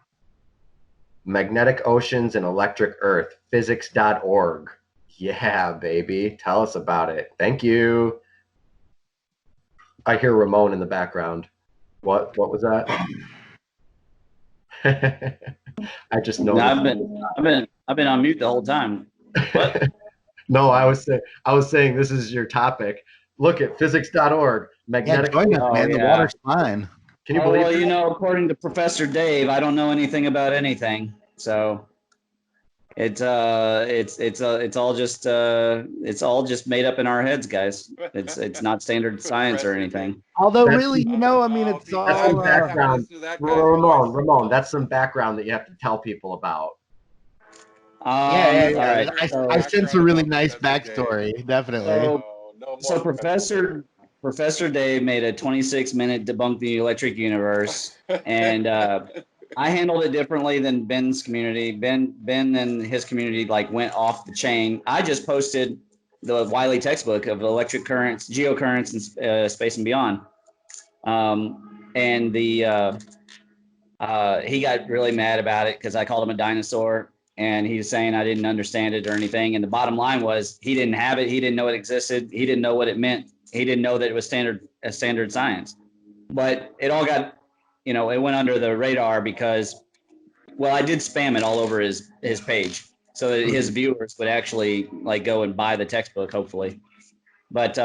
Magnetic oceans and electric earth. Physics.org. Yeah, baby. Tell us about it. Thank you. I hear Ramon in the background. What was that? I just know. No, I've been on mute the whole time. What? No, I was saying this is your topic. Look at physics.org. Magnetic. Yeah, join us, man. The water's fine. Can you believe? Well, you know, according to Professor Dave, I don't know anything about anything. So it's all just made up in our heads, guys. It's not standard science or anything. Although really, you know, I mean, it's that's some background. Ramon, that's some background that you have to tell people about. Yeah. All right. I sense a really nice backstory, definitely. So Professor Dave made a 26-minute debunk the electric universe, and I handled it differently than Ben's community. Ben and his community like went off the chain. I just posted the Wiley textbook of electric currents, geocurrents, and space and beyond. And he got really mad about it because I called him a dinosaur, and he's saying I didn't understand it or anything. And the bottom line was he didn't have it. He didn't know it existed. He didn't know what it meant. He didn't know that it was standard science. But it all got, you know, it went under the radar because, well, I did spam it all over his page so that his viewers would actually like go and buy the textbook, hopefully. But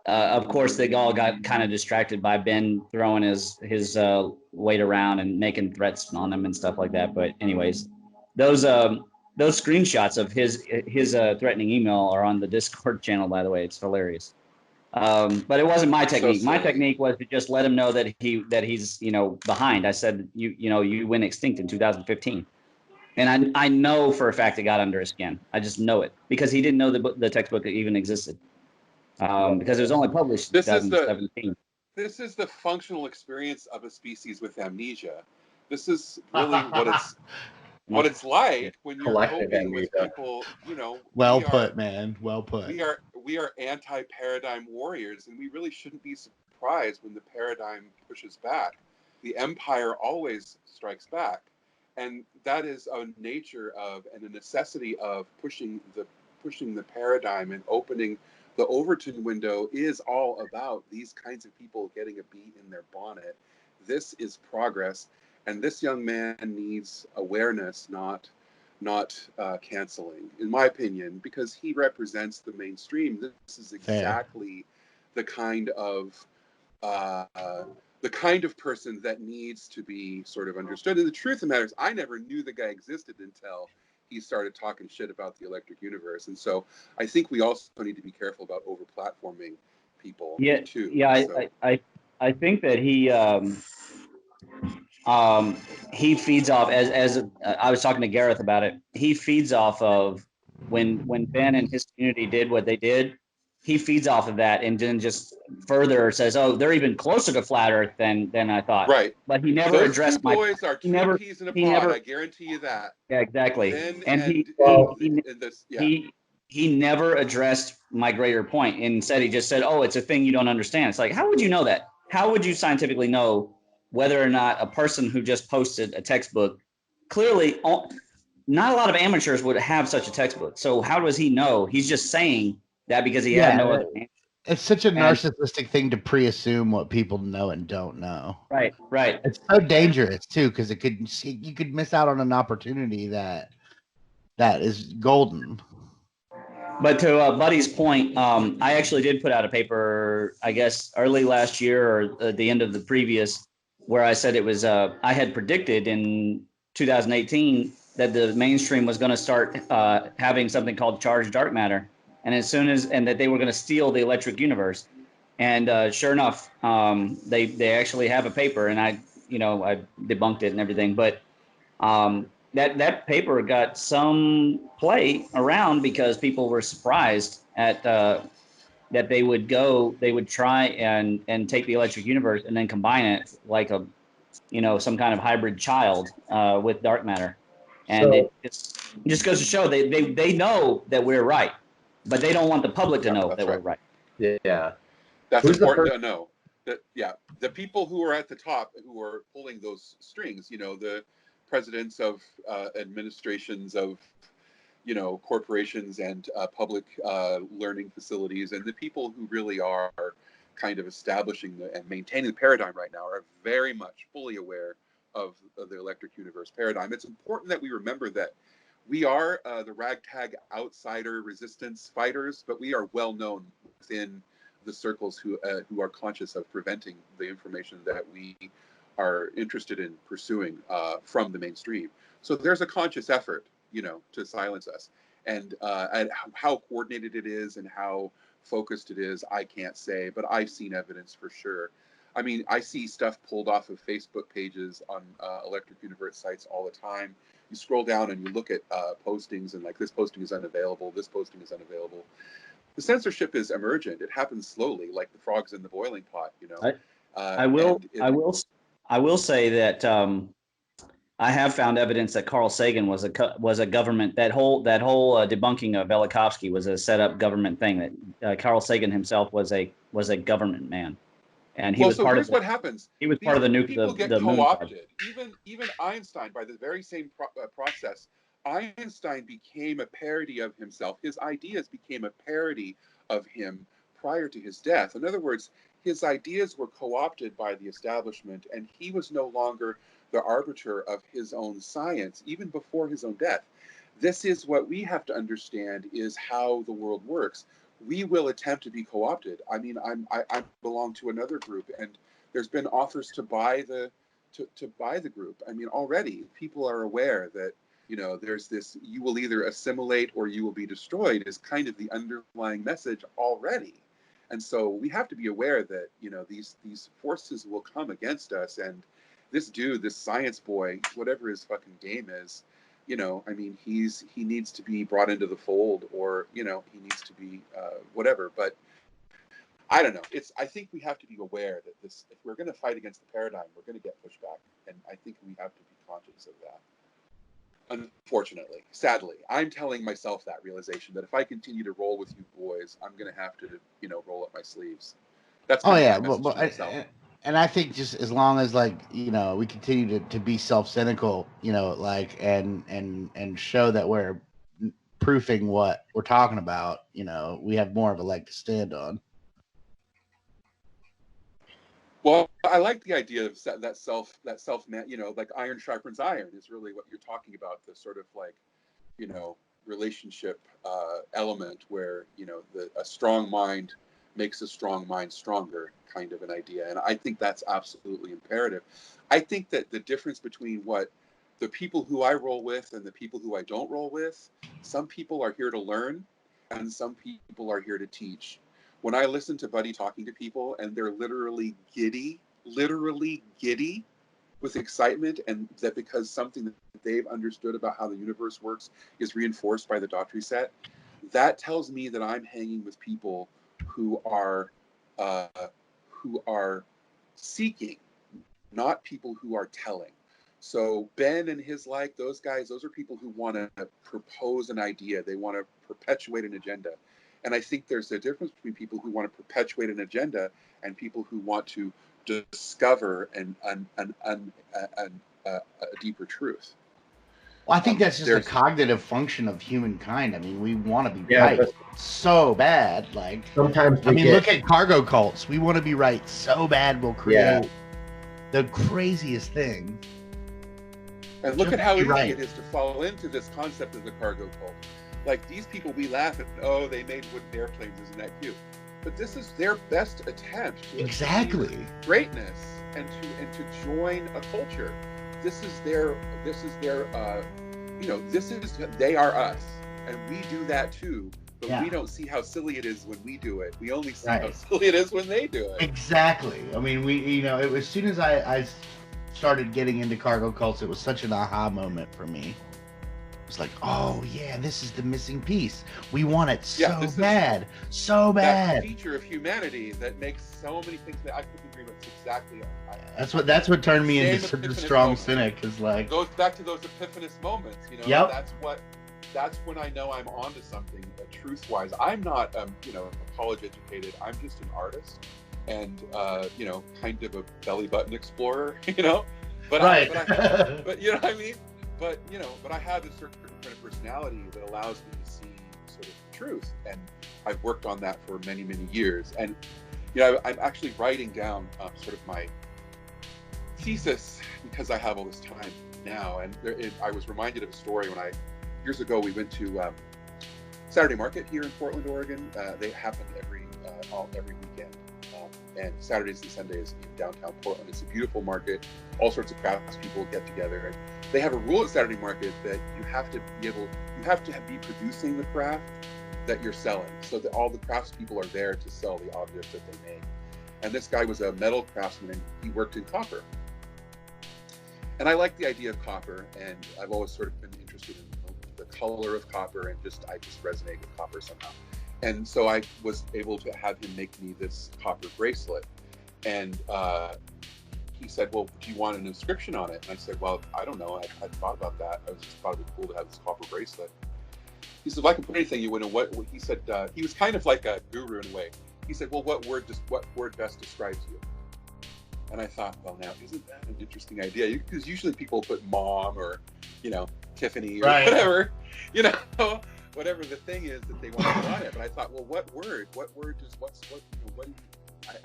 of course, they all got kind of distracted by Ben throwing his weight around and making threats on him and stuff like that. But anyways, those screenshots of his threatening email are on the Discord channel, by the way. It's hilarious. But it wasn't my technique. My technique was to just let him know that he's behind. I said you went extinct in 2015, and I know for a fact it got under his skin. I just know it because he didn't know the textbook even existed, because it was only published in 2017. This is the functional experience of a species with amnesia. This is really what it's like when you're coping with people. Well put, man. Well put. We are anti-paradigm warriors, and we really shouldn't be surprised when the paradigm pushes back. The empire always strikes back, and that is a nature of and a necessity of pushing the paradigm and opening the Overton window is all about these kinds of people getting a bee in their bonnet. This is progress, and this young man needs awareness, not canceling, in my opinion, because he represents the mainstream. This is exactly the kind of person that needs to be sort of understood. And the truth of the matter is, I never knew the guy existed until he started talking shit about the electric universe. And so I think we also need to be careful about over-platforming people too. Yeah, so. I think that he feeds off, as I was talking to Gareth about it, he feeds off of when Ben and his community did what they did, he feeds off of that and then just further says, oh, they're even closer to flat Earth than I thought. Right. But he never addressed my boys are two peas in a pod, I guarantee you that. Yeah, exactly. He never addressed my greater point. Instead, he just said, oh, it's a thing you don't understand. It's like, how would you know that? How would you scientifically know whether or not a person who just posted a textbook, clearly not a lot of amateurs would have such a textbook. So how does he know? He's just saying that because he had no other answer. It's such a narcissistic thing to pre-assume what people know and don't know. Right. It's so dangerous too, because you could miss out on an opportunity that is golden. But to Buddy's point, I actually did put out a paper, I guess, early last year or at the end of the previous, where I said it was, I had predicted in 2018 that the mainstream was going to start having something called charged dark matter. And and that they were going to steal the electric universe. And sure enough, they actually have a paper, and I debunked it and everything. But that paper got some play around because people were surprised at that they would try and take the electric universe and then combine it like some kind of hybrid child with dark matter. And it just goes to show they know that we're right, but they don't want the public to know that we're right. Yeah. That's important to know. That the people who are at the top who are pulling those strings, the presidents of administrations of corporations and public learning facilities, and the people who really are kind of establishing and maintaining the paradigm right now are very much fully aware of the electric universe paradigm. It's important that we remember that we are the ragtag outsider resistance fighters, but we are well known within the circles who are conscious of preventing the information that we are interested in pursuing from the mainstream. So there's a conscious effort, to silence us. And how coordinated it is and how focused it is, I can't say, but I've seen evidence for sure. I mean, I see stuff pulled off of Facebook pages on electric universe sites all the time. You scroll down and you look at postings and like, this posting is unavailable, this posting is unavailable. The censorship is emergent. It happens slowly, like the frogs in the boiling pot, I will say that I have found evidence that Carl Sagan was a government. That whole debunking of Velikovsky was a set up government thing. That Carl Sagan himself was a government man, and he was part of. What happens? He was part of the nuke. People get co-opted. Even Einstein, by the very same process, Einstein became a parody of himself. His ideas became a parody of him prior to his death. In other words, his ideas were co-opted by the establishment, and he was no longer the arbiter of his own science, even before his own death. This is what we have to understand, is how the world works. we will attempt to be co-opted. I mean, I belong to another group, and there's been offers to buy the group. I mean, already people are aware that, you know, there's this, you will either assimilate or you will be destroyed, is kind of the underlying message already. And so we have to be aware that, you know, these forces will come against us. And this dude, this science boy, whatever his fucking game is, you know, I mean, he needs to be brought into the fold, or, you know, he needs to be whatever. But I don't know. I think we have to be aware that this, if we're going to fight against the paradigm, we're going to get pushed back. And I think we have to be conscious of that. Unfortunately, sadly, I'm telling myself that realization that if I continue to roll with you boys, I'm going to have to, you know, roll up my sleeves. That's kind of my message to myself. And I think just as long as, like, you know, we continue to be self-cynical, you know, like, and show that we're proofing what we're talking about, you know, we have more of a leg to stand on. Well, I like the idea of that self, you know, like iron sharpens iron is really what you're talking about, the sort of like, you know, relationship element where, you know, a strong mind makes a strong mind stronger, kind of an idea. And I think that's absolutely imperative. I think that the difference between what the people who I roll with and the people who I don't roll with, some people are here to learn and some people are here to teach. When I listen to Buddy talking to people and they're literally giddy with excitement, and that because something that they've understood about how the universe works is reinforced by the Dougherty set, that tells me that I'm hanging with people who are seeking, not people who are telling. So Ben and his like, those guys, those are people who want to propose an idea. They want to perpetuate an agenda. And I think there's a difference between people who want to perpetuate an agenda and people who want to discover a deeper truth. Well, I think that's just a cognitive function of humankind. I mean, we want to be right so bad. Like, sometimes look at cargo cults. We want to be right so bad we'll create the craziest thing. And look at how easy it is to fall into this concept of the cargo cult. Like, these people, we laugh at, oh, they made wooden airplanes, isn't that cute? But this is their best attempt to achieve greatness and to join a culture. This is their you know, they are us, and we do that too. But we don't see how silly it is when we do it. We only see how silly it is when they do it. Exactly. I mean, you know, as soon as I started getting into cargo cults, it was such an aha moment for me. It's like, oh yeah, this is the missing piece. We want it so bad. That feature of humanity that makes so many things that I couldn't agree with exactly. That's what turned me into such a strong cynic. Is like, goes back to those epiphanous moments. You know, that's when I know I'm onto something truth-wise. I'm not, you know, college educated. I'm just an artist and you know, kind of a belly button explorer. You know, but but you know what I mean. But, you know, but I have a certain kind of personality that allows me to see sort of truth. And I've worked on that for many, many years. And, you know, I'm actually writing down sort of my thesis because I have all this time now. And I was reminded of a story when years ago, we went to Saturday Market here in Portland, Oregon. They happen every weekend. And Saturdays and Sundays in downtown Portland. It's a beautiful market. All sorts of craftspeople get together, and they have a rule at Saturday Market that you have to be producing the craft that you're selling, so that all the craftspeople are there to sell the objects that they make. And this guy was a metal craftsman, and he worked in copper. And I like the idea of copper, and I've always sort of been interested in the color of copper, and I just resonate with copper somehow. And so I was able to have him make me this copper bracelet. And he said, well, do you want an inscription on it? And I said, well, I don't know. I thought about that. I was just thought it'd be cool to have this copper bracelet. He said, well, I can put anything you want. What he said, he was kind of like a guru in a way. He said, well, what word best describes you? And I thought, well, now, isn't that an interesting idea? Because usually people put mom or, you know, Tiffany or whatever, you know. Whatever the thing is that they want to put on it. But I thought, well, what word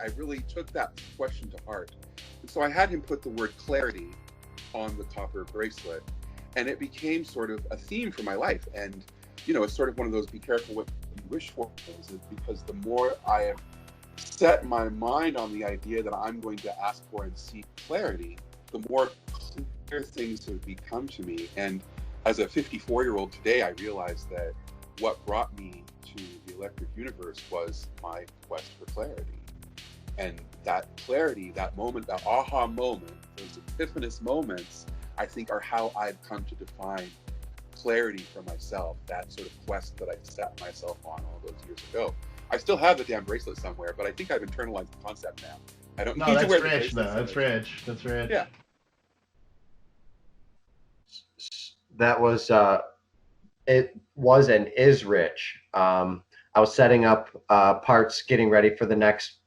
I really took that question to heart. And so I had him put the word clarity on the copper bracelet, and it became sort of a theme for my life. And it's sort of one of those be careful what you wish for things, is because the more I have set my mind on the idea that I'm going to ask for and seek clarity, the more clear things have become to me. And as a 54-year-old today, I realized that what brought me to the electric universe was my quest for clarity. And that clarity, that moment, that aha moment, those epiphanous moments, I think are how I've come to define clarity for myself, that sort of quest that I set myself on all those years ago. I still have the damn bracelet somewhere, but I think I've internalized the concept now. I don't need to wear the bracelet. That's rich. That's rich. Yeah. That was, it was and is rich. I was setting up parts, getting ready for the next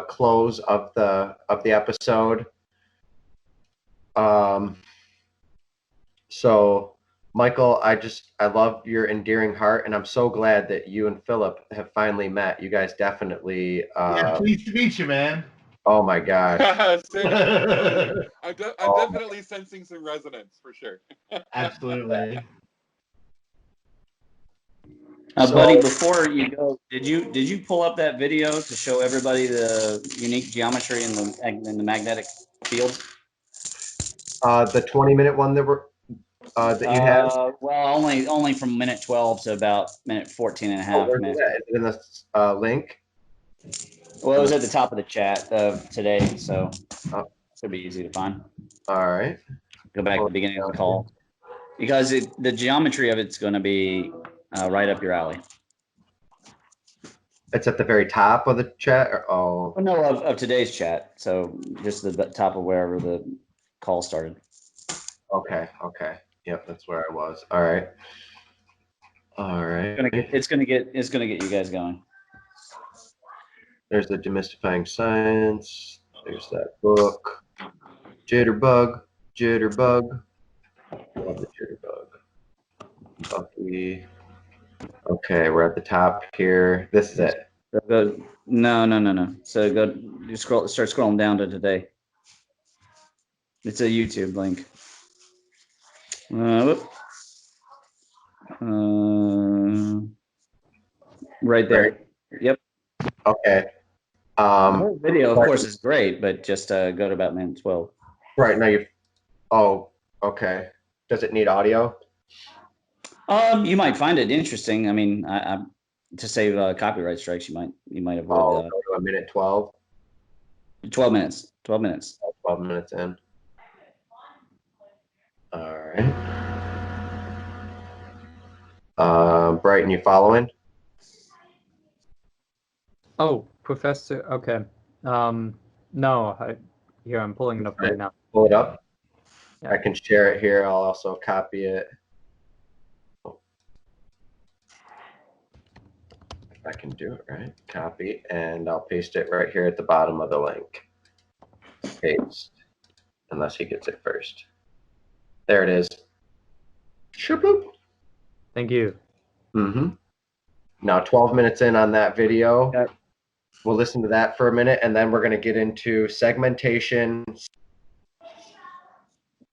close of the episode. So Michael, I love your endearing heart, and I'm so glad that you and Philip have finally met. You guys definitely pleased to meet you, man. Oh my gosh. I'm definitely sensing some resonance for sure. Absolutely. Buddy, before you go, did you pull up that video to show everybody the unique geometry in the magnetic field? The 20-minute one that you have? Well, only from minute 12 to about minute 14 and a half. Where's that? Is it in the link? Well, it was at the top of the chat of today, so it'll be easy to find. All right. Go back to the beginning of the call, because the geometry of it's going to be right up your alley. It's at the very top of the chat? No, of today's chat. So just the top of wherever the call started. Okay. Yep, that's where I was. All right. It's gonna get you guys going. There's the Demystifying Science. There's that book. Jitterbug. Love the Jitterbug. Buffy. Okay, we're at the top here. This is it. No. So start scrolling down to today. It's a YouTube link. Right there. Yep. Okay. The video, of course, is great, but just go to about minute 12. Right now okay. Does it need audio? You might find it interesting. I mean, to save copyright strikes, you might avoid go to a minute 12. 12 minutes. 12 minutes. 12 minutes in. All right. Brighton, you following? Oh, Professor. Okay. No. Here, I'm pulling it up right now. Pull it up. Yeah. I can share it here. I'll also copy it. If I can do it right. Copy, and I'll paste it right here at the bottom of the link. Paste. Unless he gets it first. There it is. Shaboop. Thank you. Mm-hmm. Now 12 minutes in on that video. Yep. We'll listen to that for a minute, and then we're going to get into segmentation.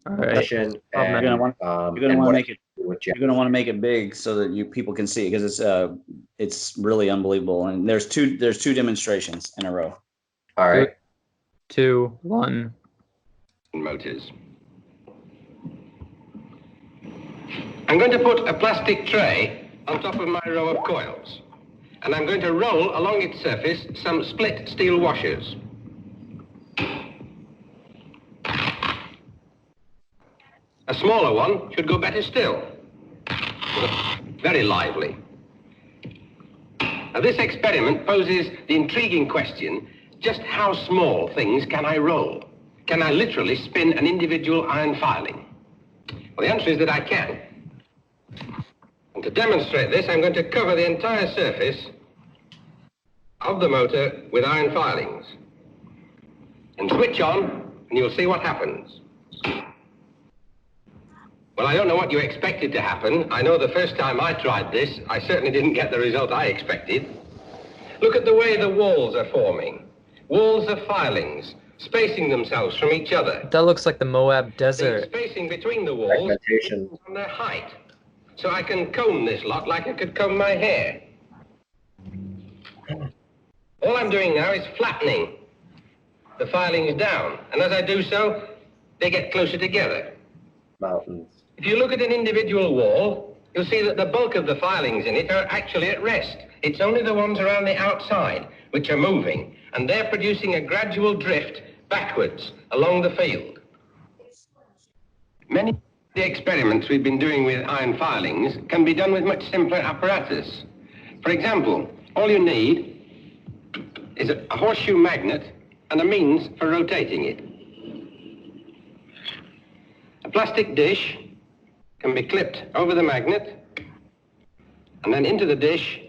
All right. You're gonna want to make it big so that people can see it, because it's really unbelievable. And there's two demonstrations in a row. All right. 3, 2, 1. Motors. I'm going to put a plastic tray on top of my row of coils, and I'm going to roll along its surface some split steel washers. A smaller one should go better still. Very lively. Now, this experiment poses the intriguing question, just how small things can I roll? Can I literally spin an individual iron filing? Well, the answer is that I can. And to demonstrate this, I'm going to cover the entire surface of the motor with iron filings. And switch on, and you'll see what happens. Well, I don't know what you expected to happen. I know the first time I tried this, I certainly didn't get the result I expected. Look at the way the walls are forming. Walls of filings, spacing themselves from each other. That looks like the Moab Desert. The spacing between the walls on their height. so I can comb this lot like I could comb my hair. All I'm doing now is flattening the filings down, and as I do so, they get closer together. Mountains. If you look at an individual wall, you'll see that the bulk of the filings in it are actually at rest. It's only the ones around the outside which are moving, and they're producing a gradual drift backwards along the field. Many of the experiments we've been doing with iron filings can be done with much simpler apparatus. For example, all you need is a horseshoe magnet and a means for rotating it. A plastic dish can be clipped over the magnet, and then into the dish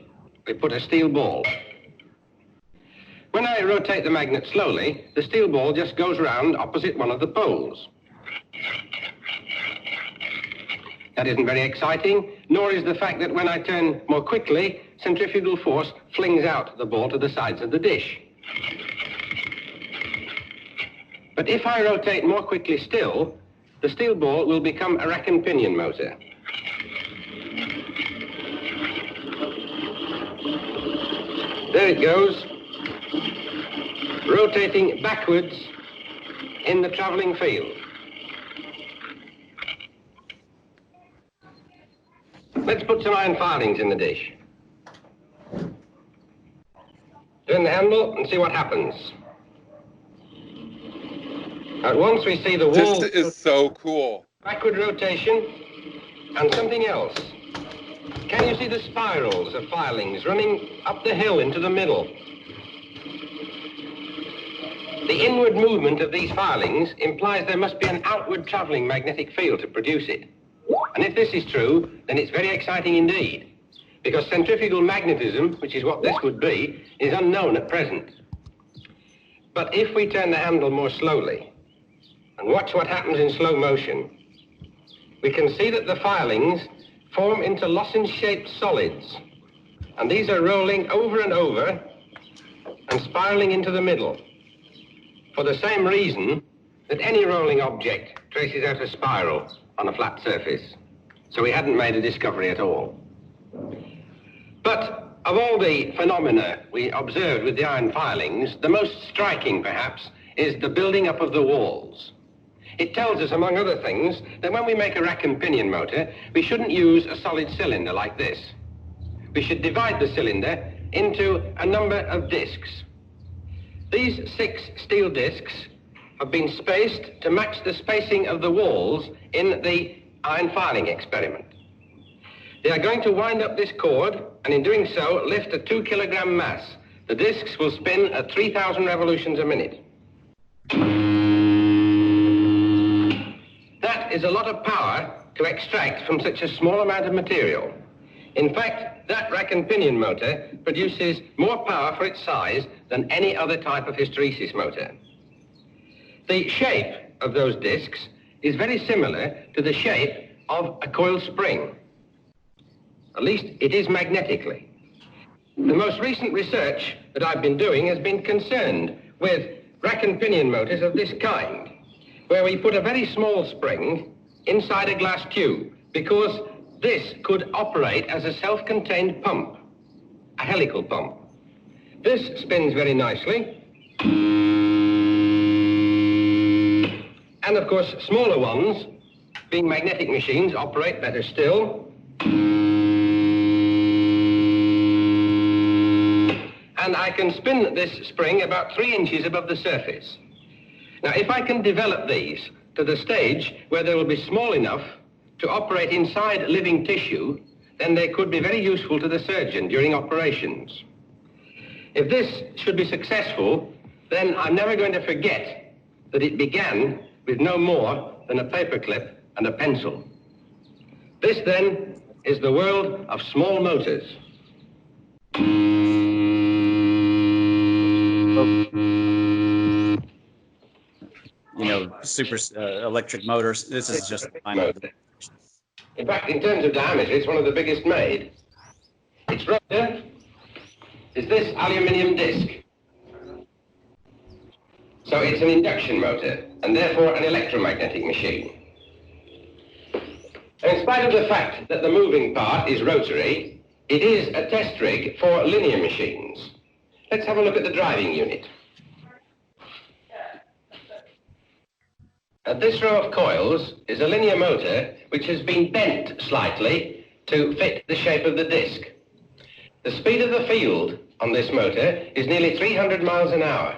we put a steel ball. When I rotate the magnet slowly, the steel ball just goes round opposite one of the poles. That isn't very exciting, nor is the fact that when I turn more quickly, centrifugal force flings out the ball to the sides of the dish. But if I rotate more quickly still, the steel ball will become a rack and pinion motor. There it goes, rotating backwards in the traveling field. Let's put some iron filings in the dish. Turn the handle and see what happens. At once we see the wall. This is so cool. Backward rotation and something else. Can you see the spirals of filings running up the hill into the middle? The inward movement of these filings implies there must be an outward traveling magnetic field to produce it. And if this is true, then it's very exciting indeed, because centrifugal magnetism, which is what this would be, is unknown at present. But if we turn the handle more slowly and watch what happens in slow motion, we can see that the filings form into lozenge-shaped solids, and these are rolling over and over and spiraling into the middle, for the same reason that any rolling object traces out a spiral on a flat surface. So we hadn't made a discovery at all. But of all the phenomena we observed with the iron filings, the most striking, perhaps, is the building up of the walls. It tells us, among other things, that when we make a rack and pinion motor, we shouldn't use a solid cylinder like this. We should divide the cylinder into a number of discs. These 6 steel discs have been spaced to match the spacing of the walls in the iron filing experiment. They are going to wind up this cord, and in doing so, lift a 2-kilogram mass. The discs will spin at 3,000 revolutions a minute. That is a lot of power to extract from such a small amount of material. In fact, that rack and pinion motor produces more power for its size than any other type of hysteresis motor. The shape of those discs is very similar to the shape of a coiled spring. At least it is magnetically. The most recent research that I've been doing has been concerned with rack and pinion motors of this kind, where we put a very small spring inside a glass tube, because this could operate as a self-contained pump, a helical pump. This spins very nicely. And of course, smaller ones, being magnetic machines, operate better still. And I can spin this spring about 3 inches above the surface. Now, if I can develop these to the stage where they will be small enough to operate inside living tissue, then they could be very useful to the surgeon during operations. If this should be successful, then I'm never going to forget that it began with no more than a paperclip and a pencil. This, then, is the world of small motors. You know, super electric motors. This is just In fact, in terms of diameter, it's one of the biggest made. Its rotor is this aluminium disc. So it's an induction motor, and therefore an electromagnetic machine. In spite of the fact that the moving part is rotary, it is a test rig for linear machines. Let's have a look at the driving unit. This row of coils is a linear motor which has been bent slightly to fit the shape of the disc. The speed of the field on this motor is nearly 300 miles an hour.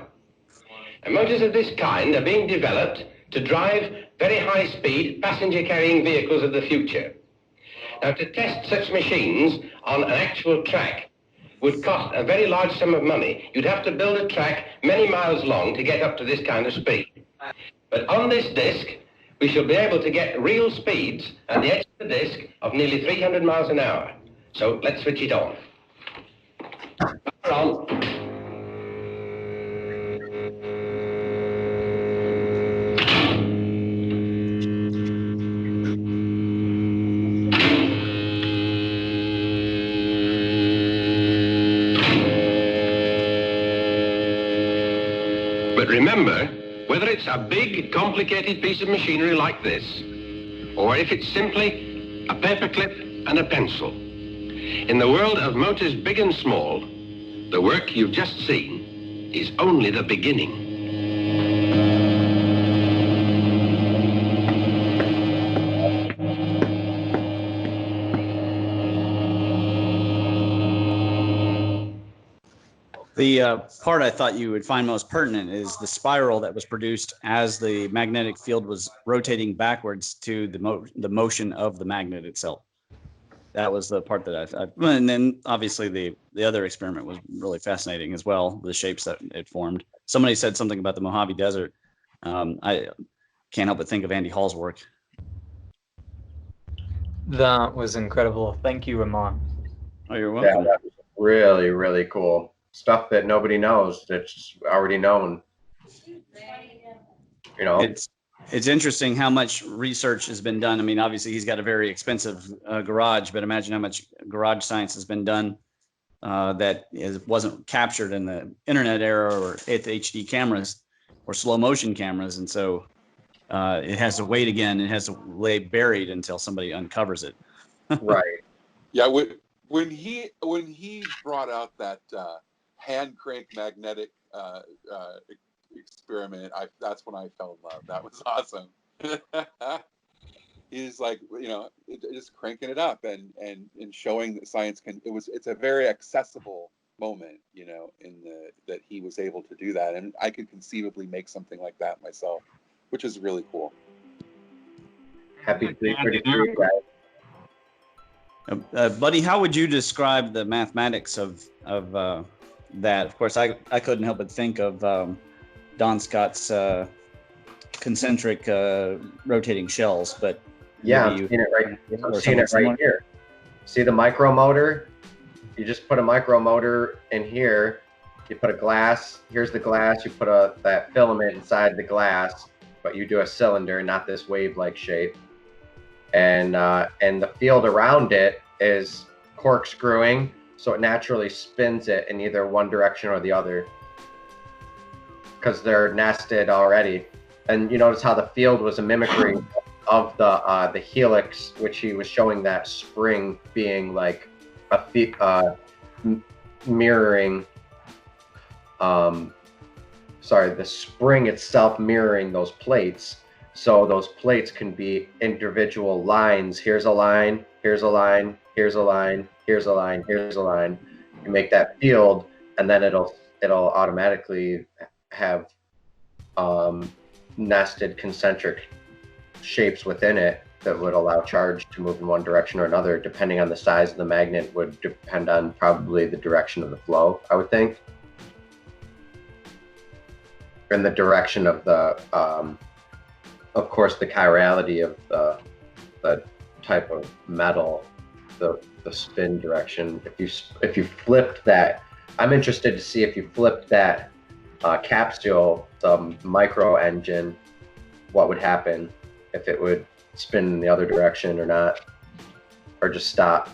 And motors of this kind are being developed to drive very high-speed passenger-carrying vehicles of the future. Now, to test such machines on an actual track would cost a very large sum of money. You'd have to build a track many miles long to get up to this kind of speed. But on this disc, we shall be able to get real speeds at the edge of the disc of nearly 300 miles an hour. So let's switch it on. Power on. But remember, whether it's a big, complicated piece of machinery like this, or if it's simply a paperclip and a pencil, in the world of motors big and small, the work you've just seen is only the beginning. The part I thought you would find most pertinent is the spiral that was produced as the magnetic field was rotating backwards to the motion of the magnet itself. That was the part that and then obviously the other experiment was really fascinating as well, the shapes that it formed. Somebody said something about the Mojave Desert. I can't help but think of Andy Hall's work. That was incredible. Thank you, Ramon. Oh, you're welcome. Yeah, that was really, really cool. Stuff that nobody knows that's already known. You know, it's interesting how much research has been done. I mean, obviously he's got a very expensive garage, but imagine how much garage science has been done that wasn't captured in the internet era or HD cameras or slow motion cameras. And so it has to wait again. It has to lay buried until somebody uncovers it. Right. Yeah. When he brought out that hand crank magnetic experiment, that's when I fell in love. That was awesome. He's like, just cranking it up and showing that science can. It's a very accessible moment, that he was able to do that, and I could conceivably make something like that myself, which is really cool. Happy 333, guys. Buddy, how would you describe the mathematics of that? Of course, I couldn't help but think of Don Scott's concentric rotating shells, but yeah, I'm seeing it right here. See the micromotor? You just put a micromotor in here. You put a glass. Here's the glass. You put that filament inside the glass, but you do a cylinder, not this wave-like shape. And the field around it is corkscrewing, so it naturally spins it in either one direction or the other, because they're nested already. And you notice how the field was a mimicry of the helix, which he was showing that spring being like a mirroring. The spring itself mirroring those plates. So those plates can be individual lines. Here's a line, here's a line, here's a line, here's a line, here's a line. You make that field, and then it'll automatically have nested concentric shapes within it that would allow charge to move in one direction or another, depending on the size of the magnet. Would depend on probably the direction of the flow, I would think, and the direction of the of course, the chirality of the type of metal, the spin direction. If you flipped that, I'm interested to see if you flipped that capsule, the micro engine, what would happen, if it would spin in the other direction or not, or just stop.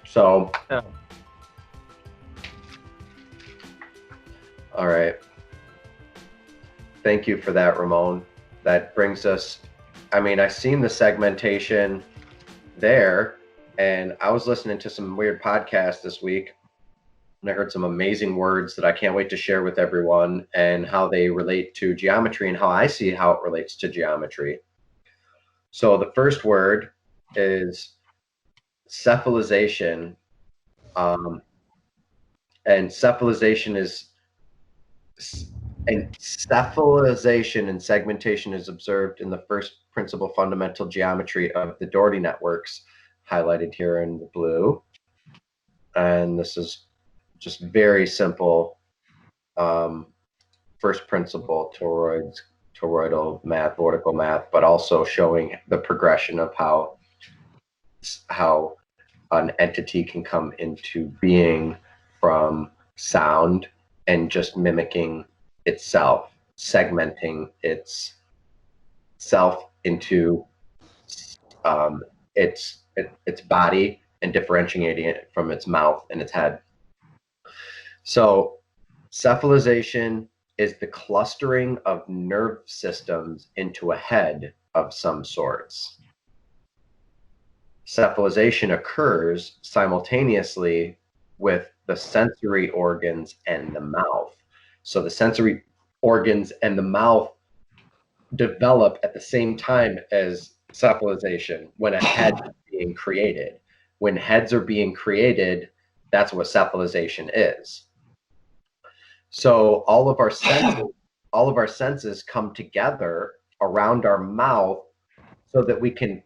So. Yeah. All right. Thank you for that, Ramon. That brings us, I mean, I've seen the segmentation there, and I was listening to some weird podcasts this week, and I heard some amazing words that I can't wait to share with everyone, and how they relate to geometry and how I see how it relates to geometry. So the first word is cephalization, and cephalization and segmentation is observed in the first principle fundamental geometry of the Dougherty networks, highlighted here in the blue. And this is just very simple first principle toroidal math, vortical math, but also showing the progression of how an entity can come into being from sound and just mimicking itself, segmenting itself into its body and differentiating it from its mouth and its head. So cephalization is the clustering of nerve systems into a head of some sorts. Cephalization occurs simultaneously with the sensory organs and the mouth. So the sensory organs and the mouth develop at the same time as cephalization when a head is being created. When heads are being created, that's what cephalization is. So all of our senses come together around our mouth so that we can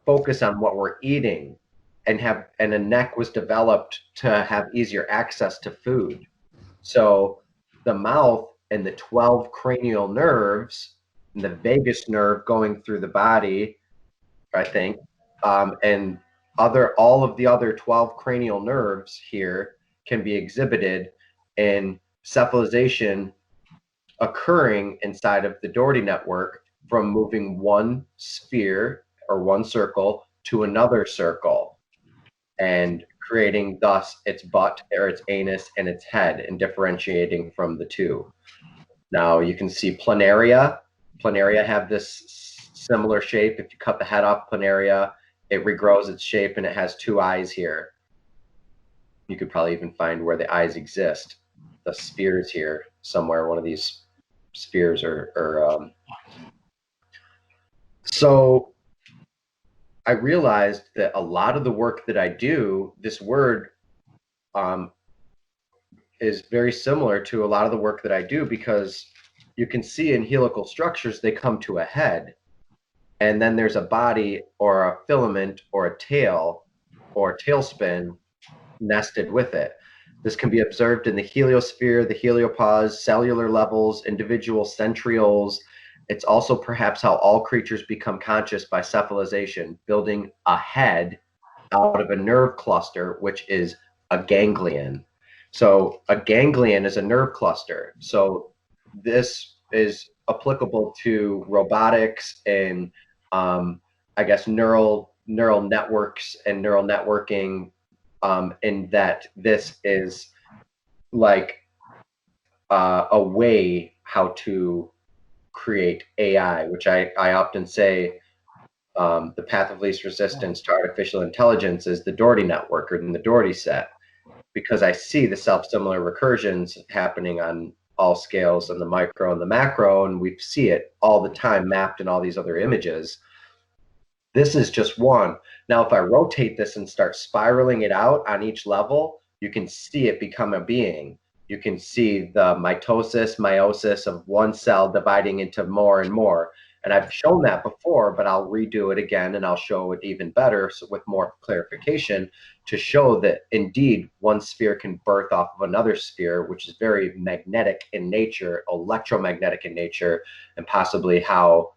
focus on what we're eating, and a neck was developed to have easier access to food. So the mouth and the 12 cranial nerves, and the vagus nerve going through the body, I think, and all of the other 12 cranial nerves here can be exhibited in cephalization occurring inside of the Dougherty network from moving one sphere or one circle to another circle, and creating thus its butt or its anus and its head, and differentiating from the two. Now you can see planaria. Planaria have this similar shape. If you cut the head off planaria, it regrows its shape and it has two eyes here. You could probably even find where the eyes exist. The spheres here somewhere, one of these spheres so I realized that a lot of the work that I do, this word is very similar to a lot of the work that I do, because you can see in helical structures, they come to a head, and then there's a body or a filament or a tail or a tailspin nested with it. This can be observed in the heliosphere, the heliopause, cellular levels, individual centrioles. It's also perhaps how all creatures become conscious by cephalization, building a head out of a nerve cluster, which is a ganglion. So a ganglion is a nerve cluster. So this is applicable to robotics and I guess neural networks and neural networking, in that this is like a way how to create AI, which I often say the path of least resistance to artificial intelligence is the Dougherty network, or in the Dougherty set, because I see the self-similar recursions happening on all scales, and the micro and the macro, and we see it all the time mapped in all these other images. This is just one. Now, if I rotate this and start spiraling it out on each level, you can see it become a being. You can see the mitosis, meiosis of one cell dividing into more and more. And I've shown that before, but I'll redo it again, and I'll show it even better, so with more clarification, to show that indeed one sphere can birth off of another sphere, which is very magnetic in nature, electromagnetic in nature, and possibly how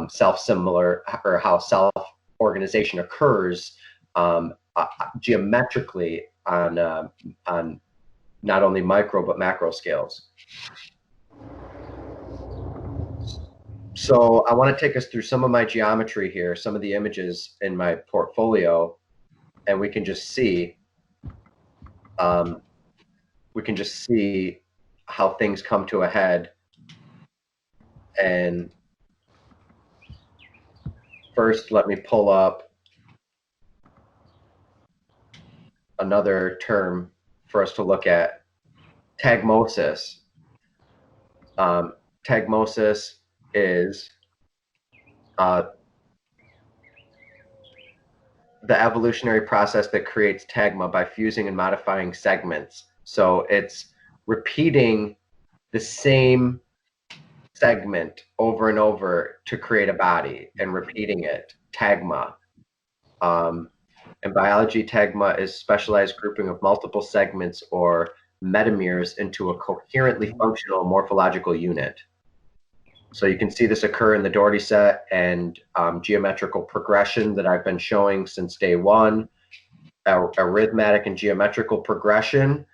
self-similar, or how self-organization occurs geometrically on not only micro but macro scales. So I want to take us through some of my geometry here, some of the images in my portfolio, and we can just see how things come to a head And first, let me pull up another term for us to look at, tagmosis. Tagmosis is the evolutionary process that creates tagma by fusing and modifying segments. So it's repeating the same segment over and over to create a body and repeating it, tagma. In biology, tagma is specialized grouping of multiple segments or metameres into a coherently functional morphological unit. So you can see this occur in the Dougherty set and geometrical progression that I've been showing since day one. Arithmetic and geometrical progression,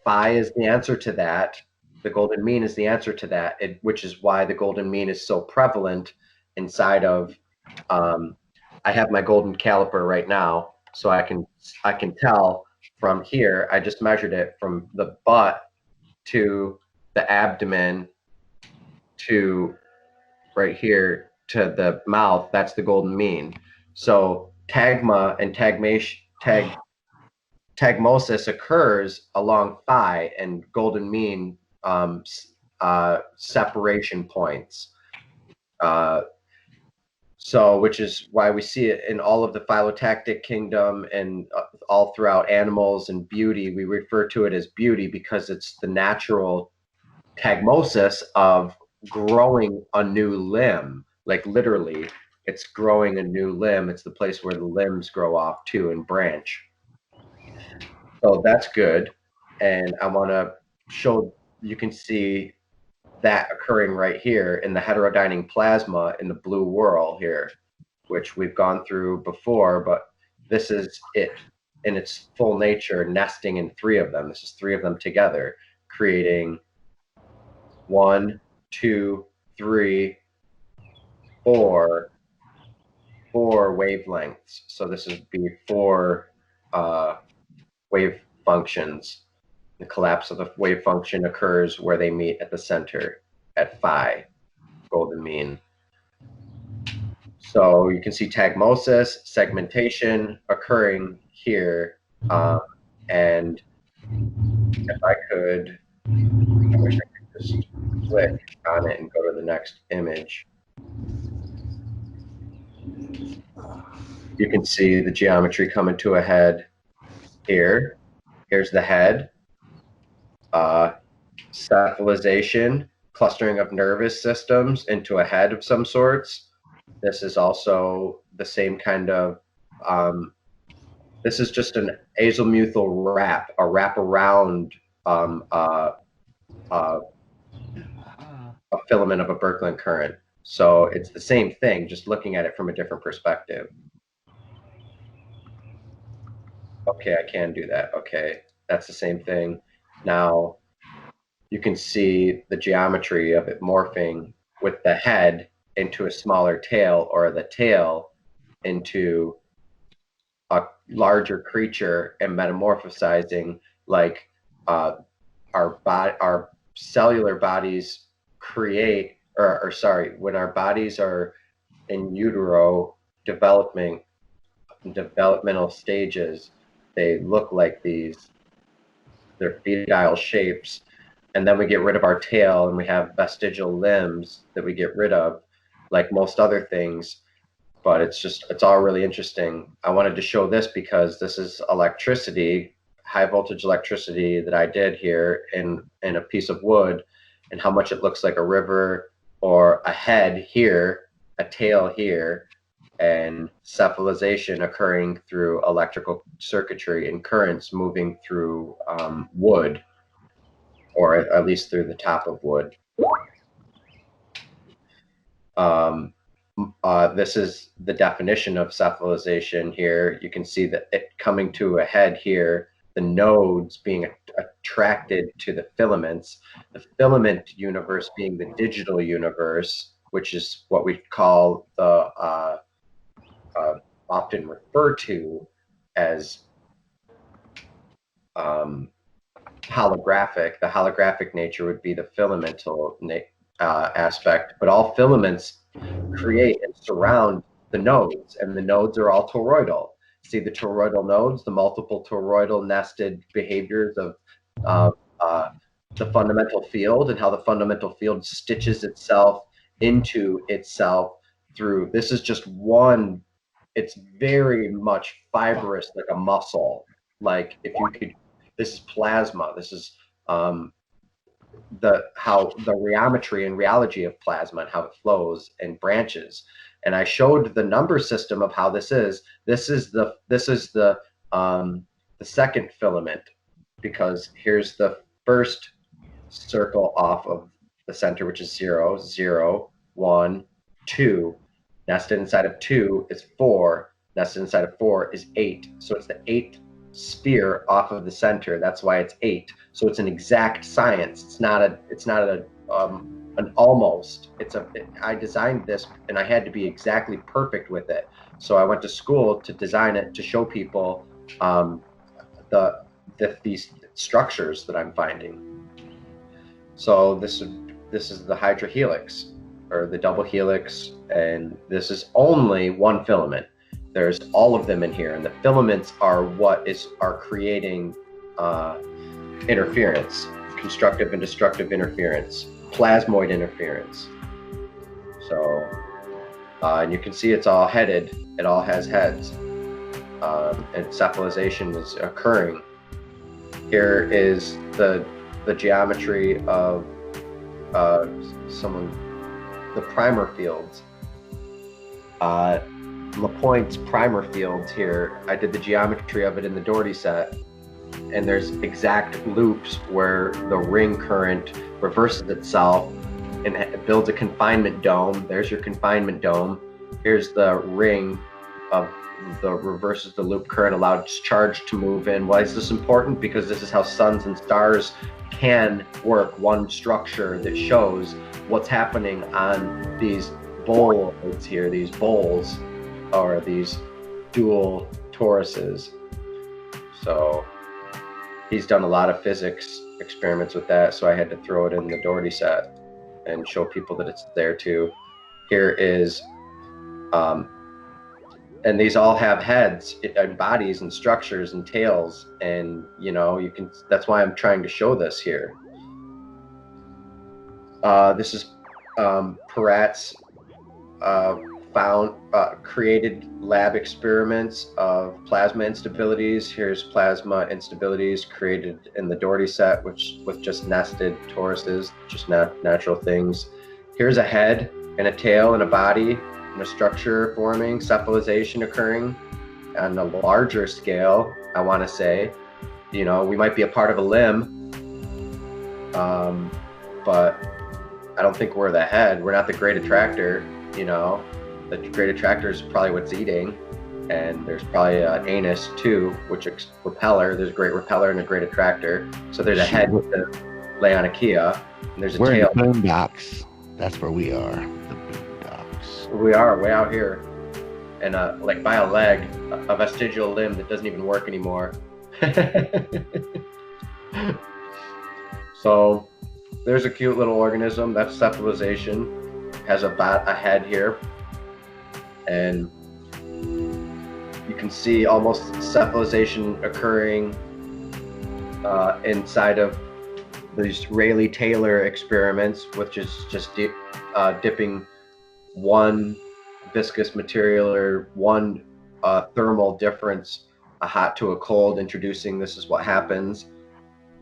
phi is the answer to that. The golden mean is the answer to that, which is why the golden mean is so prevalent inside of, I have my golden caliper right now, so I can tell from here, I just measured it from the butt to the abdomen to right here to the mouth. That's the golden mean. So tagma and tagmosis occurs along phi and golden mean separation points. So, which is why we see it in all of the phylotactic kingdom and all throughout animals and beauty. We refer to it as beauty because it's the natural tagmosis of growing a new limb. Like literally, it's growing a new limb. It's the place where the limbs grow off too and branch. So that's good. And I want to show, you can see that occurring right here in the heterodyning plasma in the blue whorl here, which we've gone through before, but this is it in its full nature, nesting in three of them. This is three of them together, creating 1, 2, 3, 4 wavelengths. So this would be 4 wave functions. The collapse of the wave function occurs where they meet at the center at phi, golden mean. So you can see tagmosis, segmentation occurring here. And if I could, I wish I could just click on it and go to the next image. You can see the geometry coming to a head here. Here's the head. Cephalization, clustering of nervous systems into a head of some sorts. This is also the same kind of, this is just an azimuthal wrap, a wrap around a filament of a Birkeland current. So it's the same thing, just looking at it from a different perspective. Okay, I can do that. Okay, that's the same thing. Now, you can see the geometry of it morphing with the head into a smaller tail, or the tail into a larger creature and metamorphosizing, like our cellular bodies create, or sorry, when our bodies are in utero developmental stages, they look like these. They're fetile shapes. And then we get rid of our tail and we have vestigial limbs that we get rid of, like most other things. But it's all really interesting. I wanted to show this because this is electricity, high voltage electricity that I did here in a piece of wood, and how much it looks like a river or a head here, a tail here, and cephalization occurring through electrical circuitry and currents moving through wood, or at least through the top of wood. This is the definition of cephalization here. You can see that it coming to a head here, the nodes being attracted to the filaments, the filament universe being the digital universe, which is what we call the often referred to as holographic. The holographic nature would be the filamental aspect, but all filaments create and surround the nodes, and the nodes are all toroidal. See the toroidal nodes, the multiple toroidal nested behaviors of the fundamental field, and how the fundamental field stitches itself into itself through, this is just one, it's very much fibrous like a muscle. Like if you could, this is plasma, this is how the rheometry and rheology of plasma and how it flows and branches. And I showed the number system of how this is. This is the second filament, because here's the first circle off of the center, which is 0, 0, 1, 2. Nested inside of 2 is 4. Nested inside of 4 is 8. So it's the 8th sphere off of the center. That's why it's 8. So it's an exact science. It's not an almost. I designed this and I had to be exactly perfect with it. So I went to school to design it to show people these structures that I'm finding. So this is the hydrohelix, or the double helix, and this is only one filament. There's all of them in here, and the filaments are what are creating interference, constructive and destructive interference, plasmoid interference. So, and you can see it's all headed. It all has heads, and cephalization is occurring. Here is the geometry of the primer fields. LaPointe's primer fields here, I did the geometry of it in the Dougherty set, and there's exact loops where the ring current reverses itself and it builds a confinement dome. There's your confinement dome. Here's the ring of the reverses the loop current, allows charge to move in. Why is this important? Because this is how suns and stars can work. One structure that shows what's happening on these bowls here, these bowls, or these dual toruses. So he's done a lot of physics experiments with that, so I had to throw it in the Dougherty set and show people that it's there too. Here is and these all have heads and bodies and structures and tails, and you know, you can, that's why I'm trying to show this here. This is Perrat's created lab experiments of plasma instabilities. Here's plasma instabilities created in the Dougherty set, with just nested toruses, just natural things. Here's a head and a tail and a body and a structure forming, cephalization occurring on a larger scale. I want to say, you know, we might be a part of a limb, but I don't think we're the head. We're not the great attractor, you know. The great attractor is probably what's eating, and there's probably an anus too, which is repeller. There's a great repeller and a great attractor. So there's a head with the Leonicea, and there's a tail. We're in the boondocks. That's where we are. The boondocks. We are way out here, and like by a leg, a vestigial limb that doesn't even work anymore. So there's a cute little organism. That's cephalization. Has a head here. And you can see almost cephalization occurring inside of these Rayleigh-Taylor experiments, which is just dipping one viscous material or one thermal difference, a hot to a cold, introducing this is what happens.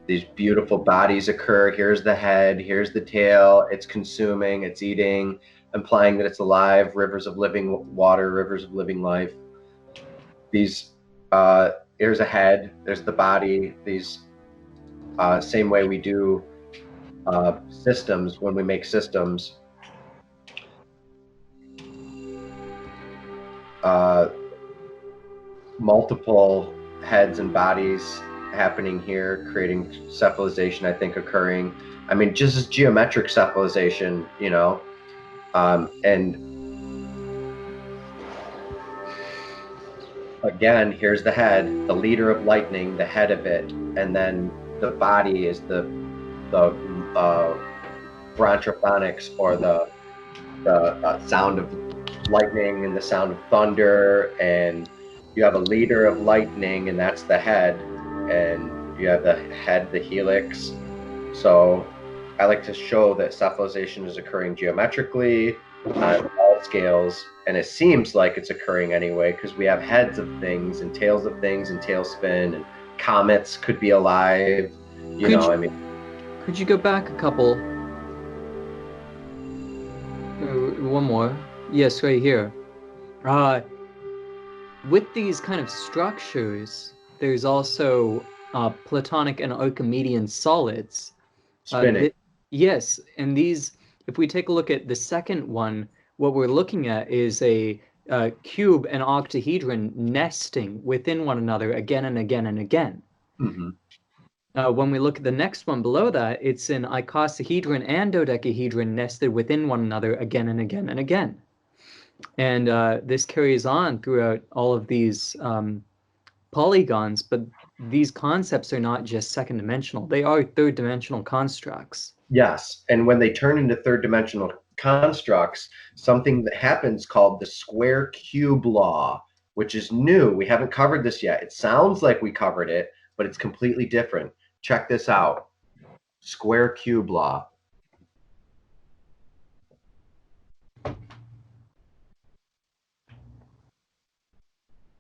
These beautiful bodies occur. Here's the head, here's the tail. It's consuming, it's eating, implying that it's alive. Rivers of living water, rivers of living life. These, here's a head, there's the body. These, same way we do systems when we make systems. Multiple heads and bodies happening here, creating cephalization, I think, occurring. I mean, just as geometric cephalization, you know. And again, here's the head, the leader of lightning, the head of it, and then the body is the bronchophonics, or the sound of lightning and the sound of thunder, and you have a leader of lightning, and that's the head, and you have the head, the helix. So I like to show that cephalization is occurring geometrically on all scales, and it seems like it's occurring anyway, because we have heads of things and tails of things and tailspin, and comets could be alive. I mean, could you go back a couple? One more. Yes, right here. With these kind of structures, there's also Platonic and Archimedean solids. spinning. Yes, and these, if we take a look at the second one, what we're looking at is a cube and octahedron nesting within one another again and again and again. Mm-hmm. When we look at the next one below that, it's an icosahedron and dodecahedron nested within one another again and again and again. And this carries on throughout all of these polygons, but these concepts are not just second dimensional, they are third dimensional constructs. Yes, and when they turn into third dimensional constructs, something that happens called the square cube law, which is new. We haven't covered this yet. It sounds like we covered it, but it's completely different. Check this out. Square cube law.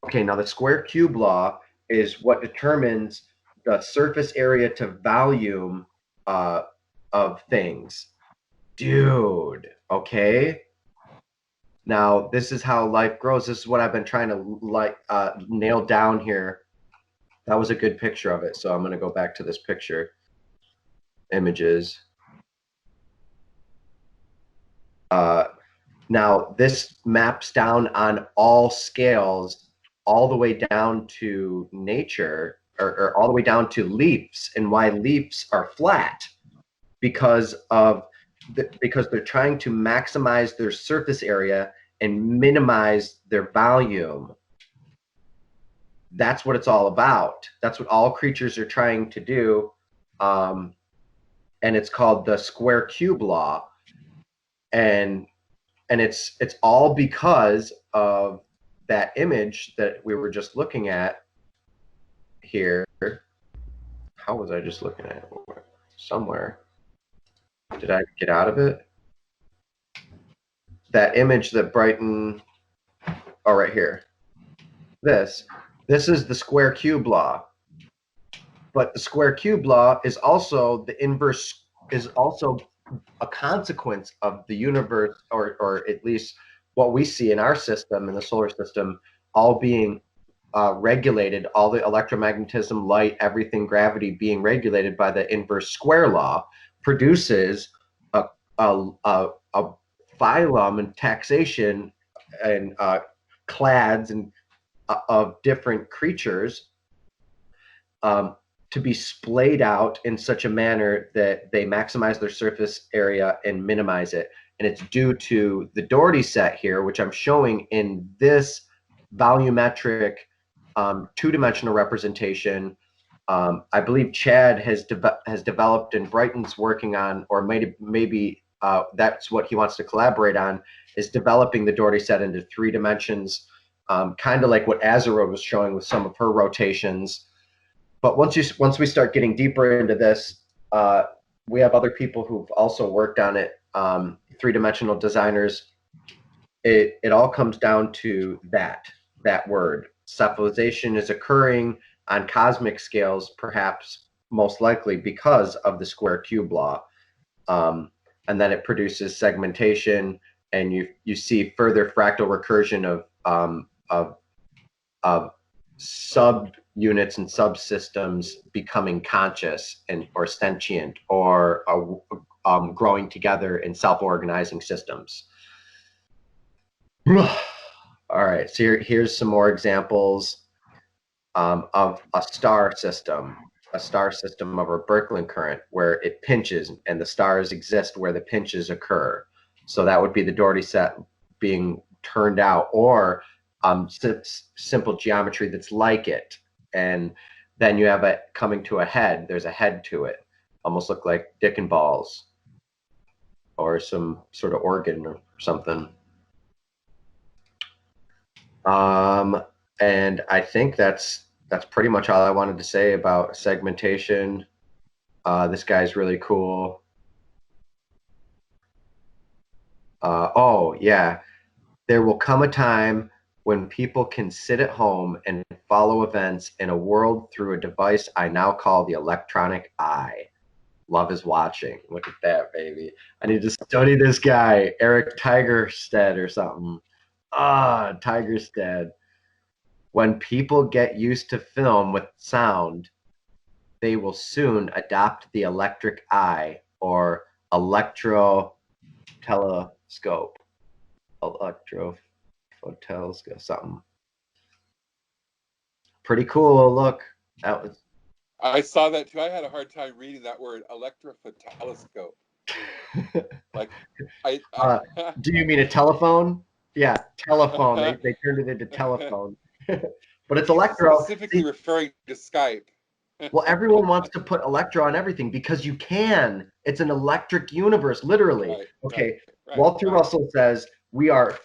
Okay, now the square cube law is what determines the surface area to volume of things. Dude, okay? Now, this is how life grows. This is what I've been trying to nail down here. That was a good picture of it, so I'm going to go back to this picture. Images. Now, this maps down on all scales, all the way down to nature, or all the way down to leaves, and why leaves are flat, because they're trying to maximize their surface area and minimize their volume. That's what it's all about. That's what all creatures are trying to do, and it's called the square cube law, and it's all because of that image that we were just looking at here. How was I just looking at it? Somewhere. Did I get out of it? That image that Brighton, oh, right here. This is the square cube law. But the square cube law is also the inverse, is also a consequence of the universe, or at least what we see in our system, in the solar system, all being regulated, all the electromagnetism, light, everything, gravity being regulated by the inverse square law, produces a phylum and taxation and clades and of different creatures to be splayed out in such a manner that they maximize their surface area and minimize it. And it's due to the Dougherty set here, which I'm showing in this volumetric two-dimensional representation. I believe Chad has developed, and Brighton's working on, or maybe that's what he wants to collaborate on, is developing the Dougherty set into 3 dimensions, kind of like what Azra was showing with some of her rotations. But once we start getting deeper into this, we have other people who've also worked on it, 3-dimensional designers. It all comes down to that word. Cephalization is occurring on cosmic scales, perhaps most likely because of the square cube law. And then it produces segmentation, and you see further fractal recursion of subunits and subsystems becoming conscious or sentient, or growing together in self-organizing systems. All right, so here's some more examples of a star system of a Birkeland current, where it pinches and the stars exist where the pinches occur. So that would be the Dougherty set being turned out, or simple geometry that's like it. And then you have it coming to a head. There's a head to it. Almost look like dick and balls. or some sort of organ or something. And I think that's pretty much all I wanted to say about segmentation. This guy's really cool. Oh yeah, there will come a time when people can sit at home and follow events in a world through a device I now call the electronic eye. Love is watching. Look at that, baby. I need to study this guy, Eric Tigerstead or something. Tigerstead. When people get used to film with sound, they will soon adopt the electric eye or electro-telescope. Electro-telescope, something. Pretty cool. Look, that was. I saw that too. I had a hard time reading that word, electrophotelescope. Like, do you mean a telephone? Yeah, telephone. They turned it into telephone. But it's electro. Specifically referring to Skype. Well, everyone wants to put electro on everything because you can. It's an electric universe, literally. Right, okay, right, Walter Russell says we are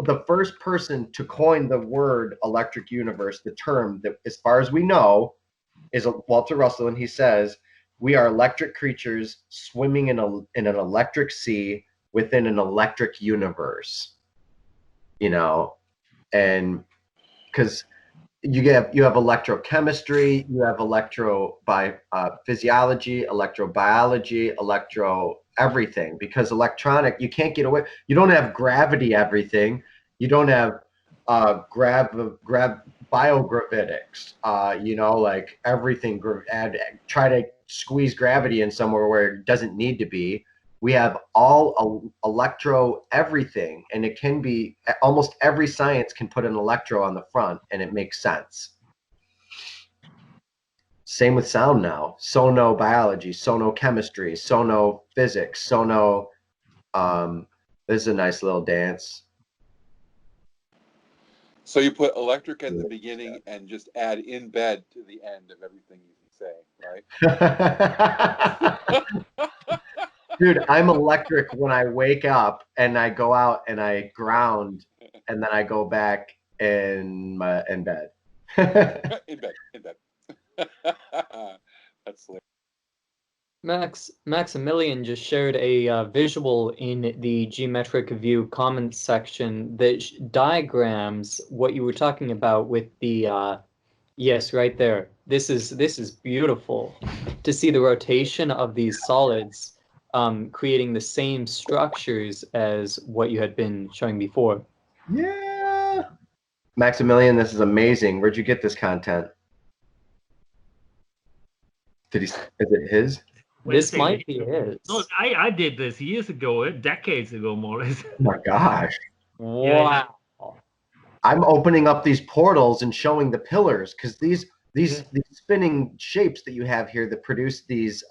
the first person to coin the word electric universe, the term that, as far as we know, is Walter Russell, and he says we are electric creatures swimming in an electric sea within an electric universe. You know, and because you have electrochemistry, you have physiology, electrobiology, electro everything, because electronic, you can't get away. You don't have gravity everything. You don't have biogravitics, you know, like everything, try to squeeze gravity in somewhere where it doesn't need to be. We have all electro everything, and it can be almost every science can put an electro on the front, and it makes sense. Same with sound now. Sonobiology, sonochemistry, sonophysics, sono. This is a nice little dance. So you put electric at the beginning and just add in bed to the end of everything you say, right? Dude, I'm electric when I wake up and I go out and I ground and then I go back in bed. in bed. That's hilarious. Maximilian just shared a visual in the geometric view comments section that diagrams what you were talking about with the yes, right there. This is beautiful to see the rotation of these solids creating the same structures as what you had been showing before. Yeah. Maximilian, this is amazing. Where'd you get this content? Is it his? This might be his. No, I did this years ago, decades ago, more or less. Oh my gosh. Wow. Yeah. I'm opening up these portals and showing the pillars, because these spinning shapes that you have here that produce these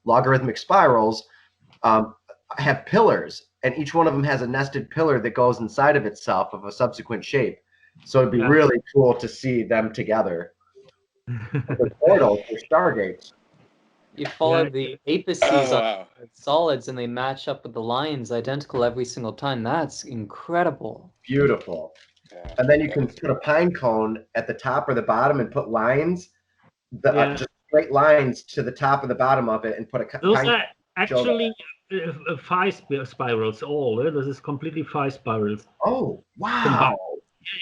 logarithmic spirals have pillars, and each one of them has a nested pillar that goes inside of itself of a subsequent shape. So it'd be really cool to see them together. The portals or stargates. You follow the apices of solids and they match up with the lines identical every single time. That's incredible. Beautiful. Yeah. And then you can put a pine cone at the top or the bottom and put lines, just straight lines to the top and the bottom of it, and put a Those are actually 5 spirals all. This is completely 5 spirals. Oh, wow.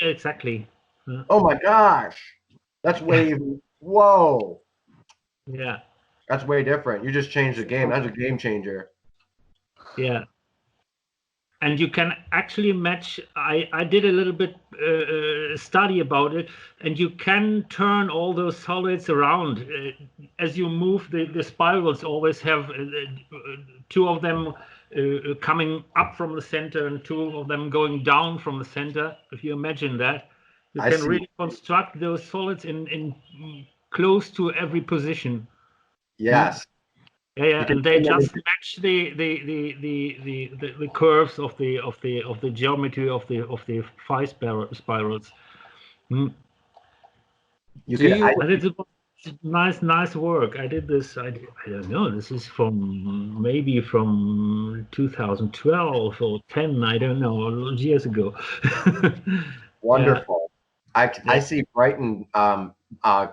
Yeah, exactly. Oh my gosh. That's way, whoa. Yeah. That's way different. You just changed the game. That's a game changer. Yeah. And you can actually match, I did a little bit study about it, and you can turn all those solids around. As you move, the spirals always have 2 of them coming up from the center and 2 of them going down from the center. If you imagine that, you can really construct those solids in close to every position. Yes. Yeah, and they just match the curves of the geometry of the 5 spirals. You can nice work. I did this. I don't know. This is maybe from 2012 or 10. I don't know. Years ago. Wonderful. I see Brighton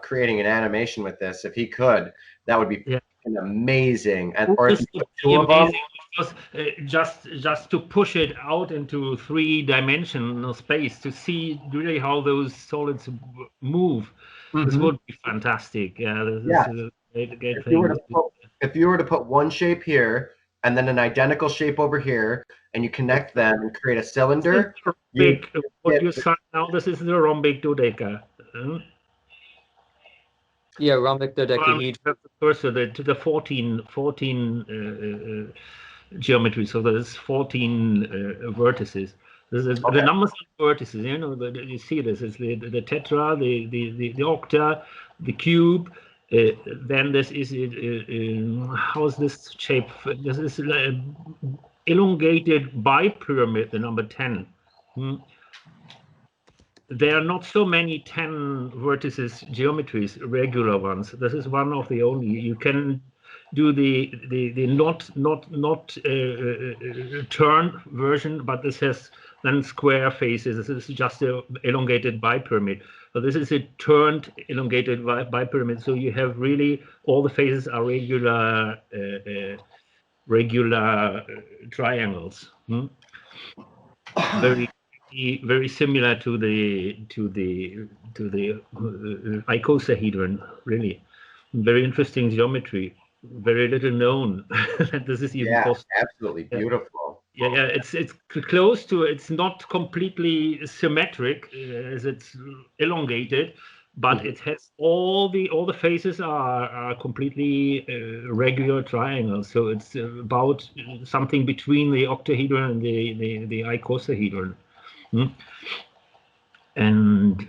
creating an animation with this. If he could, that would be amazing. And or if you put two of them, because, just to push it out into 3-dimensional space to see really how those solids move. This would be fantastic. Yeah, this is a great thing. If you were to put one shape here and then an identical shape over here, and you connect them and create a cylinder. What you saw now, this is the rhombic dodeca. Yeah, rhombic dodecahedron. First, to the 14 geometry. So there's 14 vertices. This is the numbers of vertices. You know, you see this is the tetra, the octa, the cube. Then this is how is this shape? This is elongated bipyramid, the number 10. There are not so many 10 vertices geometries, regular ones. This is one of the only. You can do the not turn version, but this has then square faces. This is just an elongated bipyramid. So this is a turned elongated bipyramid. So you have really all the faces are regular triangles. Very similar to the icosahedron. Really, very interesting geometry. Very little known that this is even possible. Absolutely beautiful. Yeah, it's close to. It's not completely symmetric as it's elongated, but it has all the faces are completely regular triangles. So it's about something between the octahedron and the icosahedron. And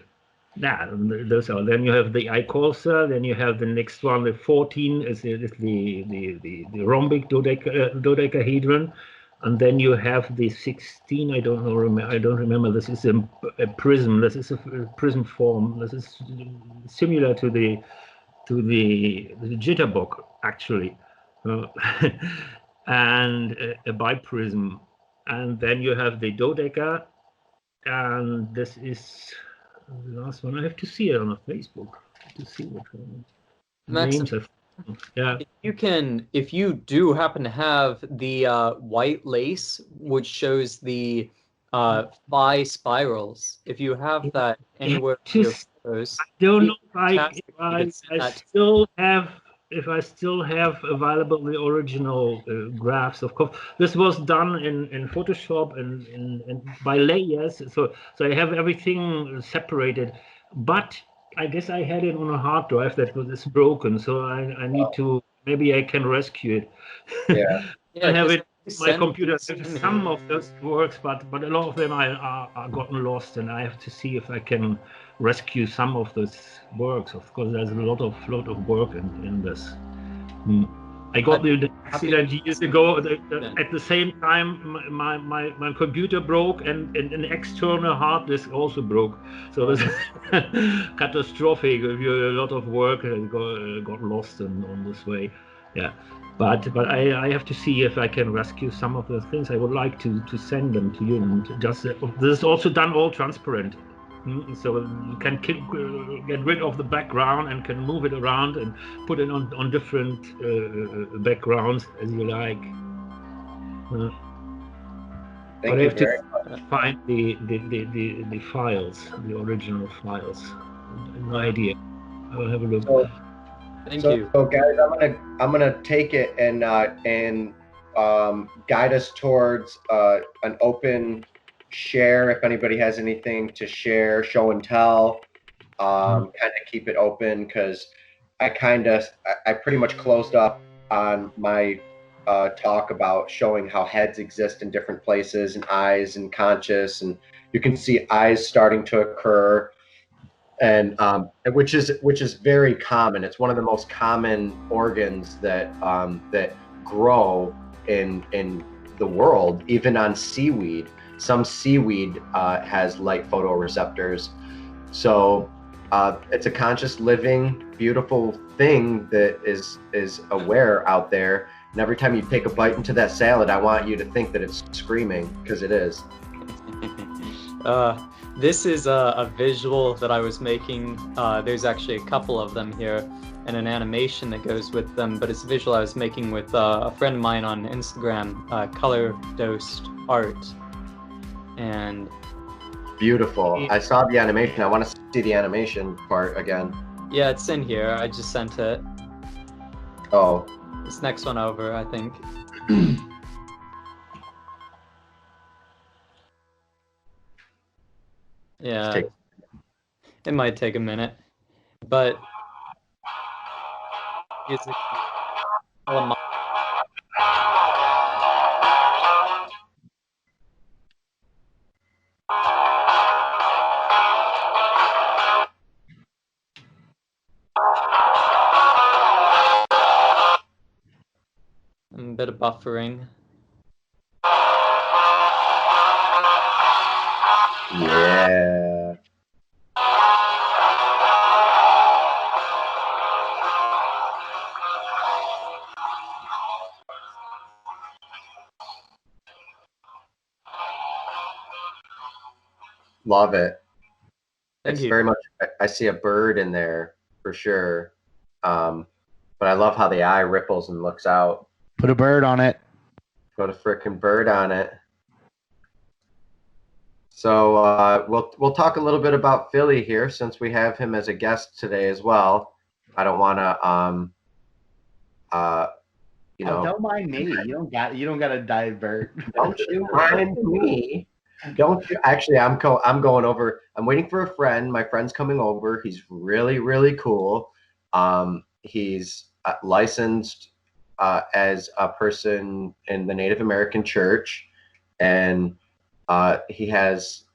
those are. Then you have the icosa. Then you have the next one. The 14 is the rhombic dodecahedron, and then you have the 16. I don't remember. This is a prism. This is a prism form. This is similar to the jitterbug actually, and a biprism. And then you have the dodeca, and this is the last one. I have to see it on a Facebook to see what names are. Yeah. If you do happen to have the white lace, which shows the phi spirals, if you have that anywhere in your photos, I don't know if I still have available the original graphs. Of course, this was done in Photoshop and by layers, so I have everything separated. But I guess I had it on a hard drive that was broken, so I need to. Maybe I can rescue it. Yeah, I have it on my computer. Some of those works, but a lot of them are gotten lost, and I have to see if I can rescue some of those works. Of course, there's a lot of work in this. I got the accident years ago. At the same time, my computer broke, and an external hard disk also broke. So this is catastrophic. A lot of work got lost on this way. Yeah, but I have to see if I can rescue some of the things. I would like to send them to you. And just this is also done all transparent. So you can get rid of the background and can move it around and put it on different backgrounds as you like. But I have to find the files, the original files. No idea. I will have a look. Thank you. So guys, I'm gonna take it and guide us towards an open share. If anybody has anything to share, show and tell, kind of keep it open, because I pretty much closed up on my talk about showing how heads exist in different places, and eyes and conscious, and you can see eyes starting to occur, and which is very common. It's one of the most common organs that grow in the world, even on seaweed. Some seaweed has light photoreceptors. So it's a conscious, living, beautiful thing that is aware out there. And every time you take a bite into that salad, I want you to think that it's screaming, because it is. This is a visual that I was making. There's actually a couple of them here, and an animation that goes with them, but it's a visual I was making with a friend of mine on Instagram, Color Dosed Art. And beautiful. I saw the animation. I want to see the animation part again. Yeah, it's in here. I just sent it. Oh. This next one over, I think. Yeah. It might take a minute, but music. A bit of buffering. Yeah. Love it. Thank it's you. very much, I see a bird in there for sure. But I love how the eye ripples and looks out. Put a bird on it. Put a frickin' bird on it. So we'll talk a little bit about Philly here, since we have him as a guest today as well. I don't want to, you know. Oh, don't mind me. You don't got to divert. Don't you mind me? Don't you? Actually, I'm going over. I'm waiting for a friend. My friend's coming over. He's really, really cool. He's licensed as a person in the Native American Church, and he has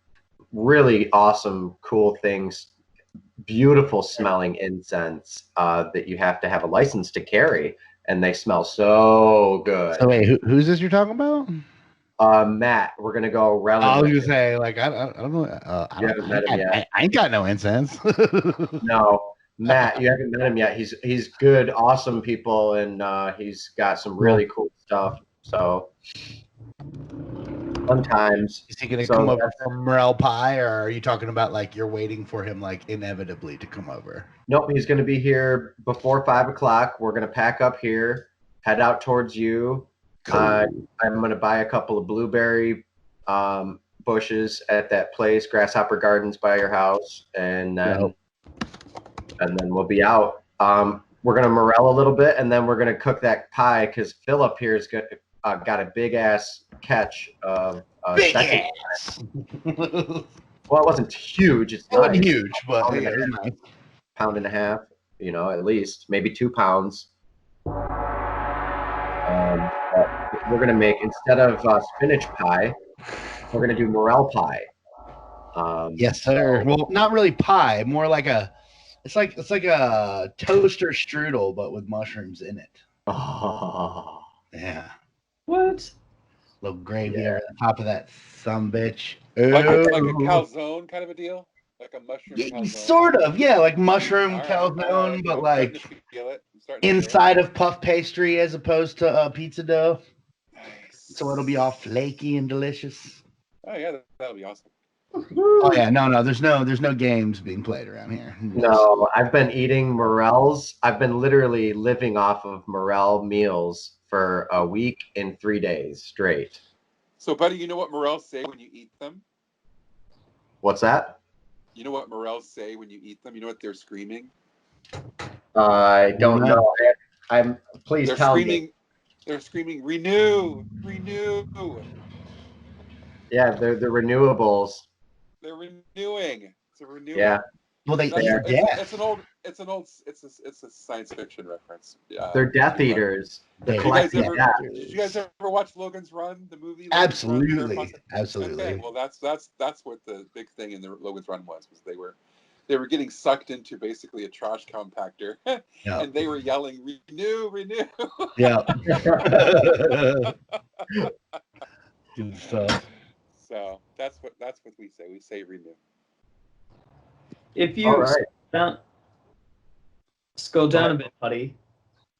really awesome, cool things, beautiful smelling incense that you have to have a license to carry, and they smell so good. So wait, who's this you're talking about? Matt, we're gonna go relative. I was gonna say, like, I don't know. I ain't got no incense. No, Matt, you haven't met him yet. He's good, awesome people, and he's got some really cool stuff. So sometimes is he gonna come over from Morel Pie, or are you talking about like you're waiting for him like inevitably to come over? Nope, he's gonna be here before 5 o'clock. We're gonna pack up here, head out towards you. Cool. I'm gonna buy a couple of blueberry bushes at that place, Grasshopper Gardens by your house, and then we'll be out. We're gonna morel a little bit, and then we're gonna cook that pie, because Philip here is got a big ass catch of big ass. Well, it wasn't huge. It wasn't huge, but pound and a half, you know, at least maybe 2 pounds. We're gonna make, instead of spinach pie, we're gonna do morel pie. Yes, sir. Well, not really pie, more like it's like a toaster strudel, but with mushrooms in it. Oh, yeah. What? Little gravy on top of that sumbitch. Like a calzone kind of a deal, like a mushroom. Yeah, sort of, yeah, like mushroom calzone, but like inside of puff pastry as opposed to pizza dough. Nice. So it'll be all flaky and delicious. Oh yeah, that'll be awesome. Oh yeah, no, there's no games being played around here. No, I've been eating morels. I've been literally living off of morel meals for a week and 3 days straight. So, buddy, you know what morels say when you eat them? What's that? You know what morels say when you eat them? You know what they're screaming? I don't know. Please tell me. They're screaming, renew, renew. Yeah, they're the renewables. They're renewing. It's a renewal. Yeah. Well, it's a science fiction reference. They're Death Eaters. Did you guys ever watch Logan's Run, the movie? Absolutely. Okay, well, that's what the big thing in the Logan's Run was they were getting sucked into basically a trash compactor, and they were yelling, renew, renew. Yeah. Good stuff. So that's what we say. We say renew. If you Down. Scroll down a bit, buddy.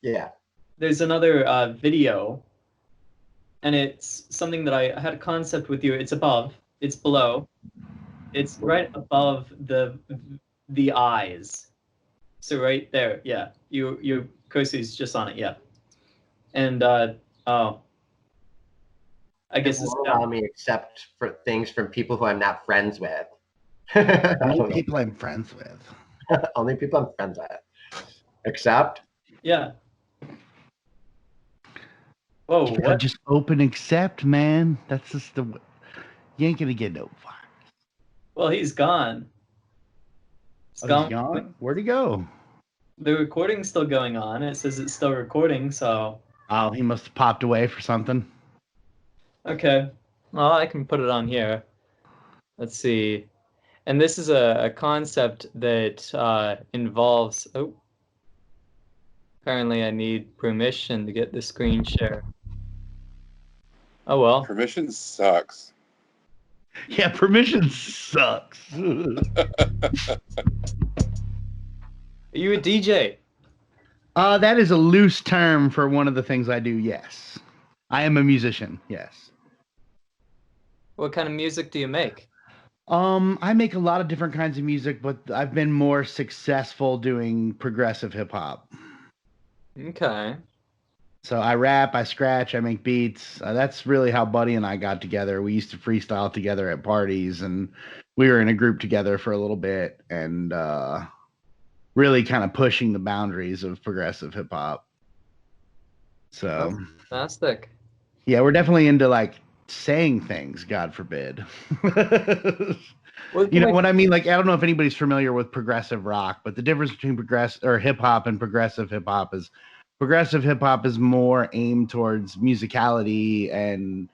Yeah. There's another video, and it's something that I had a concept with you. It's above. It's below. It's right above the eyes. So right there, yeah. Your cursor's just on it, yeah. And oh, I guess it it's won't allow me accept for things from people who I'm not friends with. Only people I'm friends with. Only people I'm friends with. Accept? Yeah. Whoa, You gotta what? just open accept, man. That's just the. You ain't gonna get no fire. Well, he's gone. He's Oh, he's gone? Where'd he go? The recording's still going on. It says it's still recording, so. Oh, he must have popped away for something. Okay. Well, I can put it on here. Let's see. And this is a concept that involves. Oh. Apparently, I need permission to get the screen share. Oh well. Permission sucks. Yeah, permission sucks. Are you a DJ? That is a loose term for one of the things I do, yes. I am a musician, yes. What kind of music do you make? I make a lot of different kinds of music, but I've been more successful doing progressive hip hop. Okay. So I rap, I scratch, I make beats. That's really how Buddy and I got together. We used to freestyle together at parties, and we were in a group together for a little bit, and really kind of pushing the boundaries of progressive hip hop. So fantastic. Yeah, we're definitely into like saying things, God forbid. You know what I mean? Like, I don't know if anybody's familiar with progressive rock, but the difference between hip hop and progressive hip hop is more aimed towards musicality and,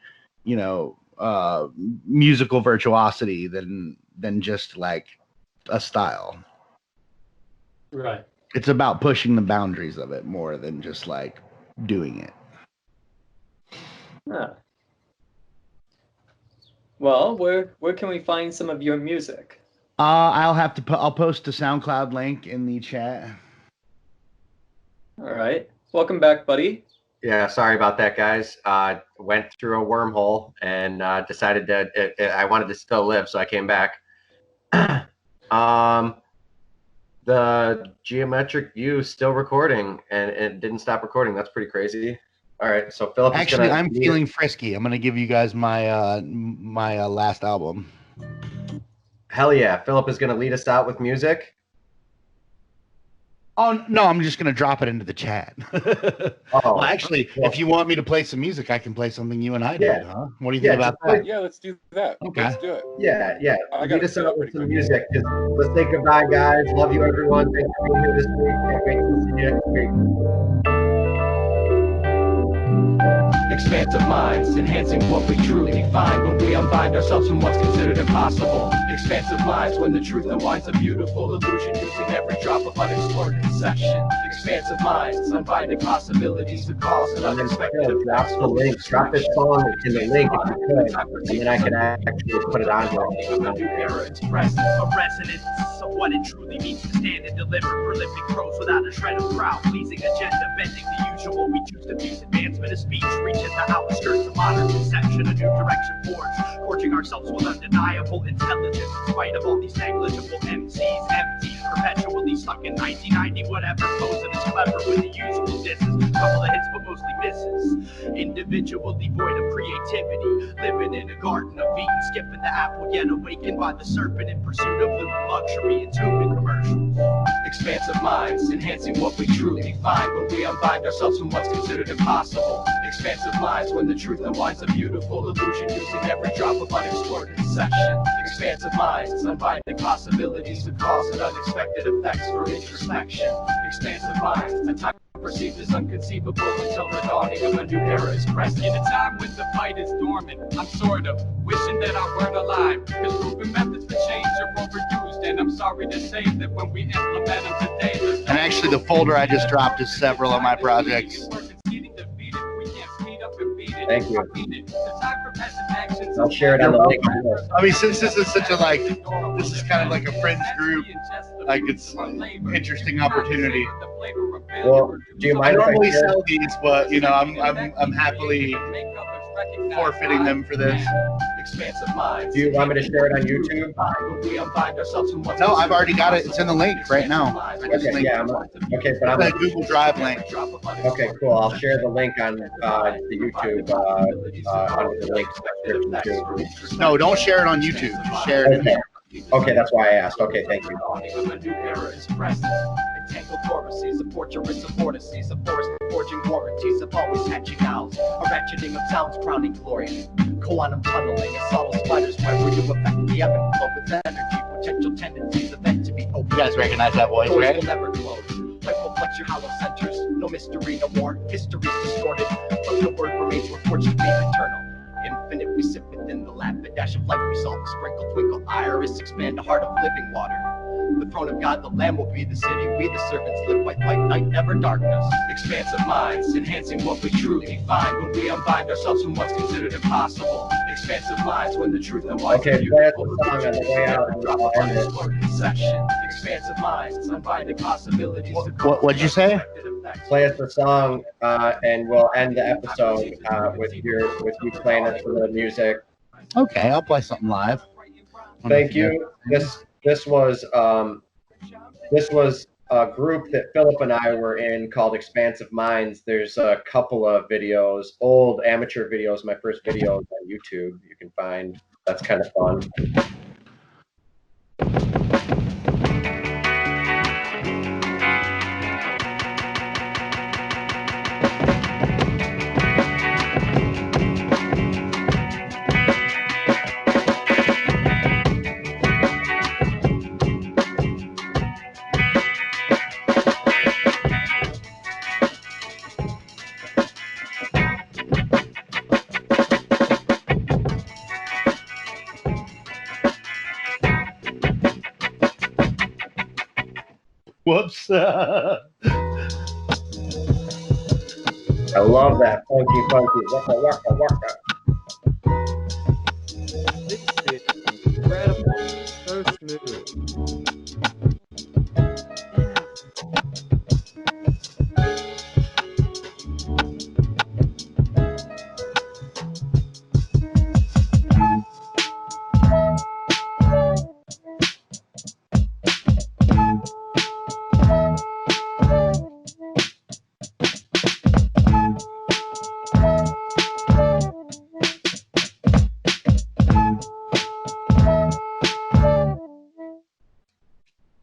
you know, musical virtuosity than just like a style. Right. It's about pushing the boundaries of it more than just like doing it. Yeah. Well, where can we find some of your music? I'll post a SoundCloud link in the chat. All right. Welcome back, buddy. Yeah, sorry about that, guys. Went through a wormhole and decided that I wanted to still live, so I came back. The geometric view is still recording, and it didn't stop recording. That's pretty crazy. All right, so Philip. Actually, I'm feeling frisky. I'm gonna give you guys my my last album. Hell yeah, Philip is gonna lead us out with music. Oh no, I'm just gonna drop it into the chat. Well, actually, if you want me to play some music, I can play something you and I did, huh? What do you think about that? Yeah, let's do that. Okay. Let's do it. Yeah. Lead us out with some music. Let's say goodbye, guys. Love you, everyone. Thanks for being here this week. Can't wait to see you next week. Expansive minds, enhancing what we truly define when we unbind ourselves from what's considered impossible. Expansive minds, when the truth unwinds a beautiful illusion, using every drop of unexplored conception. Expansive minds, unbinding possibilities to cause an unexpected effects. Drop the link. Drop this song in the link if you could, and then I can actually put it on here. A resonance of what it truly means to stand and deliver prolific prose without a shred of crowd pleasing agenda, bending the usual. We choose to fuse advancement of speech, reaching the outskirts of modern conception, a new direction forged, gorging ourselves with undeniable intelligence in spite of all these negligible MCs, empty, perpetually stuck in 1990, whatever, posing as clever with the usual disses, couple of hits but mostly misses, individually void of creativity, living in a garden of Eden, skipping the apple yet awakened by the serpent in pursuit of loot, luxury, and tuned in commercials. Expansive minds, enhancing what we truly define when we unbind ourselves from what's considered impossible. Expansive minds, when the truth unwinds a beautiful illusion, using every drop of unexplored conception. Expansive minds, unbinding possibilities to cause and unexpected effects for introspection. Expansive minds, a time perceived as unconceivable until the dawning of a new era is present. In a time when the fight is dormant, I'm sort of wishing that I weren't alive, because proven methods for change are overused, and I'm sorry to say that when we implement them today, and actually the folder I just dropped is several of my projects. Thank you. I'll share it on the link. I mean, since this is such a this is kind of like a friends group, Like it's an interesting opportunity. Well, do you I mind if I normally share? sell these, but you know, I'm happily forfeiting them for this. Do you want me to share it on YouTube? No, I've already got it. It's in the link right now. Okay, yeah, okay, but I'm a Google Drive link. Okay, cool. I'll share the link on the YouTube under the link description too. No, don't share it on YouTube. Just share it in Okay. here. Okay, that's why I asked. Okay, thank you. Tangled thoraces, a porturous of vortices, a forest forging warranties of always hatching owls, a ratcheting of sounds crowning glory, quantum tunneling, a subtle spider's web where you affect the ebb and flow with energy, potential tendencies event to be open. You guys recognize that voice, Doors right? will never close. Life will flex your hollow centers. No mystery, no more. History's distorted, but the word remains we're fortunate to be eternal. Infinite, we sit within the lapid dash of light. We solve the sprinkle, twinkle, iris, expand the heart of living water. The throne of God, the Lamb will be the city. We, the servants, live white light, night, never darkness. Expansive minds, enhancing what we truly find when we unbind ourselves from what's considered impossible. Expansive minds, when the truth and what's Okay, play us the song on the way out and I'll end it. Section. Expansive minds, unbinding possibilities. What'd you say? Play us the song and we'll end the episode with you playing us some of the music. Okay, I'll play something live. Thank you. This was a group that Philip and I were in called Expansive Minds. There's a couple of videos, old amateur videos, my first videos on YouTube you can find. That's kind of fun. Whoops. I love that funky, waka, waka, waka. This is incredible. So smooth.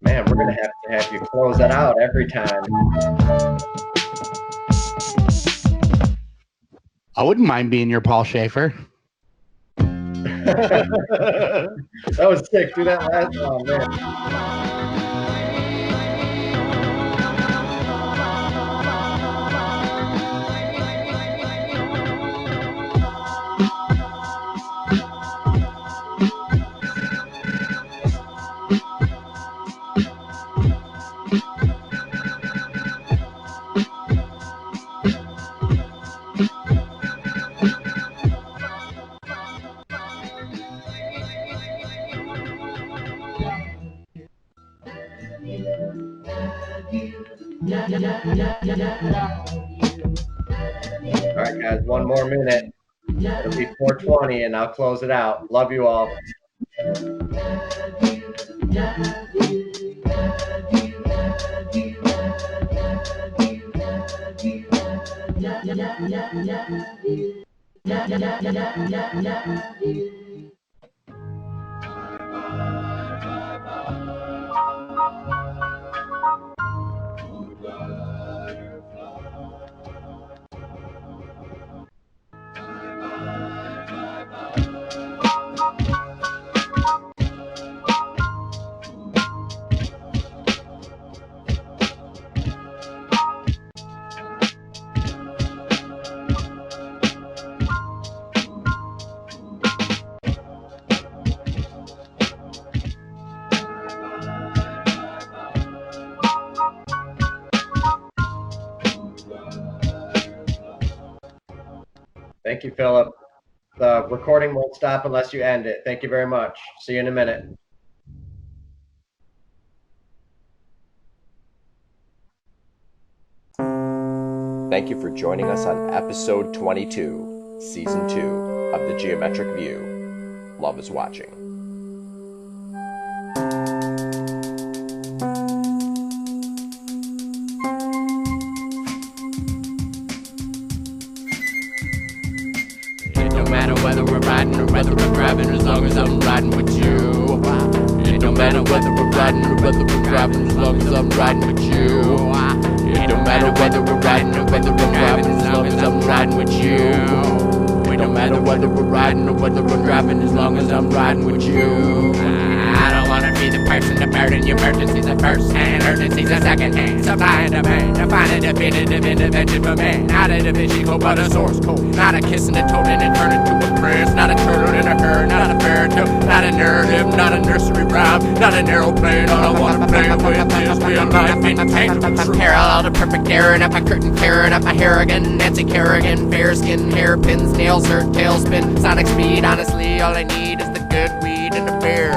Man, we're gonna have to have you close that out every time. I wouldn't mind being your Paul Schaefer. That was sick. Do that last one, man. All right, guys, one more minute. It'll be 4:20, and I'll close it out. Love you all. Thank you, Philip. The recording won't stop unless you end it. Thank you very much. See you in a minute. Thank you for joining us on episode 22, season 2 of The Geometric View. Love is watching. It don't matter whether we're riding or whether we're driving, as long as I'm riding with you. It don't matter whether we're riding or whether we're driving, as long as I'm riding with you. It don't matter whether we're riding or whether we're driving, as long as I'm riding with you. It don't matter whether we're riding or whether we're driving, as long as I'm riding with you. I don't wanna be the person to burden your emergencies at first hand, urgencies at second hand. Supplying the pain, to find a definitive intervention for man. Not a Da Vinci Code, but a source code. Not a kiss and a toad and it turn into a prince. Not a turtle in a herd, not a fairy tale, not a narrative, not a nursery rhyme, not an aeroplane. All I wanna play with is real life intangible truth. Parallel to perfect error, up my curtain tearing up my hair again. Nancy Kerrigan, fair skin, hairpins, nails, her tailspin, sonic speed. Honestly, all I need is the good weed and a beer.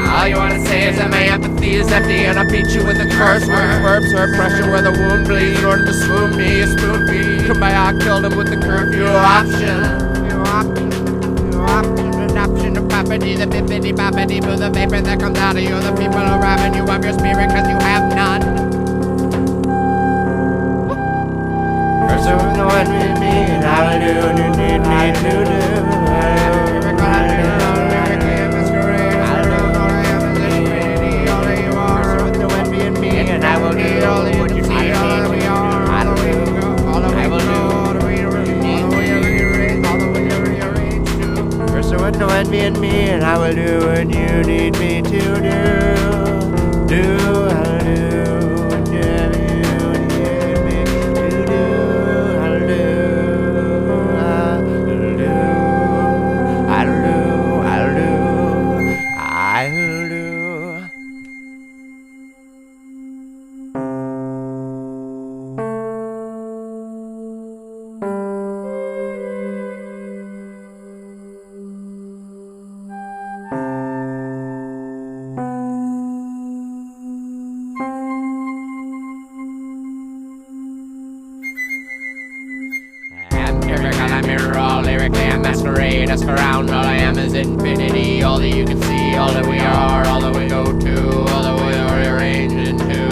All you wanna say is that my empathy is empty, and I beat you with a curse word. Verbs or pressure where the wound bleeds. In order to swoon me, a spoon feed. Come by, I killed him with the curfew option. Adoption of property, the bippity boppity boo, the vapor that comes out of you. The people are robbing you of your spirit cause you have none. First it was no one with me, and I would do what you need me to do. And I will do all what you need, all we are, I don't even go, all the way I will do all the way to you need, all the way to rearrange to. First I want no envy in me, and I will do what you need me to do. I'll do what you need me to do. I'll do. masquerade, us around. All I am is infinity, all that you can see, all that we are, all that we go to, all that we are arranged into.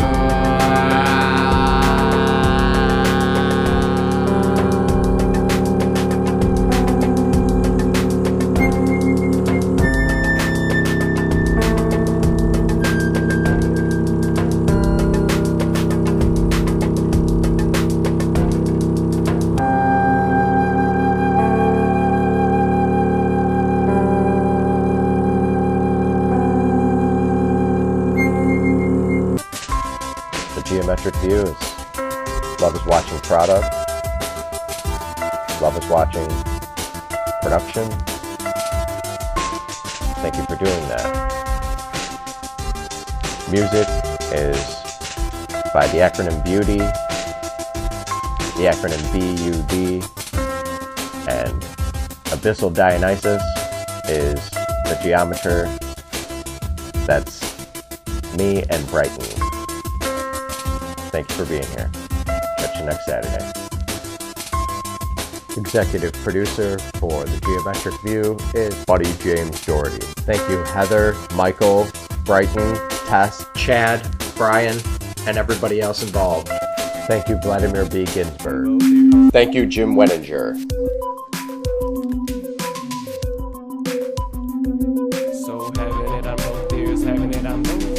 Geometric views. Love is watching product. Love is watching production. Thank you for doing that. Music is by the acronym Beauty, the acronym BUD, and Abyssal Dionysus is the geometer. That's me and Brighton. Thank you for being here. Catch you next Saturday. Executive producer for The Geometric View is Buddy James Dougherty. Thank you Heather, Michael, Brighton, Tess, Chad, Brian, and everybody else involved. Thank you Vladimir B. Ginsburg. Thank you Jim Wenninger. So having it on both ears, having it on both ears.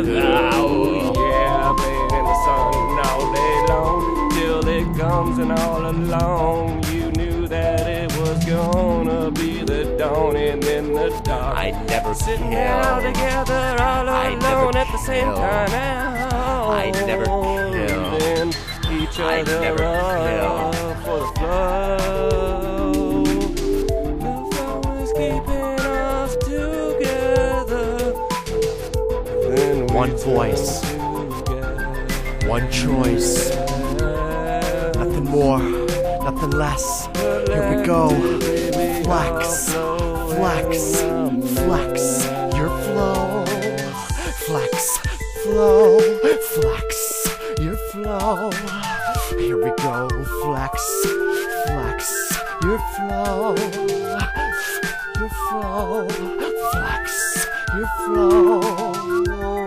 together. Oh yeah, playing in the sun all day long till it comes, and all along you knew that it was gonna be the dawn, and in the dark I never sitting kill. out together all alone at the same time now. I never kill. Each I other never up for the flow. The flow is keeping us together. Then we One voice, one choice, nothing more, nothing less. Here we go. Flex, flex, flex your flow. Flex, flow, flex your flow. Here we go. Flex, flex your flow. Your flow. Flex your flow.